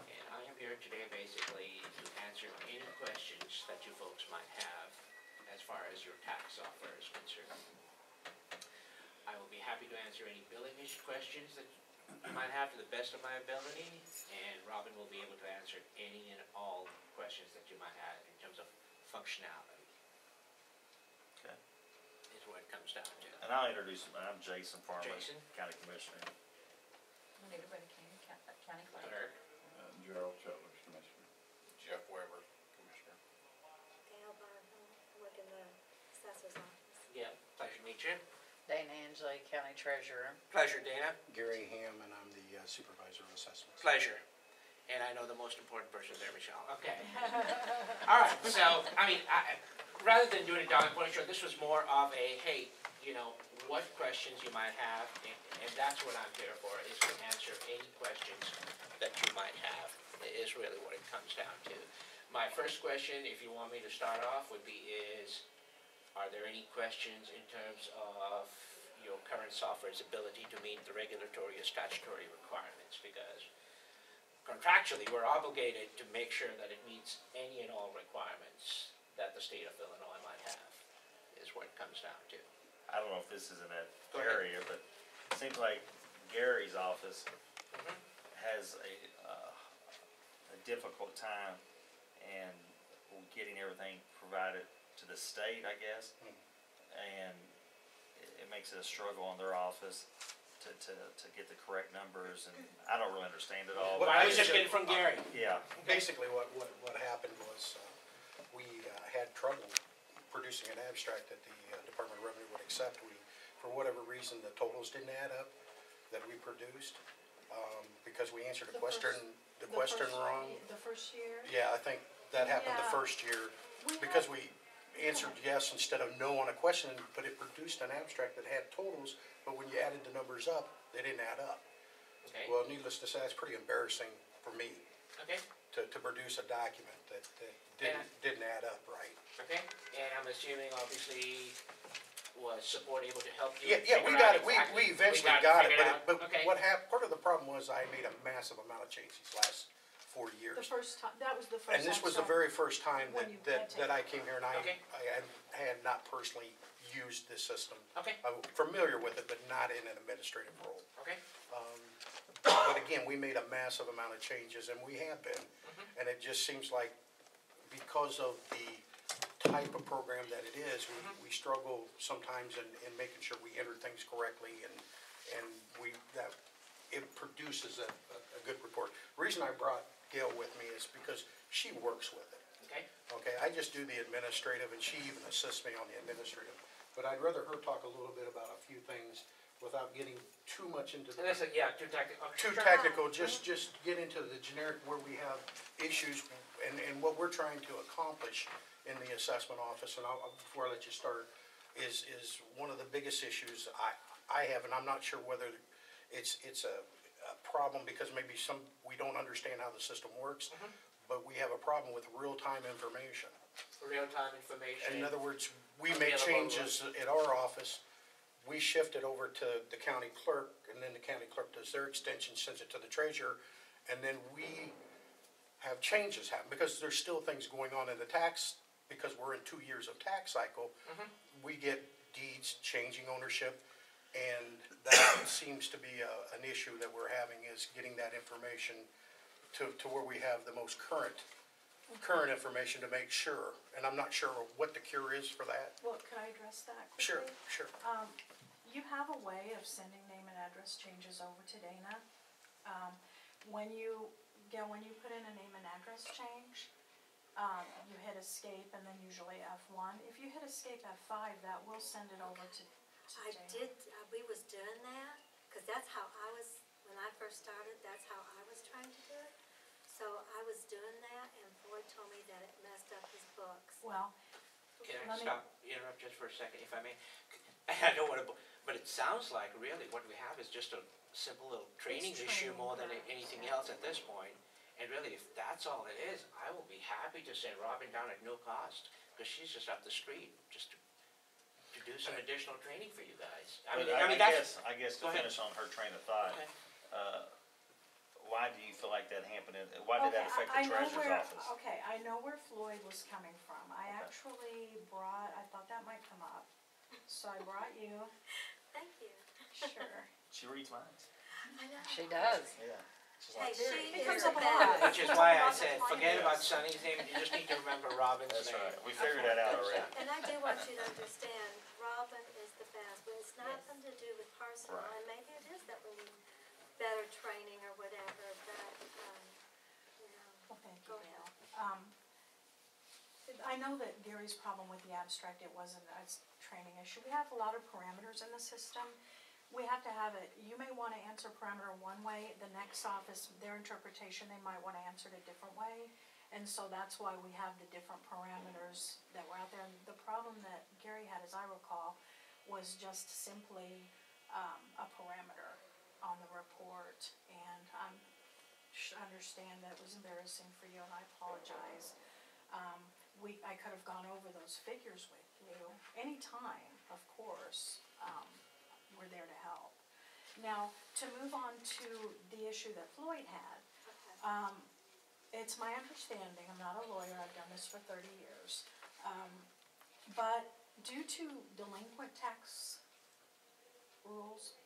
And I am here today basically to answer any questions that you folks might have as far as your tax software is concerned. I will be happy to answer any billing issue questions that you might have to the best of my ability, and Robin will be able to answer any and all questions that you might have in terms of functionality. Okay. Is what it comes down to. And I'll introduce you, I'm Jason Farmer, Jason. County Commissioner. Everybody county clerk. Clerk. Gerald Childers, Commissioner. Jeff Weber, Commissioner. Dale Barnhill, I work in the assessor's office. Yeah, pleasure to meet you. Dana Angeli, County Treasurer. Pleasure, Dana. Gary Ham, and I'm the supervisor of assessments. Pleasure. And I know the most important person there, Michelle. Okay. All right, so, I mean, rather than doing a dog point show, this was more of a, hey, you know, what questions you might have, and that's what I'm here for, is to answer any questions that you might have, is really what it comes down to. My first question, if you want me to start off, would be are there any questions in terms of your current software's ability to meet the regulatory or statutory requirements? Because contractually, we're obligated to make sure that it meets any and all requirements that the state of Illinois might have, is what it comes down to. I don't know if this is in that Go ahead. area, but it seems like Gary's office has a difficult time and getting everything provided to the state, I guess. And it makes it a struggle on their office to get the correct numbers, and I don't really understand it all. Well, I was just getting from Gary. Yeah, Basically, what happened was, we had trouble producing an abstract that the Department of Revenue would accept. For whatever reason, the totals didn't add up that we produced, because we answered the question wrong. The first year? Yeah, I think that happened the Yeah. first year, because we answered yes instead of no on a question, but it produced an abstract that had totals, but when you added the numbers up, they didn't add up. Okay, Well, needless to say, it's pretty embarrassing for me okay, to produce a document that didn't add up right. okay. And I'm assuming, obviously, was support able to help you? Yeah, we figure got out it, we exactly- eventually got got it, figured out? but Okay. what happened, part of the problem was I made a massive amount of changes these last 4 years. The first time, that was the first time. And this was the very first time When you that had I came here, and Okay. I had not personally used this system. Okay, I'm familiar with it, but not in an administrative role. okay, But again, we made a massive amount of changes, and we have been. And it just seems like because of the type of program that it is, we struggle sometimes in making sure we enter things correctly, and that it produces a good report. The reason I brought Gail with me is because she works with it. Okay. Okay, I just do the administrative, and she even assists me on the administrative. But I'd rather her talk a little bit about a few things without getting too much into the. Yeah, too technical. Too technical, just get into the generic where we have issues and what we're trying to accomplish in the assessment office. And before I let you start, is one of the biggest issues I have, and I'm not sure whether it's a problem because maybe we don't understand how the system works, but we have a problem with real-time information. Real-time information. In other words, we make changes at our office, we shift it over to the county clerk, and then the county clerk does their extension, sends it to the treasurer, and then we have changes happen, because there's still things going on in the tax, because we're in 2 years of tax cycle. We get deeds changing ownership, and that seems to be an issue that we're having, is getting that information to where we have the most current information to make sure, and I'm not sure what the cure is for that. Well, can I address that Sure, quickly? sure. You have a way of sending name and address changes over to Dana. When you put in a name and address change, you hit escape and then usually F1. If you hit escape F5, that will send it over to Dana. We was doing that, because that's how I was, when I first started, that's how I was trying to do it. So I was doing that, and Floyd told me that it messed up his books. Well, Can let I me- interrupt just for a second, if I may? I don't want to, but it sounds like really what we have is just a simple little training issue training, more than right, anything exactly. else at this point. And really, if that's all it is, I will be happy to send Robin down at no cost, because she's just up the street, just to do some additional training for you guys. I mean, that's. I guess to Go ahead. finish on her train of thought, Okay. why do you feel like that happened, why did that affect the treasurer's office? Okay, I know where Floyd was coming from. I Okay. actually I thought that might come up, so I brought you. Thank you. Sure. She reads minds. I know. She does. Yeah. She's Hey, like, she It is comes the up a lot. best. Which is why I Robin's said, line forget is- about Sonny's name, you just need to remember Robin's name. that's right, we figured that out already. And I do want you to understand, Robin is the best, but it's nothing to do with personal, Right. and maybe it is that we need better training or whatever, but, you know. Well, thank you, Go Gail. ahead. I know that Gary's problem with the abstract, it wasn't a training issue. We have a lot of parameters in the system. We have to have it, you may wanna answer parameter one way, the next office, their interpretation, they might wanna answer it a different way. And so that's why we have the different parameters that were out there. And the problem that Gary had, as I recall, was just simply, a parameter on the report. And I understand that it was embarrassing for you, and I apologize. I could have gone over those figures with you anytime, of course. We're there to help. Now, to move on to the issue that Floyd had, it's my understanding, I'm not a lawyer, I've done this for 30 years, but due to delinquent tax rules,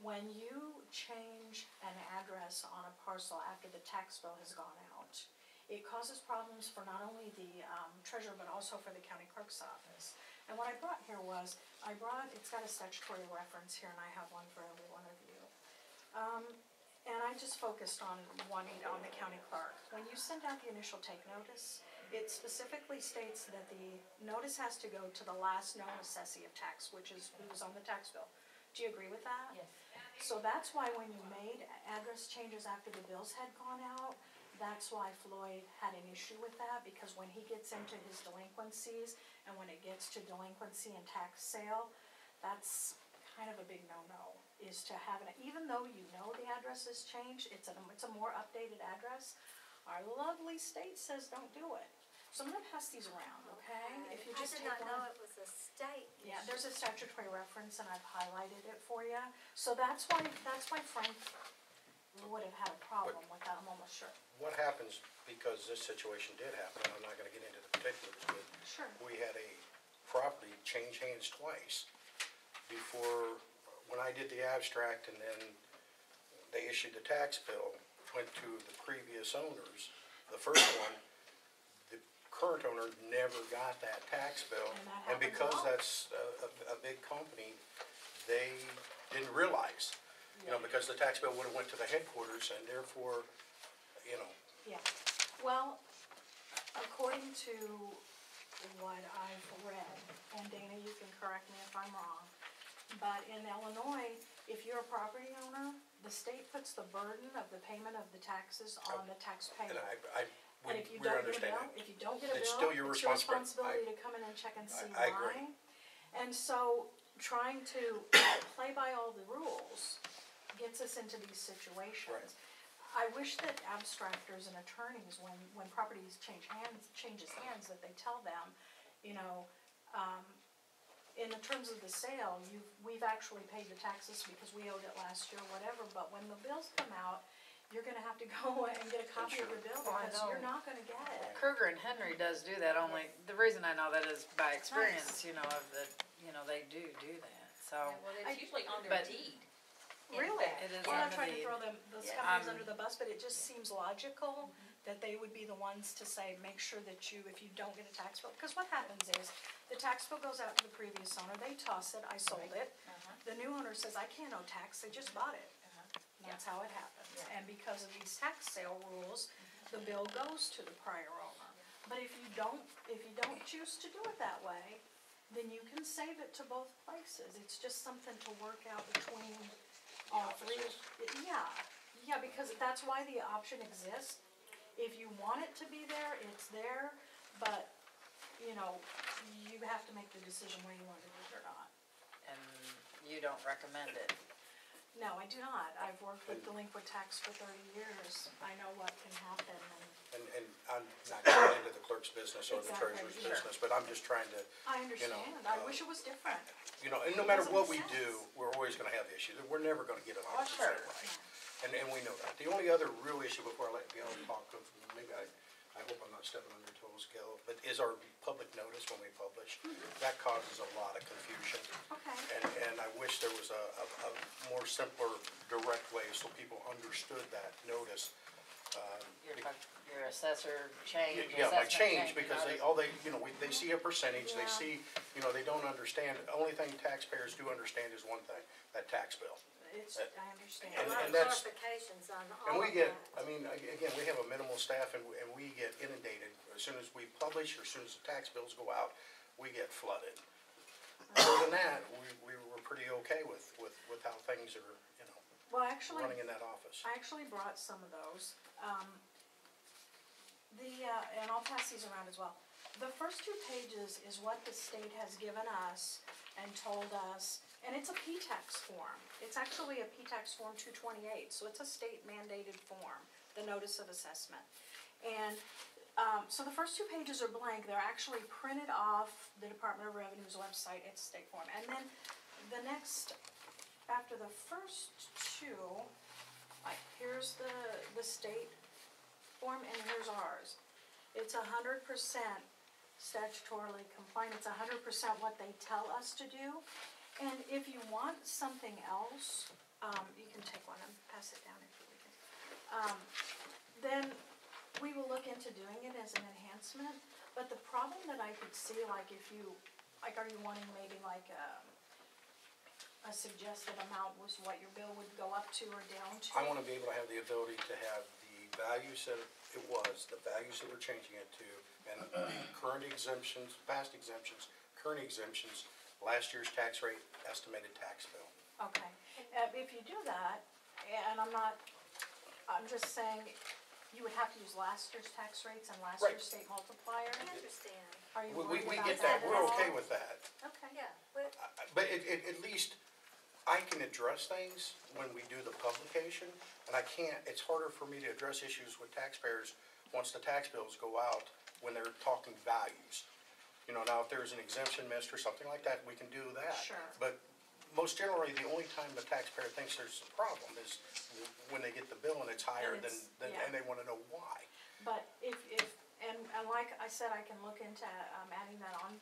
when you change an address on a parcel after the tax bill has gone out, it causes problems for not only the treasurer, but also for the county clerk's office. And what I brought here was, it's got a statutory reference here, and I have one for every one of you. And I just focused on one on the county clerk. When you send out the initial take notice, it specifically states that the notice has to go to the last known assessee of tax, which is who's on the tax bill. Do you agree with that? Yes. So that's why when you made address changes after the bills had gone out, that's why Floyd had an issue with that, because when he gets into his delinquencies, and when it gets to delinquency and tax sale, that's kind of a big no-no, is to have it, even though you know the address has changed, it's a more updated address. Our lovely state says don't do it. So I'm gonna pass these around, okay? If you just take I did not know one. it was a state Yeah, issue. there's a statutory reference, and I've highlighted it for you. So that's why Frank would have had a problem with that, I'm almost sure. What happens, because this situation did happen, and I'm not gonna get into the particulars, but Sure. we had a property change hands twice before, when I did the abstract, and then they issued the tax bill, went to the previous owners, the first one, the current owner never got that tax bill. And that And happens a because lot. that's a big company, they didn't realize, because the tax bill would've went to the headquarters and therefore, Yeah, well, according to what I've read, and Dana, you can correct me if I'm wrong, but in Illinois, if you're a property owner, the state puts the burden of the payment of the taxes on the taxpayer. and And if you we don't get a understand bill, that. if you don't get a bill, It's still your it's your responsibility. responsibility to come in and check and see I agree. why. And so, trying to play by all the rules gets us into these situations. I wish that abstractors and attorneys, when properties changes hands, that they tell them, in the terms of the sale, we've actually paid the taxes because we owed it last year, whatever, but when the bills come out, you're gonna have to go and get a copy of the bill Well, I because know. you're not gonna get it. Kruger and Henry does do that, only, the reason I know that is by experience, they do that, so. Well, it's usually on their But- deed. Really? It is We're not under trying to the- throw those Yeah. companies under the bus, but it just seems logical that they would be the ones to say, make sure that if you don't get a tax bill, because what happens is, the tax bill goes out to the previous owner, they toss it, I sold it. The new owner says, I can't owe tax, they just bought it. And that's how it happens. And because of these tax sale rules, the bill goes to the prior owner. But if you don't choose to do it that way, then you can save it to both places. It's just something to work out between all three. Yeah, because that's why the option exists. If you want it to be there, it's there, but, you have to make the decision whether you want to do it or not. And you don't recommend it. No, I do not. I've worked with delinquent tax for 30 years. I know what can happen and. And I'm not getting into the clerk's business or the Exactly, treasurer's sure. business, but I'm just trying to, I understand. I wish it was different. and no matter what we Doesn't do, sense. we're always gonna have issues. We're never gonna get it Oh, 100% sure. right. And we know that. The only other real issue before I let Gail talk, maybe I hope I'm not stepping on your toes, Gail, but is our public notice when we publish. That causes a lot of confusion. Okay. And I wish there was a more simpler, direct way so people understood that notice. Your assessor change, Yeah, my assessment change, because notice. they see a percentage, they Yeah. see, they don't understand. The only thing taxpayers do understand is one thing, that tax bill. I understand. And- A lot of that's- clarifications on And all we of get, that. again, we have a minimal staff and we get inundated. As soon as we publish or as soon as the tax bills go out, we get flooded. Other than that, we were pretty okay with how things are, Well, actually, running in that office. I actually brought some of those. And I'll pass these around as well. The first 2 pages is what the state has given us and told us, and it's a P-tax form. It's actually a P-tax form 228, so it's a state mandated form, the notice of assessment. And, so the first 2 pages are blank, they're actually printed off the Department of Revenue's website, it's state form. And then the next, after the first 2, here's the state form and here's ours. It's 100% statutorily compliant, it's 100% what they tell us to do. And if you want something else, you can take one and pass it down if you would. Then we will look into doing it as an enhancement, but the problem that I could see, if you, are you wanting maybe a suggested amount was what your bill would go up to or down to? I wanna be able to have the ability to have the values that it was, the values that we're changing it to, and the current exemptions, past exemptions, current exemptions, last year's tax rate, estimated tax bill. Okay, if you do that, and I'm just saying, you would have to use last year's tax rates and last Right. year's state multiplier. I understand. Are you We worried about get that, at we're all? okay with that. Okay. Yeah, but But at least I can address things when we do the publication, and I can't, it's harder for me to address issues with taxpayers once the tax bills go out when they're talking values. Now if there's an exemption missed or something like that, we can do that. Sure. But most generally, the only time the taxpayer thinks there's a problem is when they get the bill and it's higher And it's- than, yeah. and they wanna know why. But and like I said, I can look into adding that on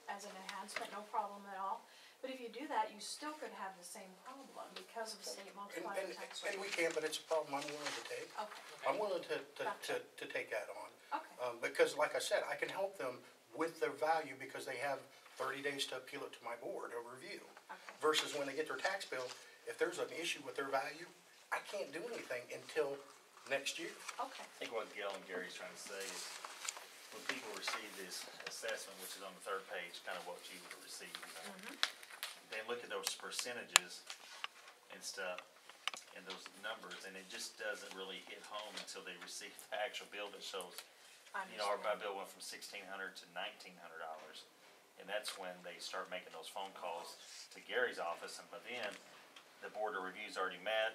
as an enhancement, no problem at all. But if you do that, you still could have the same problem because of state multiplier tax rate. And we can, but it's a problem I'm willing to take. Okay, I'm willing to Gotcha. take that on. okay, Because like I said, I can help them with their value because they have 30 days to appeal it to my board of review. okay. Versus when they get their tax bill, if there's an issue with their value, I can't do anything until next year. Okay, I think what Gail and Gary's trying to say is, when people receive this assessment, which is on the third page, kind of what you would receive, they look at those percentages and stuff, and those numbers, and it just doesn't really hit home until they receive the actual bill that shows, I our understand. bill went from $1,600 to $1,900. And that's when they start making those phone calls to Gary's office, and by then, the board of review's already met,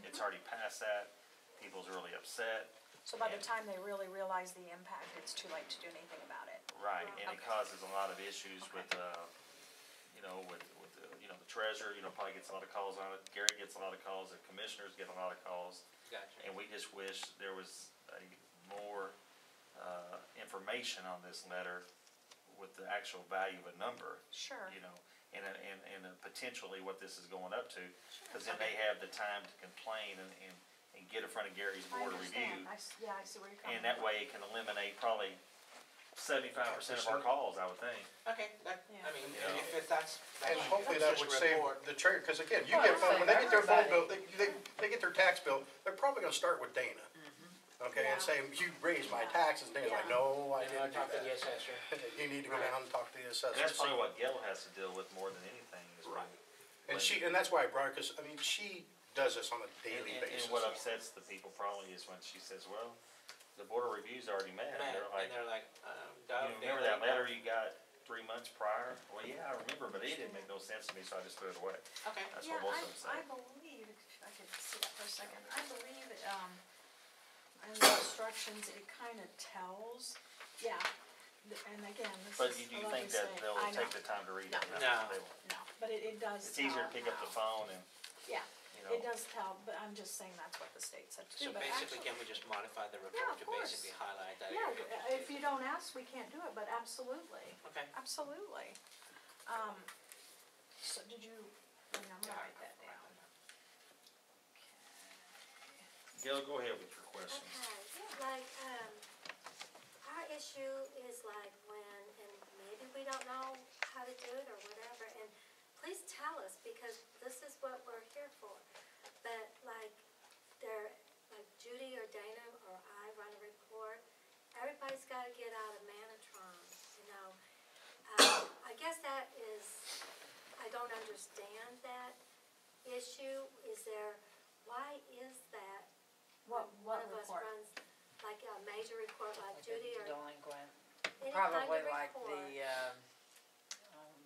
it's already past that, people's really upset. So by the time they really realize the impact, it's too late to do anything about it. Right, and it Okay. causes a lot of issues Okay. with, the treasurer, probably gets a lot of calls on it, Gary gets a lot of calls, the commissioners get a lot of calls. Gotcha. And we just wish there was more, information on this letter with the actual value of a number, Sure. and potentially what this is going up to. Cause then they have the time to complain and get in front of Gary's I board of review. understand, yeah, I see where you're coming And from. that way it can eliminate probably 75% of our calls, I would think. Okay, that, Yeah. I mean, You know. if that's. And that's hopefully just that would save report. the trade, because again, you Well, get it'll phone, when they save get their phone bill, everybody. they get their tax bill, they're probably gonna start with Dana. Okay, and Yeah. say, you raised my Yeah. taxes, Dana's like, Yeah. no, I You know, didn't do talk to the that. assessor. You need to go down and talk to the assessor. And that's probably what Gail has to deal with more than anything is Right. when- And that's why I brought her, because, I mean, she does this on a daily And basis. what upsets the people probably is when she says, well, the board of review's already met, and they're like, And they're like, remember that letter you got 3 months prior? Well, yeah, I remember, but it didn't make no sense to me, so I just threw it away. Okay. That's Yeah, what most of them say. I believe, if I could see that for a second, I believe, in the instructions, it kind of tells, yeah, and again, this is. But do you let think me that say, they'll I know. take the time to read No. it? No. They won't. No, but it does It's easier to tell pick up the how- phone and, Yeah, you it know, does tell, but I'm just saying that's what the state said to do, So but basically, actually, can we just modify the Yeah, report of to course. basically highlight that yeah, area? if you don't ask, we can't do it, but absolutely, Okay. absolutely. So did you, I'm gonna write that down. Gail, go ahead with your questions. Okay, like, our issue is like when, and maybe we don't know how to do it or whatever, and please tell us, because this is what we're here for. But like, like Judy or Dana or I run a report, everybody's gotta get out of Manatron, you know? I guess that is, I don't understand that issue. Is there, why is that? What One of us report? runs like a major report like Judy or Delinquent, any kind of probably like report.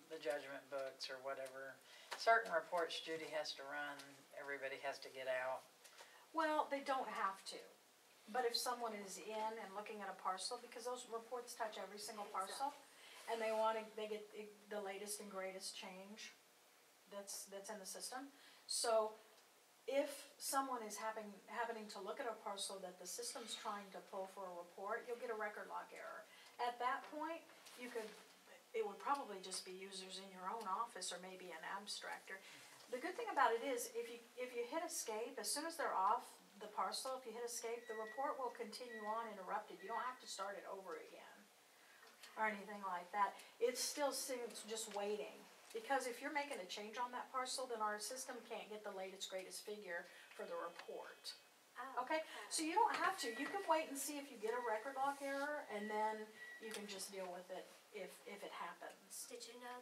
the judgment books or whatever. Certain reports Judy has to run, everybody has to get out. Well, they don't have to, but if someone is in and looking at a parcel, because those reports touch every single parcel, and they get the latest and greatest change that's in the system. So if someone is happening to look at a parcel that the system's trying to pull for a report, you'll get a record lock error. At that point, it would probably just be users in your own office or maybe an abstractor. The good thing about it is, if you hit escape, as soon as they're off the parcel, if you hit escape, the report will continue on uninterrupted. You don't have to start it over again or anything like that. It's still just waiting. Because if you're making a change on that parcel, then our system can't get the latest, greatest figure for the report. Oh, Okay, so you don't have to, you can wait and see if you get a record lock error, and then you can just deal with it if it happens. Did you know that?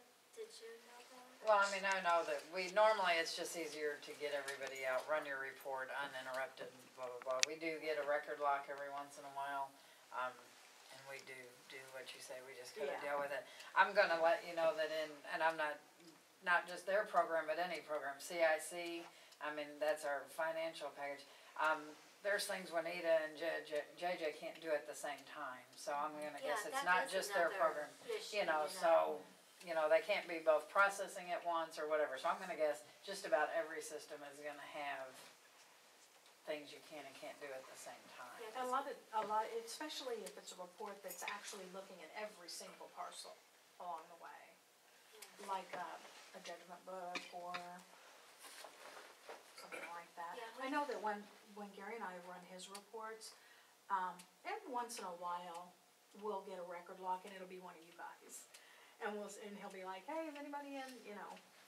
Well, I mean, I know that normally it's just easier to get everybody out, run your report uninterrupted, blah, blah, blah. We do get a record lock every once in a while, and we do what you say, we just gotta Yeah. deal with it. I'm gonna let you know that and I'm not just their program, but any program, CIC, I mean, that's our financial package. There's things Juanita and JJ can't do at the same time, so I'm gonna guess it's not just their program. So, they can't be both processing at once or whatever, so I'm gonna guess just about every system is gonna have things you can and can't do at the same time. A lot, especially if it's a report that's actually looking at every single parcel along the way. Like, a judgment book or something like that. Yeah, I know that when Gary and I run his reports, every once in a while, we'll get a record lock and it'll be one of you guys. And he'll be like, hey, is anybody in,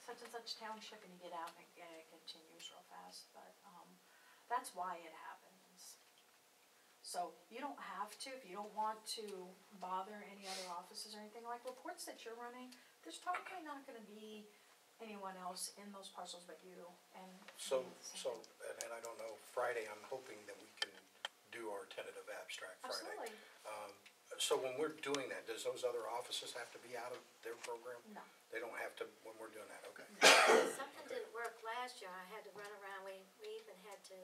such and such township, and you get out and it continues real fast, but, that's why it happens. So you don't have to, if you don't want to bother any other offices or anything, like reports that you're running, there's probably not gonna be anyone else in those parcels but you and. And I don't know, Friday, I'm hoping that we can do our tentative abstract Friday. Absolutely. So when we're doing that, does those other offices have to be out of their program? No. They don't have to when we're doing that, okay. Something didn't work last year, I had to run around, we even had to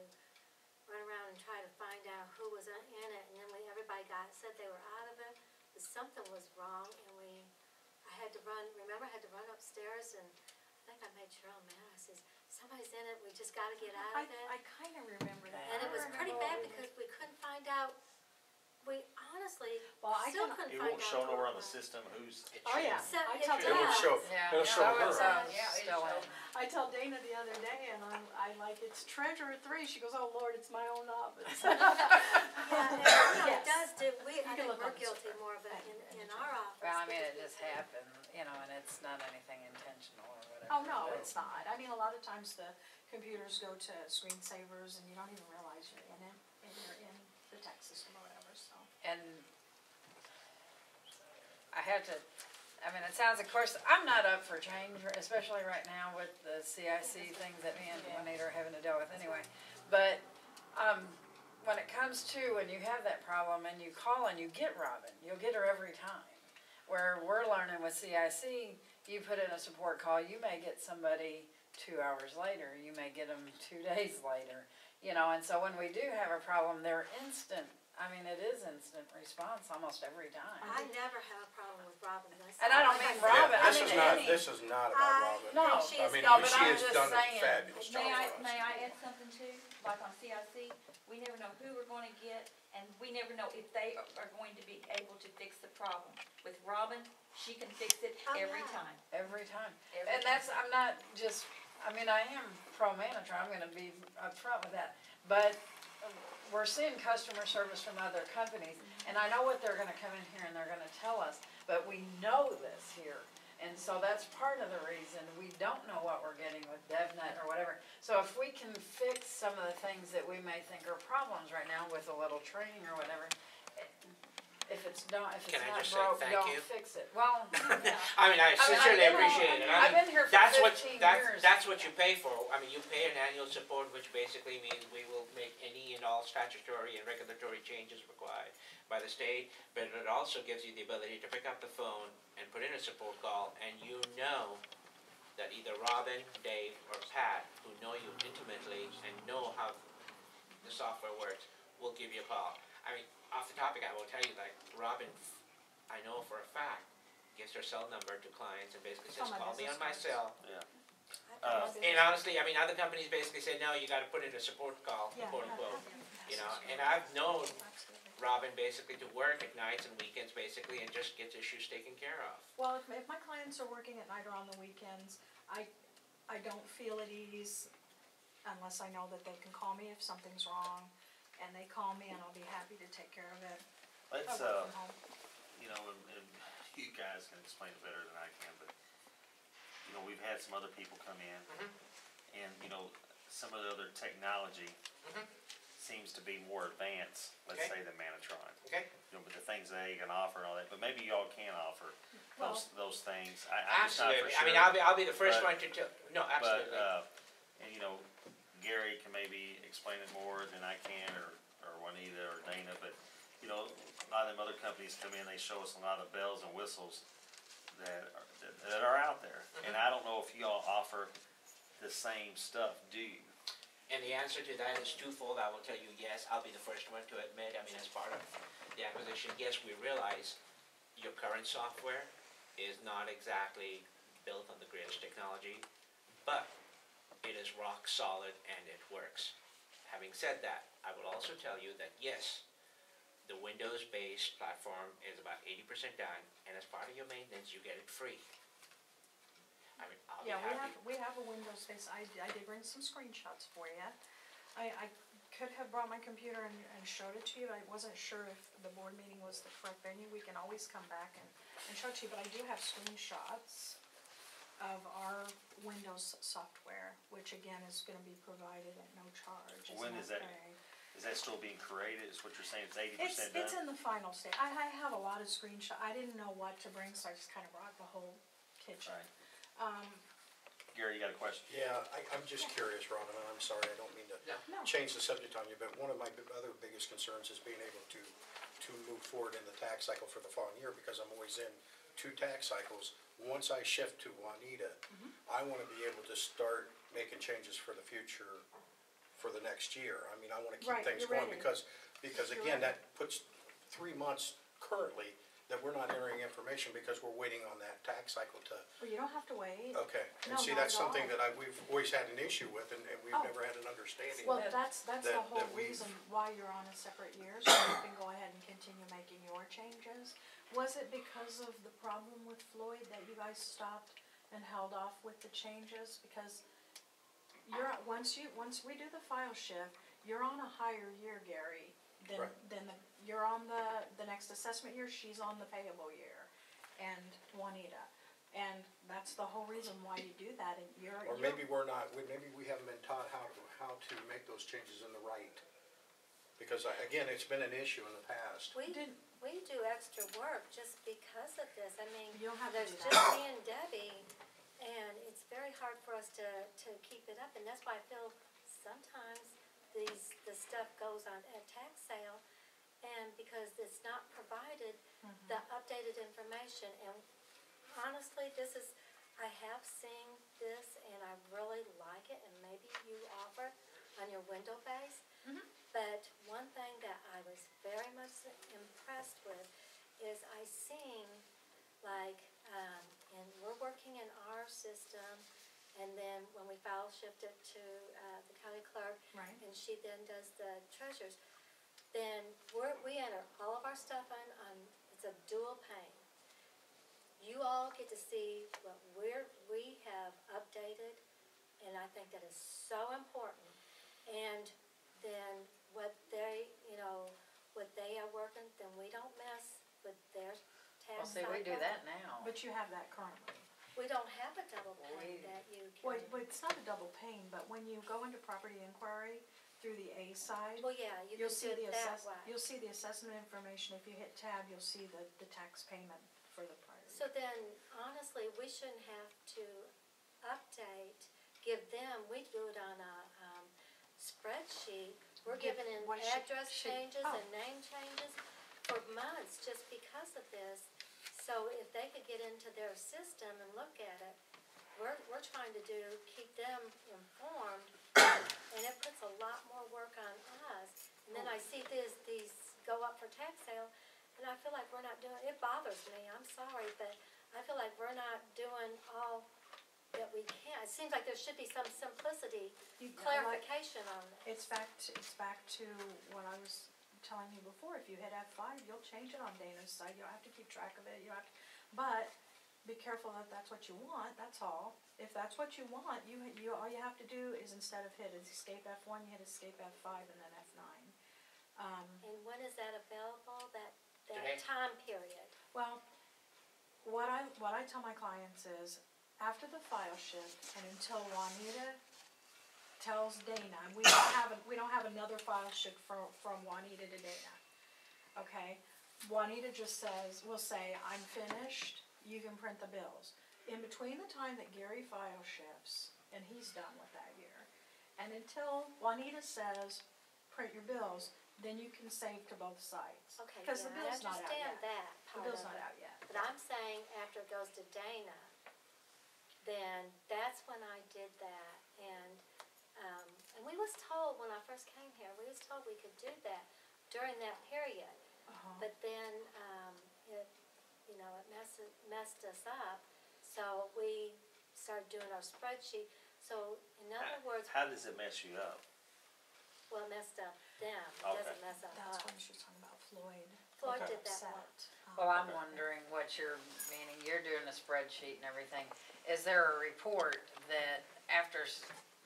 run around and try to find out who was in it, and then everybody said they were out of it, but something was wrong, and I had to run upstairs, and I think I made Cheryl mad, I says, somebody's in it, we just gotta get out of it. I kinda remember that. And it was pretty bad because we couldn't find out, we honestly still couldn't It find out. won't show over on the system who's. Oh, yeah, So I it tell It will Dana, show, Yeah, it'll show her. still in. I tell Dana the other day, and I like, it's treasurer 3, she goes, oh Lord, it's my own office. Yeah, it Yes. does do, I can think look we're on the guilty more of it in our office. Well, I mean, it because just happened, and it's not anything intentional or whatever. Oh, no, it's not. I mean, a lot of times the computers go to screensavers and you don't even realize you're in it, and you're in the text system or whatever, so. And I had to, it sounds, of course, I'm not up for change, especially right now with the CIC things that me and Juanita are having to deal with anyway. But, when it comes to, when you have that problem and you call and you get Robin, you'll get her every time. Where we're learning with CIC, you put in a support call, you may get somebody 2 hours later, you may get them 2 days later, and so when we do have a problem, they're instant. It is instant response almost every time. I never have a problem with Robin. And I don't mean Robin, I mean any. This is not about Robin. No, she is no, good. but She I'm has just done a saying. fabulous job for us. May I add something too? Like on CIC, we never know who we're gonna get, and we never know if they are going to be able to fix the problem. With Robin, she can fix it every time. Every time. Every And that's, I'm not just, I am pro-manager, I'm gonna be upfront with that. But we're seeing customer service from other companies, and I know what they're gonna come in here and they're gonna tell us, but we know this here. And so that's part of the reason we don't know what we're getting with DevNet or whatever. So if we can fix some of the things that we may think are problems right now with a little training or whatever, if it's not Can I just say broke, thank don't you? fix it. Well, I sincerely appreciate it. I've been here for That's 15 years. That's what you pay for. You pay an annual support, which basically means we will make any and all statutory and regulatory changes required by the state, but it also gives you the ability to pick up the phone and put in a support call, and you know that either Robin, Dave, or Pat, who know you intimately and know how the software works, will give you a call. Off the topic, I will tell you, like, Robin, I know for a fact, gives her cell number to clients and basically says, call me on my cell. Yeah. And honestly, other companies basically say, no, you gotta put in a support call, quote unquote. And I've known Robin basically to work at nights and weekends basically and just gets issues taken care of. Well, if my clients are working at night or on the weekends, I don't feel at ease unless I know that they can call me if something's wrong, and they call me and I'll be happy to take care of it. Let's, I work from home. and you guys can explain it better than I can, but, we've had some other people come in, and, some of the other technology seems to be more advanced, let's Okay. say, than Manatron. Okay? But the things they can offer and all that, but maybe y'all can offer Well, those things. I'm just not for Absolutely. sure. I'll be the first but- one to tell, no, absolutely. But, and Gary can maybe explain it more than I can, or Juanita or Dana, but, a lot of them other companies come in, they show us a lot of bells and whistles that are out there. And I don't know if y'all offer the same stuff, do you? And the answer to that is twofold. I will tell you, yes, I'll be the first one to admit, as part of the acquisition, yes, we realize your current software is not exactly built on the greatest technology, but it is rock solid and it works. Having said that, I will also tell you that yes, the Windows-based platform is about 80% done, and as part of your maintenance, you get it free. I mean, I'll be Yeah, happy. we have a window space, I did bring some screenshots for you. I could have brought my computer and showed it to you, but I wasn't sure if the board meeting was the correct venue. We can always come back and show it to you, but I do have screenshots of our Windows software, which again is gonna be provided at no charge. Isn't When is that? okay? Is that still being created, is what you're saying, it's 80% done? It's in the final state. I have a lot of screenshots. I didn't know what to bring, so I just kinda brought the whole kitchen. Right. Gary, you got a question? Yeah, I'm just curious, Ron, and I'm sorry, I don't mean to No. change the subject on you, but one of my other biggest concerns is being able to move forward in the tax cycle for the following year, because I'm always in 2 tax cycles. Once I shift to Juanita, I wanna be able to start making changes for the future for the next year. I mean, I wanna keep Right, things you're going, ready. because You're again, ready. that puts 3 months currently that we're not entering information because we're waiting on that tax cycle to, Well, you don't have to wait. okay. And No, see, not that's at something all. that we've always had an issue with, and we've Oh. never had an understanding. Well, that's the that whole we've- reason why you're on a separate year, so you can go ahead and continue making your changes. Was it because of the problem with Floyd that you guys stopped and held off with the changes? Because once we do the file shift, you're on a higher year, Gary, than you're on the next assessment year, she's on the payable year, and Juanita. And that's the whole reason why you do that, and Or maybe we're not, maybe we haven't been taught how to make those changes in the right. Because again, it's been an issue in the past. We do extra work just because of this. I mean, You don't have to there's do just that. me and Debbie, and it's very hard for us to keep it up, and that's why I feel sometimes the stuff goes on at tax sale, and because it's not provided, the updated information, and honestly, I have seen this, and I really like it, and maybe you offer on your window base. But one thing that I was very much impressed with is I seen, like, and we're working in our system, and then when we file shift it to the county clerk, Right. and she then does the treasurer's, then we enter all of our stuff on it's a dual pane. You all get to see what we have updated, and I think that is so important. And then what they are working, then we don't mess with their Well, tax see, cycle. we do that now. But you have that currently. We don't have a double pane that you Well, can. it's not a double pane, but when you go into property inquiry through the A side, Well, yeah, you you'll can see do the it that way. you'll see the assessment information. If you hit tab, you'll see the tax payment for the prior So year. then, honestly, we shouldn't have to give them, we do it on a spreadsheet. We're giving in what address should- changes oh. and name changes for months just because of this. So if they could get into their system and look at it, we're trying to keep them informed, and it puts a lot more work on us. And then I see these go up for tax sale, and I feel like we're not doing, it bothers me, I'm sorry, but I feel like we're not doing all that we can. It seems like there should be some simplicity, clarification on this. It's back to what I was telling you before. If you hit F5, you'll change it on Dana's side. You don't have to keep track of it. But be careful that that's what you want. That's all. If that's what you want, all you have to do is instead of hit escape F1, you hit escape F5 and then F9. And when is that available, that Today. time period? Well, what I tell my clients is, after the file shift and until Juanita tells Dana, we don't have another file shift from Juanita to Dana, okay? Juanita just will say, I'm finished, you can print the bills. In between the time that Gary file shifts, and he's done with that year, and until Juanita says, print your bills, then you can save to both sides. Okay, Because the yeah, I bill's not out understand yet. that The part bill's of not it. out yet. But I'm saying after it goes to Dana, then that's when I did that. And we was told, when I first came here, we was told we could do that during that period. But then, it messed us up, so we started doing our spreadsheet. So in other words, How does it mess you up? well, it messed up them, it Okay. doesn't mess up That's us. when she was talking about Floyd. Floyd Okay. did that one. Upset. Well, I'm wondering what you're meaning. You're doing a spreadsheet and everything. is there a report that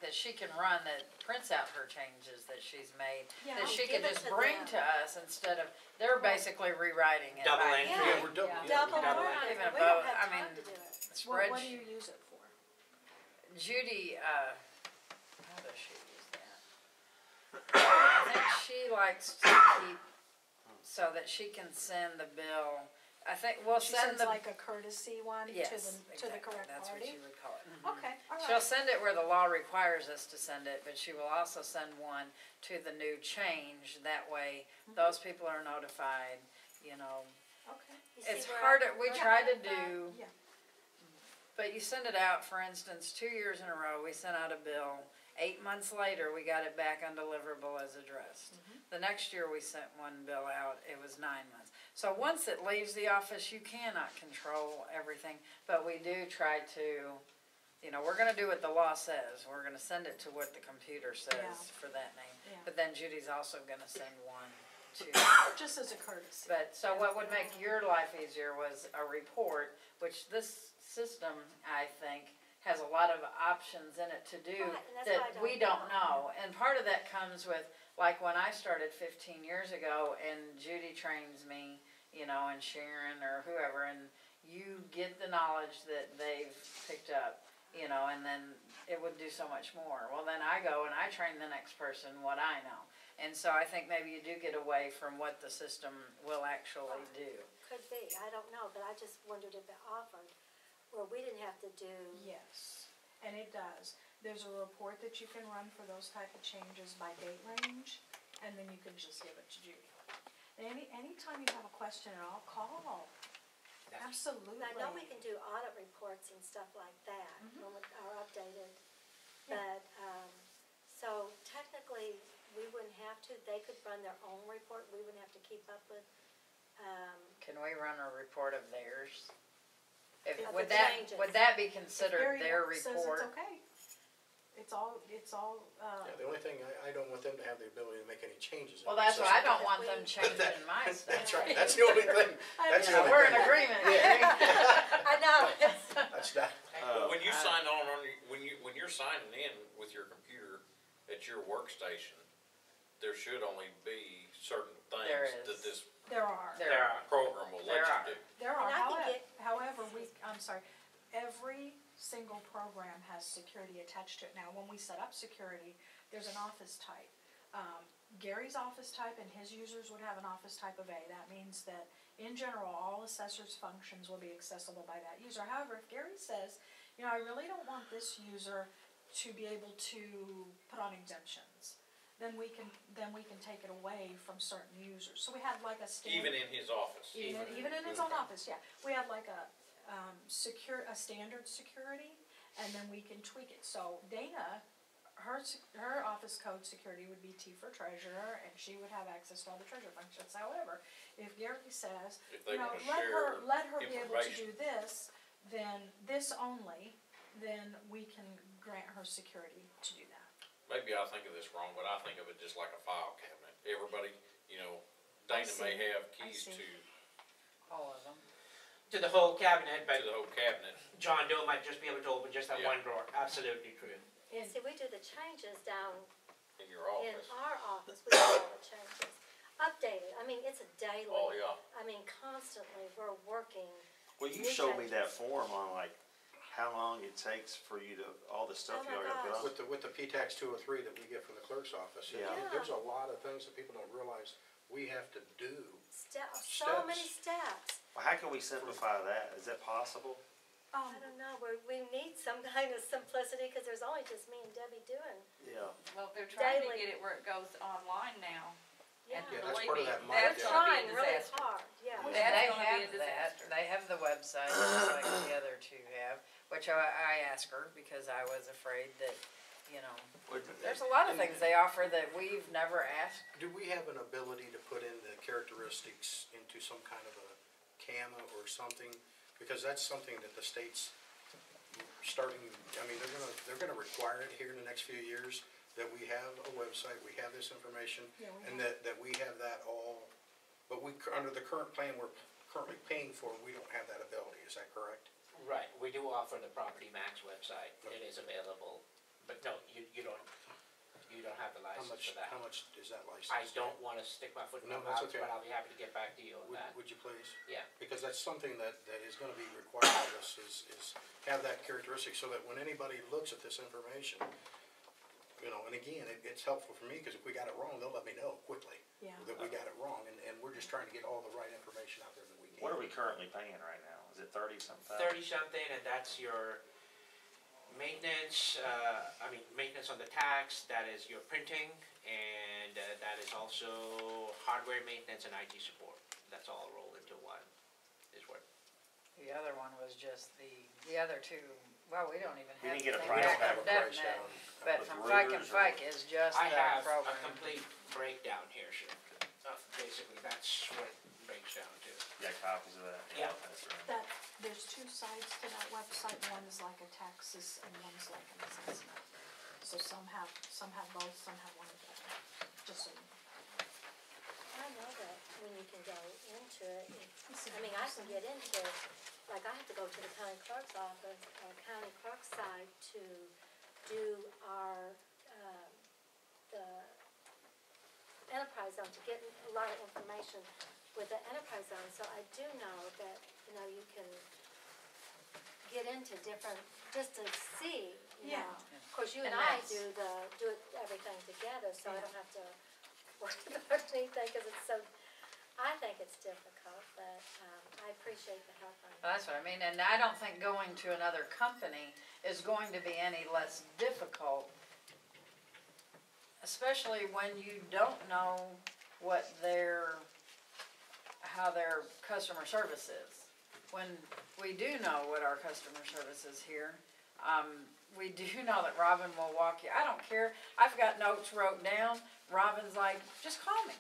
that she can run that prints out her changes that she's made? Yeah, That I'll she give can it just to bring them. to us instead of, they're basically rewriting it. Double by entry. hand. Yeah, we're double, Yeah. yeah, Double double run, Even we don't above, I have mean, time to do it. What do Spreadsheet, you use it for? Judy, how does she use that? I think she likes to keep, so that she can send the bill, I think, we'll She send sends the. like a courtesy one to Yes, to the exactly, correct that's what party? she would call it. Okay, all She'll right. send it where the law requires us to send it, but she will also send one to the new change, that way those people are notified, you know. Okay. You see It's where harder, we where try I'm to at, though? do, Yeah. but you send it out, for instance, 2 years in a row, we sent out a bill. 8 months later, we got it back undeliverable as addressed. The next year, we sent one bill out, it was 9 months. So once it leaves the office, you cannot control everything, but we do try to, you know, we're gonna do what the law says. We're gonna send it to what the computer says Yeah. for that name. Yeah. But then Judy's also gonna send one to, Just as a courtesy. but, so what would make your life easier was a report, which this system, I think, has a lot of options in it to do Right, and that's what I that we don't don't know. And part of that comes with, like when I started 15 years ago and Judy trains me, you know, and Sharon or whoever, and you get the knowledge that they've picked up, you know, and then it would do so much more. Well, then I go and I train the next person what I know. And so I think maybe you do get away from what the system will actually do. Could be, I don't know, but I just wondered if it offered where we didn't have to do. Yes, and it does. There's a report that you can run for those type of changes by date range, and then you can just give it to Judy. And anytime you have a question at all, call. Absolutely. And I know we can do audit reports and stuff like that, when we are updated, but, so technically, we wouldn't have to, they could run their own report, we wouldn't have to keep up with, Can we run a report of theirs? If, Of would the that, changes. would that be considered Gary their says report? it's okay. It's all, Yeah, the only thing, I don't want them to have the ability to make any changes. in Well, the that's why I system. don't want them changing my stuff. That's right, that's the only thing, that's the only We're in thing. agreement. I know, That's not, Well, when you sign on when you're signing in with your computer at your workstation, there should only be certain There things that is. this there are. There are. program will let There are. you do. There are, And I can however, every single program has security attached to it. Now, when we set up security, there's an office type. Gary's office type and his users would have an office type of A. That means that, in general, all assessors' functions will be accessible by that user. However, if Gary says, you know, I really don't want this user to be able to put on exemptions, then we can take it away from certain users. So we have like a Even in his office. even in his own office, yeah. We have like a standard security, and then we can tweak it. So Dana, her office code security would be T for treasurer, and she would have access to all the treasurer functions. However, if Gary says, If they you know, wanna share let her be able to information. do this, then this only, then we can grant her security to do that. Maybe I think of this wrong, but I think of it just like a file cabinet. Everybody, you know, Dana may see. have I keys see. to All of them. To the whole cabinet, but the whole cabinet. John Doe might just be able to open just that Yeah. one drawer, absolutely true. and see, we do the changes down In your in office. our office, we do all the changes. Updated, I mean, it's a daily. Oh, yeah. I mean, constantly, we're working. Well, you New showed me changes. that form on like how long it takes for you to, all the stuff Oh you my already gosh. put on. with the P-Tax 203 that we get from the clerk's office, Yeah. there's a lot of things that people don't realize we have to do. So many steps. Well, how can we simplify that? Is that possible? I don't know, we need some kind of simplicity, cause there's only just me and Debbie doing, Yeah. Well, they're trying to Daily. get it where it goes online now. yeah. Yeah, that's Believe part of me, that They're that's model. gonna be a trying really disaster. hard, yeah. Yeah. They That's gonna be a have that, disaster. they have the website, just like the other two have, which I asked her because I was afraid that, you know, there's a lot of things they offer that we've never asked. Do we have an ability to put in the characteristics into some kind of a CAMA or something? Because that's something that the state's starting, I mean, they're gonna require it here in the next few years, that we have a website, we have this information, Yeah, we and have. that we have that all, but under the current plan we're currently paying for, we don't have that ability, is that correct? Right, we do offer the Property Max website, it is available, but no, you don't have the How license much, for that. how much is that license? I don't wanna stick my foot in No, my that's mouth, okay. but I'll be happy to get back to you on that. Would you please? Yeah. Because that's something that is gonna be required of us, is have that characteristic, so that when anybody looks at this information, you know, and again, it's helpful for me, because if we got it wrong, they'll let me know quickly Yeah. that we got it wrong, and we're just trying to get all the right information out there that we can. What are we currently paying right now? Is it 30-something? 30-something, and that's your maintenance, maintenance on the tax, that is your printing, and that is also hardware maintenance and IT support. That's all rolled into one, is what. The other one was just the other two, well, we don't even We have. didn't get a the price exact down. Price definite, down. But With from the Fike and routers or- Fike is just I the have a program. complete breakdown here, sure. Basically, that's what it breaks down to. You got copies of that? Yeah. That's right. That, there's two sides to that website, one is like a taxes and one's like an assessment. So some have both, some have one of the other, just so you know. I know that when you can go into it, I mean, I can get into it, like I have to go to the county clerk's office, or county clerk's side to do our, the enterprise zone, to get a lot of information with the enterprise zone, so I do know that, you know, you can get into different, just to see, you Yeah. know. Of course, you And and I that's- do everything together, so I Yeah. don't have to worry about anything, cause it's so, I think it's difficult, but, I appreciate the help on Well, that. that's what I mean, and I don't think going to another company is going to be any less difficult, especially when you don't know what how their customer service is. When we do know what our customer service is here, we do know that Robin will walk you, I don't care, I've got notes wrote down, Robin's like, just call me,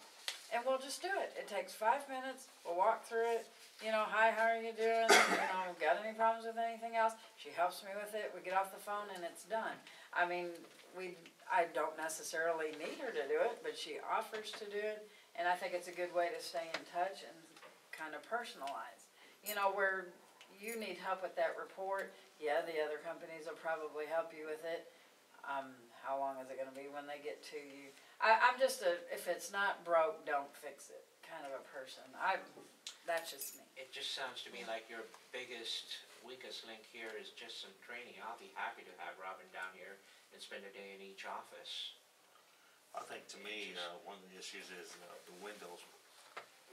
and we'll just do it. It takes 5 minutes, we'll walk through it, you know, hi, how are you doing, you know, got any problems with anything else? She helps me with it, we get off the phone and it's done. I mean, I don't necessarily need her to do it, but she offers to do it, and I think it's a good way to stay in touch and kind of personalize. You know, where you need help with that report, yeah, the other companies will probably help you with it. How long is it gonna be when they get to you? I'm just if it's not broke, don't fix it kind of a person. That's just me. It just sounds to me like your biggest, weakest link here is just some training. I'll be happy to have Robin down here and spend a day in each office. I think to me, one of the issues is the Windows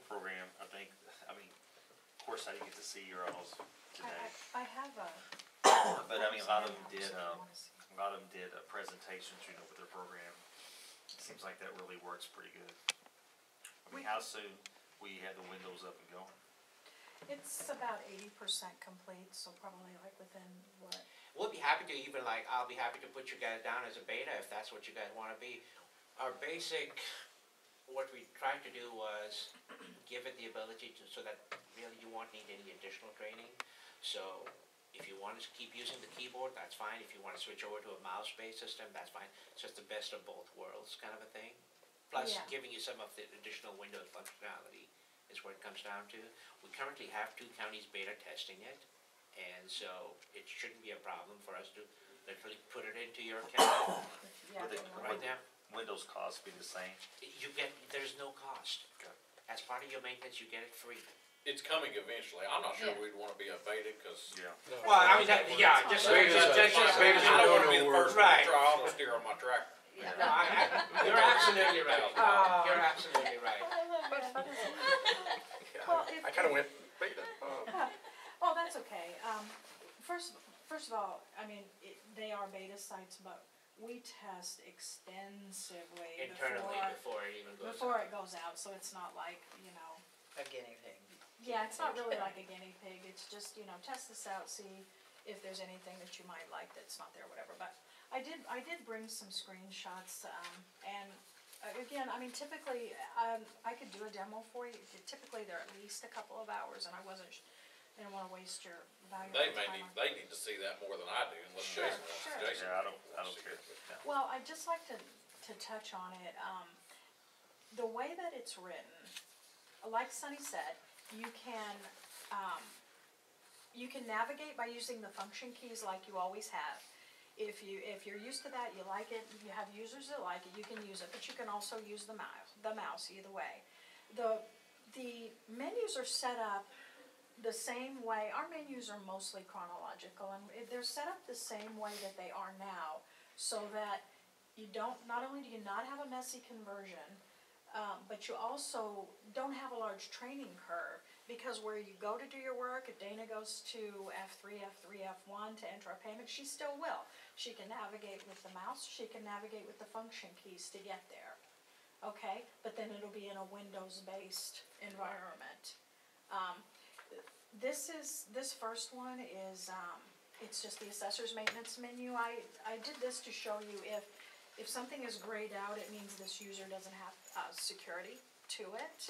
program. I mean, of course, I didn't get to see your all's today, I have a. but I mean, a lot of them did presentations, you know, with their program. It seems like that really works pretty good. I mean, how soon we had the Windows up and going? It's about 80% complete, so probably like within what? We'll be happy to even I'll be happy to put you guys down as a beta if that's what you guys wanna be. Our basic, what we tried to do was give it the ability to, so that really you won't need any additional training. So if you want to keep using the keyboard, that's fine. If you want to switch over to a mouse-based system, that's fine. It's just the best of both worlds kind of a thing. Plus, Yeah. giving you some of the additional Windows functionality is what it comes down to. We currently have 2 counties beta testing it, and so it shouldn't be a problem for us to literally put it into your account right now. Windows costs be the same? There's no cost. As part of your maintenance, you get it free. It's coming eventually. I'm not sure Yeah. we'd wanna be updated, cause. Yeah. Well, I mean, just. I don't wanna be the first one to try auto steer on my tractor. No, you're absolutely right. You're absolutely right. Well, if. I kinda went, beta. Oh, that's okay. First of all, I mean, they are beta sites, but we test extensively Internally before it even goes before out. it goes out, so it's not like, you know, A guinea pig. yeah, it's not really like a guinea pig, it's just, you know, test this out, see if there's anything that you might like that's not there, whatever, but I did bring some screenshots, and again, I mean, typically, I could do a demo for you, typically they're at least a couple of hours, and I didn't wanna waste your valuable time. They need to see that more than I do, unless Sure, Jason wants, sure. Jason. Yeah, I don't care. Yeah. Well, I'd just like to touch on it, the way that it's written, like Sunny said, you can, you can navigate by using the function keys like you always have. If you're used to that, you like it, you have users that like it, you can use it, but you can also use the mouse either way. The menus are set up the same way. Our menus are mostly chronological, and they're set up the same way that they are now, so that you don't, not only do you not have a messy conversion, but you also don't have a large training curve, because where you go to do your work, if Dana goes to F3, F1 to enter a payment, she still will. She can navigate with the mouse, she can navigate with the function keys to get there, okay? But then it'll be in a Windows-based environment. This first one is, it's just the assessor's maintenance menu. I did this to show you if something is grayed out, it means this user doesn't have security to it.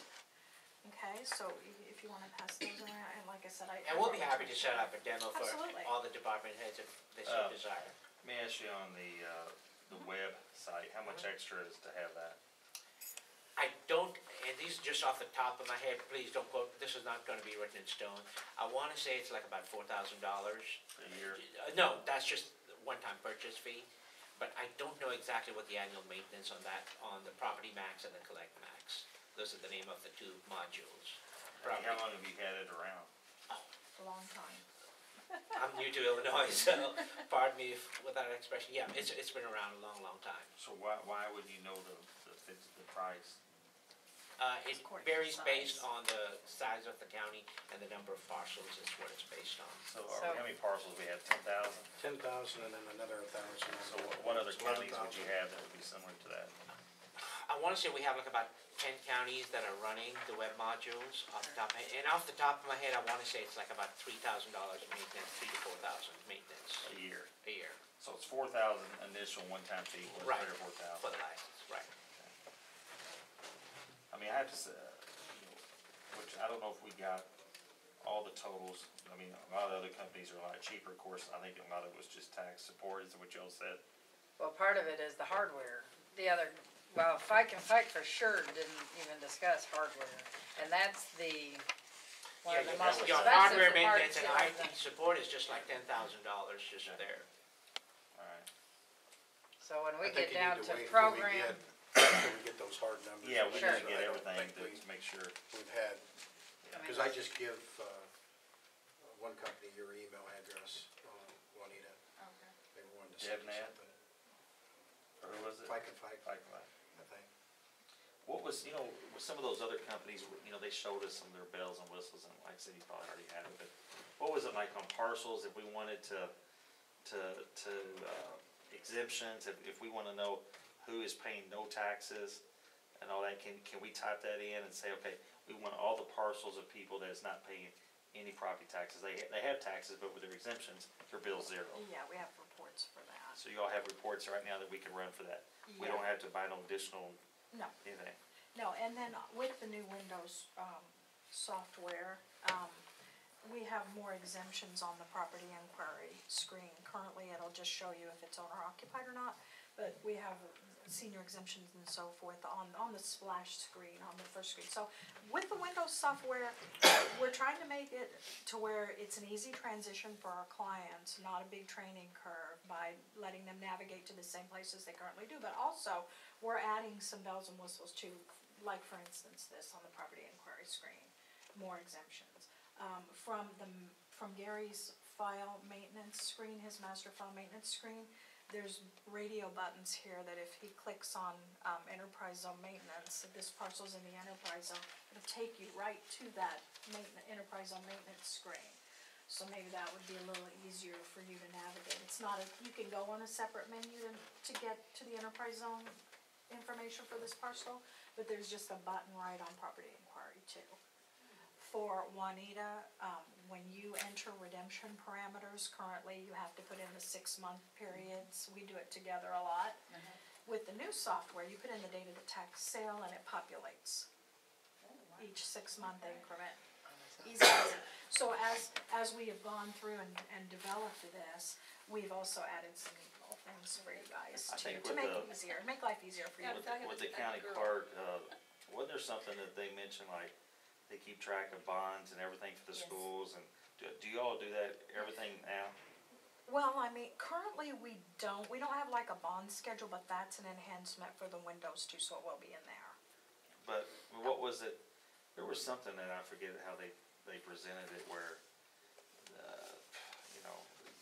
Okay, so if you wanna pass those around, and like I said, And we'll be happy to set up a demo for Absolutely. all the department heads if they so desire. Let me ask you on the web site, how much extra is to have that? I don't, and these are just off the top of my head, please don't quote, this is not gonna be written in stone. I wanna say it's like about $4,000. A year? No, that's just one-time purchase fee, but I don't know exactly what the annual maintenance on that, on the Property Max and the Collect Max. Those are the name of the two modules. How long have you had it around? A long time. I'm new to Illinois, so pardon me with that expression. Yeah, it's been around a long, long time. So why would you know the price? It varies based on the size of the county and the number of parcels is what it's based on. So how many parcels we have, 10,000? 10,000 and then another 1,000. So what other counties would you have that would be similar to that? I wanna say we have like about 10 counties that are running the web modules off the top of my head. And off the top of my head, I wanna say it's like about $3,000 maintenance, 3,000 to 4,000 maintenance A year? a year So it's 4,000 initial one-time fee, plus Right. 3 or 4,000? for the license, right? I mean, I have to say, which I don't know if we got all the totals. I mean, a lot of other companies are a lot cheaper, of course. I think a lot of it was just tax support, is what y'all said. Well, part of it is the hardware. The other, well, Fight and Fight for sure didn't even discuss hardware. And that's one of the most Your expensive hardware parts. maintenance and IT support is just like $10,000 just there. Alright. So when we I think get you down need to wait program, until we get those hard numbers. Yeah, we Sure. need to get I don't everything think to make sure. we've had, I mean, because I just give one company your email address, Juanita. okay. They wanted to send you DevNet? something. Or who was it? Fight and Fight, Fight Club. I think. What was, with some of those other companies, they showed us some of their bells and whistles, and like I said, you probably already had it, but what was it like on parcels, if we wanted to exemptions, if we wanna know who is paying no taxes and all that, can we type that in and say, okay, we want all the parcels of people that is not paying any property taxes, they have taxes, but with their exemptions, their bill's zero. Yeah, we have reports for that. So you all have reports right now that we can run for that, we don't have to buy no additional No. anything. No, and then with the new Windows software, we have more exemptions on the property inquiry screen. Currently, it'll just show you if it's owner occupied or not, but we have senior exemptions and so forth on the splash screen, on the first screen. So with the Windows software, we're trying to make it to where it's an easy transition for our clients, not a big training curve, by letting them navigate to the same places they currently do. But also, we're adding some bells and whistles too, like for instance this on the property inquiry screen, more exemptions. From Gary's file maintenance screen, his master file maintenance screen, there's radio buttons here that if he clicks on enterprise zone maintenance, if this parcel's in the enterprise zone, it'll take you right to that enterprise zone maintenance screen. So maybe that would be a little easier for you to navigate. It's not you can go on a separate menu to get to the enterprise zone information for this parcel, but there's just a button right on property inquiry too. For Juanita, when you enter redemption parameters, currently you have to put in the 6-month periods. We do it together a lot. With the new software, you put in the date of the tax sale and it populates each 6-month increment. Easy, easy. So as we have gone through and developed this, we've also added some little things for you guys to make it easier, make life easier for you. With the county clerk, wasn't there something that they mentioned, like, they keep track of bonds and everything for the schools, and Do you all do that, everything now? Well, I mean, currently we don't have like a bond schedule, but that's an enhancement for the windows too, so it will be in there. But what was it, there was something that I forget how they presented it where,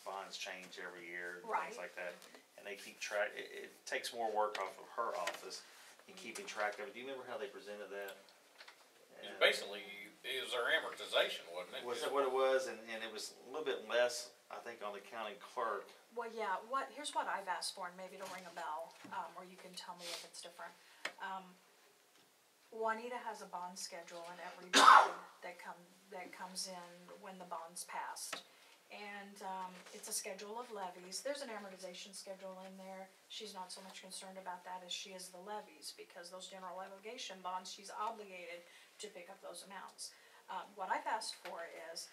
bonds change every year and things Right. like that. And they keep track, it takes more work off of her office in keeping track of it. Do you remember how they presented that? It's basically, it was their amortization, wasn't it? Was that what it was? And it was a little bit less, I think, on the county clerk. Well, yeah, here's what I've asked for, and maybe it'll ring a bell, or you can tell me if it's different. Juanita has a bond schedule and every bond that comes in when the bond's passed. And, it's a schedule of levies. There's an amortization schedule in there. She's not so much concerned about that as she is the levies, because those general obligation bonds, she's obligated to pick up those amounts. What I've asked for is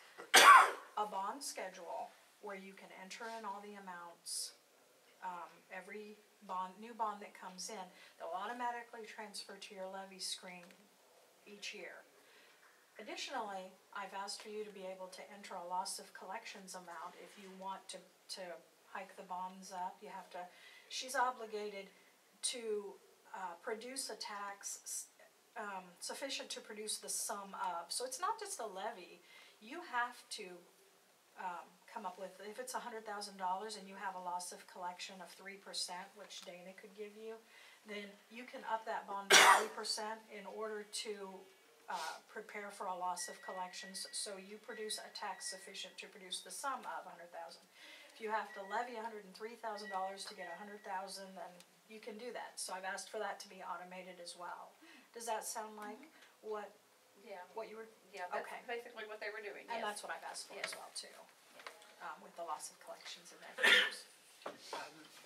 a bond schedule where you can enter in all the amounts, every new bond that comes in, they'll automatically transfer to your levy screen each year. Additionally, I've asked for you to be able to enter a loss of collections amount if you want to hike the bonds up. You have to, she's obligated to produce a tax sufficient to produce the sum of. So it's not just a levy. You have to come up with, if it's $100,000 and you have a loss of collection of 3%, which Dana could give you, then you can up that bond by 3% in order to prepare for a loss of collections, so you produce a tax sufficient to produce the sum of $100,000. If you have to levy $103,000 to get $100,000, then you can do that. So I've asked for that to be automated as well. Does that sound like what you were? Yeah, that's Okay. basically what they were doing, And yes. that's what I've asked for Yes. as well too, with the loss of collections and revenues.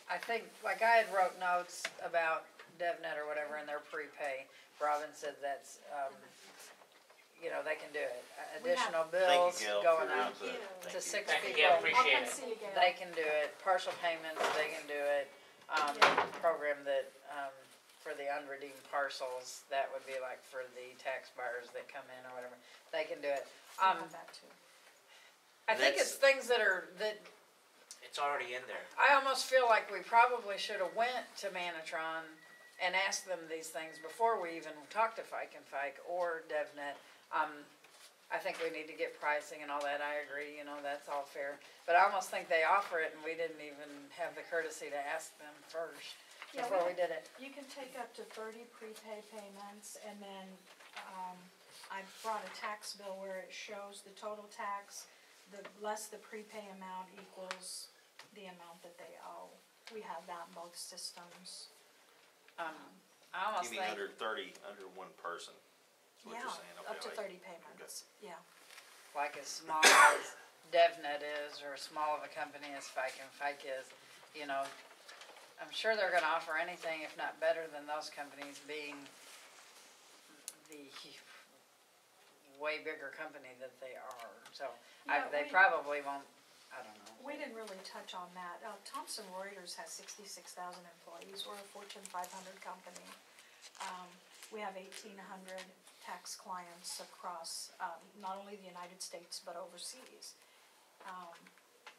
I think, like I had wrote notes about DevNet or whatever in their prepay. Robin said that's, they can do it. Additional bills Gail, going for out your input. to Thank you. 6 Thank you, people. Gail, appreciate I'll it. come see you, Gail. They can do it. Partial payments, they can do it. Program that, for the unredeemed parcels, that would be like for the tax buyers that come in or whatever. They can do it. I have that too. I think it's things that It's already in there. I almost feel like we probably should have went to Manatron and asked them these things before we even talked to Fike and Fike or DevNet. I think we need to get pricing and all that, I agree, that's all fair. But I almost think they offer it and we didn't even have the courtesy to ask them first Yeah, before we did it. You can take up to 30 prepay payments, and then, I brought a tax bill where it shows the total tax, less the prepay amount equals the amount that they owe. We have that in both systems. I almost You mean think, under 30, under one person? Is what Yeah, you're saying? up to Okay, 30 payments, yeah. like as small as DevNet is, or as small of a company as Fike and Fike is, I'm sure they're gonna offer anything if not better than those companies, being the way bigger company that they are. So, Yeah, they we- probably won't, I don't know. We didn't really touch on that. Thomson Reuters has 66,000 employees. We're a Fortune 500 company. We have 1,800 tax clients across, not only the United States, but overseas.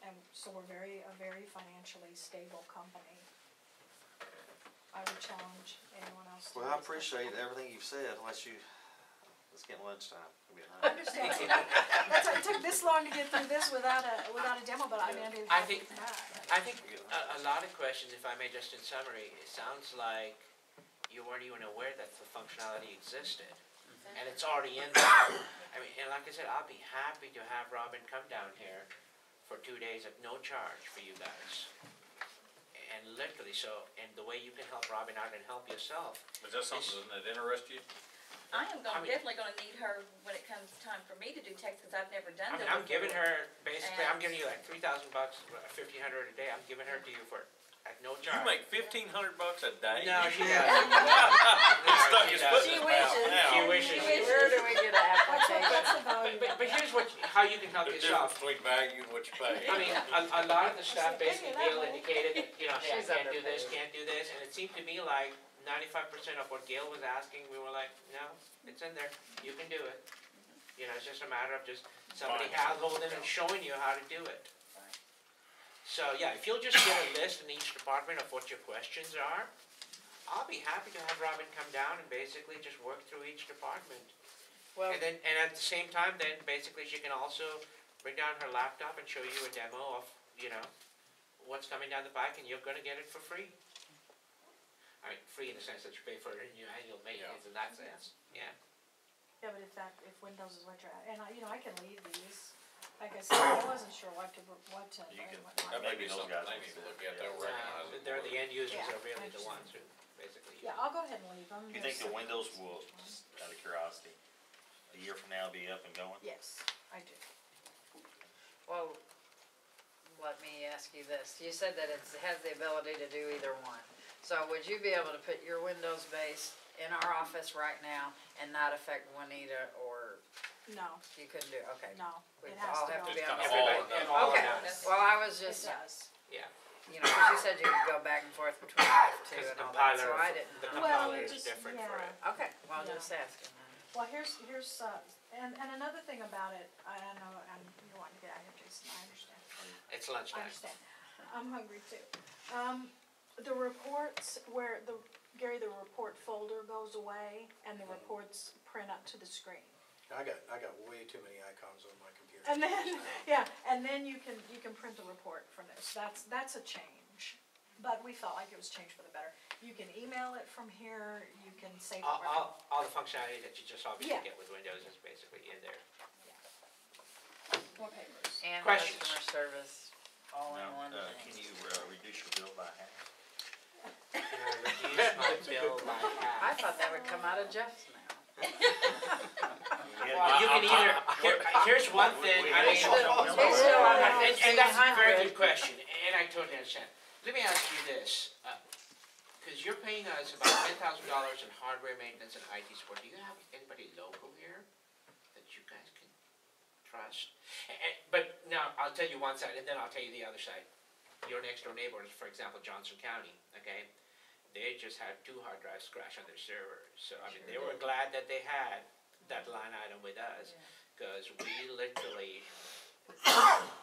And so we're a very financially stable company. I would challenge anyone else to. Well, I use that. appreciate everything you've said, unless it's getting lunchtime. It'll be a I night. understand. That's why it took this long to get through this without a demo, but I mean, I think a lot of questions, if I may, just in summary, it sounds like you weren't even aware that the functionality existed. And it's already in there. I mean, and like I said, I'll be happy to have Robin come down here for 2 days at no charge for you guys. And literally, and the way you can help Robin out and help yourself. Is that something that interests you? I am I mean- definitely gonna need her when it comes time for me to do text, cause I've never done I mean, them I'm giving before. her, basically, I'm And- giving you like $3,000, $1,500 a day, I'm giving her to you for, at no charge. You make $1,500 a day? No, she He's doesn't. stuck his foot She in his mouth wishes. now. She wishes. Where do we get an application? That's the value. But here's how you can help The difference yourself. between value and what you pay. I mean, a lot of the stuff, basically, Gail indicated that, hey, I She's can't do this, underpaid. can't do this, and it seemed to me like 95% of what Gail was asking, we were like, no, it's in there, you can do it. You know, it's just a matter of just somebody holding and showing you how to do it. So, yeah, if you'll just get a list in each department of what your questions are, I'll be happy to have Robin come down and basically just work through each department. Well, And then, and at the same time, then basically she can also bring down her laptop and show you a demo of, you know, what's coming down the pike, and you're gonna get it for free. I mean, free in the sense that you pay for it in your annual maintenance in that sense, yeah. Yeah, but if Windows is what you're at, and I can leave these, like I said, I wasn't sure what to. You can- what not. That may be Maybe those something guys they will need to sit. look at, they'll recognize it. They're the end users Yeah, are really the I ones who basically. Yeah, I'll go ahead and leave them. You think the Windows will, just out of curiosity, a year from now be up and going? Yes, I do. Well, let me ask you this. You said that it has the ability to do either one. So would you be able to put your Windows base in our office right now and not affect Juanita, or No, you couldn't do, okay. no, We'd it has all to have go. to be on It's the kinda same all page. And all Okay, of that. well, I was It just, does. Yeah. cause you said you could go back and forth between F2 Because and the all that, so compiler, I didn't the know. Well, compiler it is just- different for yeah. it. Okay, well, Yeah. just asking then. Well, here's, and another thing about it, I know, you want to get out of here, Jason, I understand. It's I lunchtime. understand. I'm hungry too. The reports where Gary, the report folder goes away and the reports print up to the screen. I got way too many icons on my computer. And then, yeah, and then you can print a report from this. That's a change. But we felt like it was changed for the better. You can email it from here, you can save it. All the functionality that you just obviously Yeah. get with Windows is basically in there. More papers. And Questions? customer service, all in Now, one can thing. you, reduce your bill by half? Reduce my bill by I half. thought that would come out of Jeff's now. Well, you can either, here's one thing, I mean, He's still on that and that's a very 1500. good question, and I totally understand. Let me ask you this, cause you're paying us about $10,000 in hardware maintenance and IT support. Do you have anybody local here that you guys can trust? But now, I'll tell you one side, and then I'll tell you the other side. Your next door neighbors, for example, Johnson County, okay? They just had 2 hard drives crash on their servers, so I mean, they were glad that they had that line item with us, cause we literally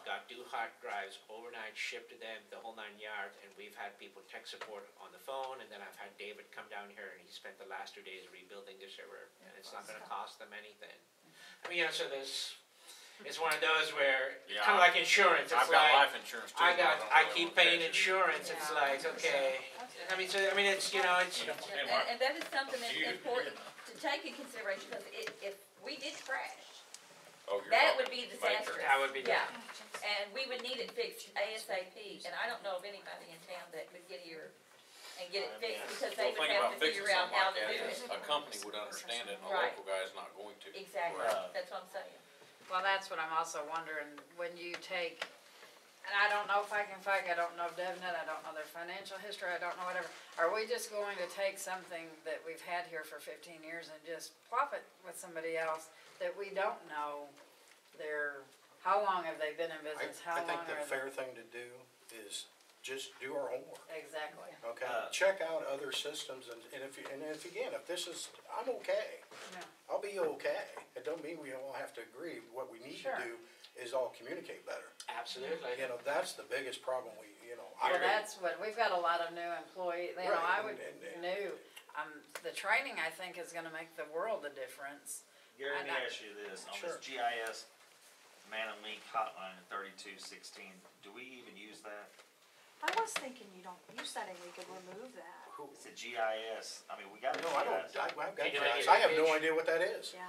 got 2 hard drives overnight shipped to them, the whole 9 yards, and we've had people tech support on the phone, and then I've had David come down here and he spent the last 2 days rebuilding the server, and it's not gonna cost them anything. I mean, so it's one of those where, Yeah, kinda like insurance, it's I've got like, life insurance too. but don't I really keep wanna paying catch it. insurance, it's like, okay, I mean, it's, you know, it's, And that is something that's important to take in consideration, because if we did crash, Oh, you're that talking would be major. disastrous. that would be, Yeah, and we would need it fixed ASAP, and I don't know of anybody in town that could get here and get it fixed, because they Well, would think have about to fixing figure out something how like to that, do is it. a company would understand it, and a Right. local guy's not going to. Exactly, Right. that's what I'm saying. Well, that's what I'm also wondering, when you take, and I don't know if I can fight, I don't know DevNet, I don't know their financial history, I don't know whatever. Are we just going to take something that we've had here for 15 years and just plop it with somebody else that we don't know how long have they been in business, how I long think are the they? fair thing to do is just do our homework, Exactly. okay? Uh, Check out other systems, and if again, if this is, I'm okay. Yeah. I'll be okay. It don't mean we all have to agree. What we need to Sure. do is all communicate better. absolutely. You know, that's the biggest problem Well, that's what, we've got a lot of new employees, you know, Right, I would, the training, I think, is gonna make the world a difference. Gary, let me I- ask you this, on Sure. this GIS Man and Link hotline 3216, do we even use that? I was thinking you don't use that and we could remove that. It's a GIS, I mean, we got a No, I don't, GIS. I've got Can you make guys, it I have a no page? idea what that is. Yeah.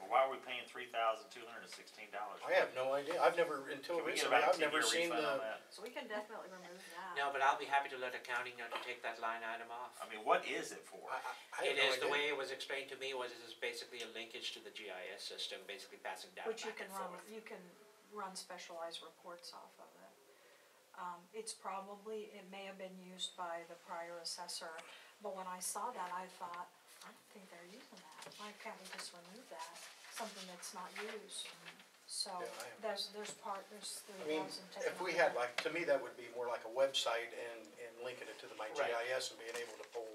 Well, why are we paying $3,216? I have no idea. I've never, until Can we get recently, about a I've never 10-year seen refund on the, that? So we can definitely remove that. No, but I'll be happy to let accounting know to take that line item off. I mean, what is it for? I have It no is, the idea. way it was explained to me was it is basically a linkage to the GIS system, basically passing data Which you back can and run, forth. you can run specialized reports off of it. It's probably, it may have been used by the prior assessor, but when I saw that, I thought, I don't think they're using that. Why can't we just remove that, something that's not used? So, Yeah, I have- there's I mean, 3,000 if we had like, to me, that would be more like a website and linking it to the My Right. GIS and being able to pull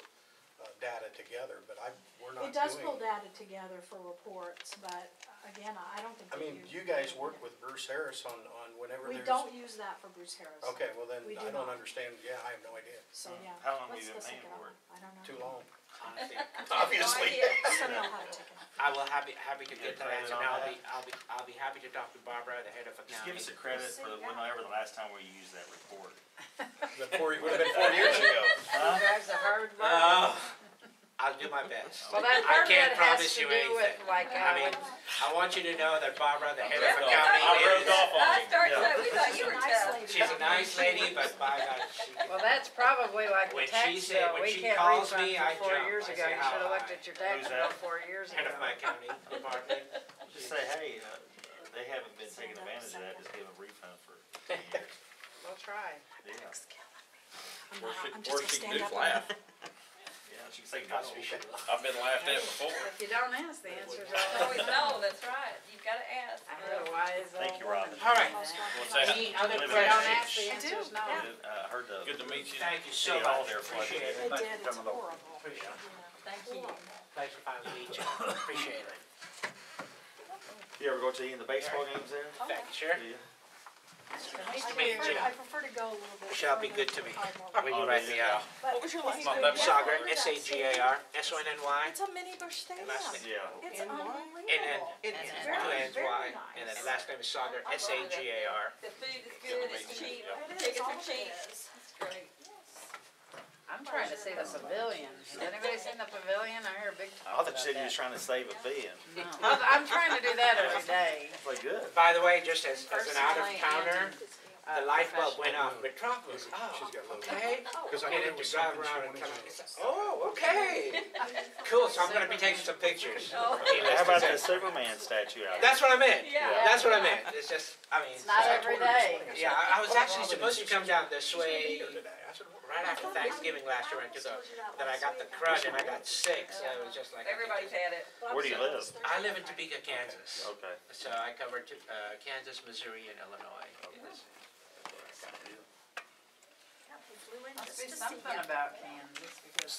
data together, but we're not doing. It does pull data together for reports, but again, I don't think. I mean, you guys work with Bruce Harris on whenever We there's. don't use that for Bruce Harris. Okay, well then, We do I don't not. understand, yeah, I have no idea. So, yeah. How long have Let's you been look paying it for up. it? I don't know. Too long, Honestly, obviously. Sonny will have a ticket. I will happy to You get got that credit answer, on and that? I'll be happy to talk to Barbara, the head of accounting. Just give us a credit for whenever the last time we used that report. Would've been 4 years ago. Huh? You guys are hard work. I'll do my best. Well, that I part of can't it has promise to you do with anything. like, I mean, I want you to know that Barbara, the head of I accounting, rubbed off on I him. started, Yeah. we thought you were tough. she's a nice lady, but by God, she can. well, that's probably like the When tax she said- bill. when We she can't calls refund me, for I 4 jump. years I ago. say, You how should've looked high? at your tax Who's bill that? 4 years ago. Head of my accounting department. Just say, hey, they haven't been taking advantage of that, just give them a refund for 10 years. We'll try. Yeah, I'm Or not- she, I'm or just she gonna can stand just up. laugh. yeah, she can say no. Trust me, she will. I've been laughed at before. If you don't ask, the answer's Always always no, that's right, you've gotta ask. I heard a wise old Thank you, woman. Robin. All right. What's that? Any other Living If you don't in ask, the I do, answer's no. yeah. I heard the. Good to meet you. Thank you so City Hall much, there flooded. appreciate it. It did, it's horrible. Appreciate it. Thank you. Thanks for finally meeting you, appreciate it. You ever go to any of the baseball games there? Thank you, sir. Do you? Nice to meet you. I prefer to go a little bit. Michelle, be further good to me. Ardmore. Will you write me out? But What was your if last you name? could Sagar, get S-A-G-A-R, S-O-N-N-Y, It's a mini bush stadium. last name. Yeah. It's And why? unbelievable. And then, It It's is. very, two N's, very Y, nice. and then last name is Sagar, S-A-G-A-R. The food is good, it's cheap, It is, tickets all are of cheap, it is. it's great. I'm trying to see the pavilion. Has anybody seen the pavilion? I hear a big I talk thought you said you was trying to save a billion. No. I'm trying to do that every day. It's like good. By the way, just as an out of Personally towner, and, the light bulb went off, but Trump was, She's got low. okay. Because I And knew then there to was drive something she around and wanted come, to it's say. like, oh, okay. Cool, so I'm gonna be taking some pictures. Oh. How about the Superman statue out there? That's what I meant. Yeah. That's what I meant. It's just, I mean. It's not every day. Yeah, I was actually supposed to come down this way Today, I said, "What?" right after Thanksgiving last year, went to the, then I got the crud and I got sick, so it was just like. Everybody's had it. Where do you live? I live in Topeka, Kansas. Okay. So I covered Kansas, Missouri, and Illinois. Yeah, we flew in Must just be to see something you. about Kansas because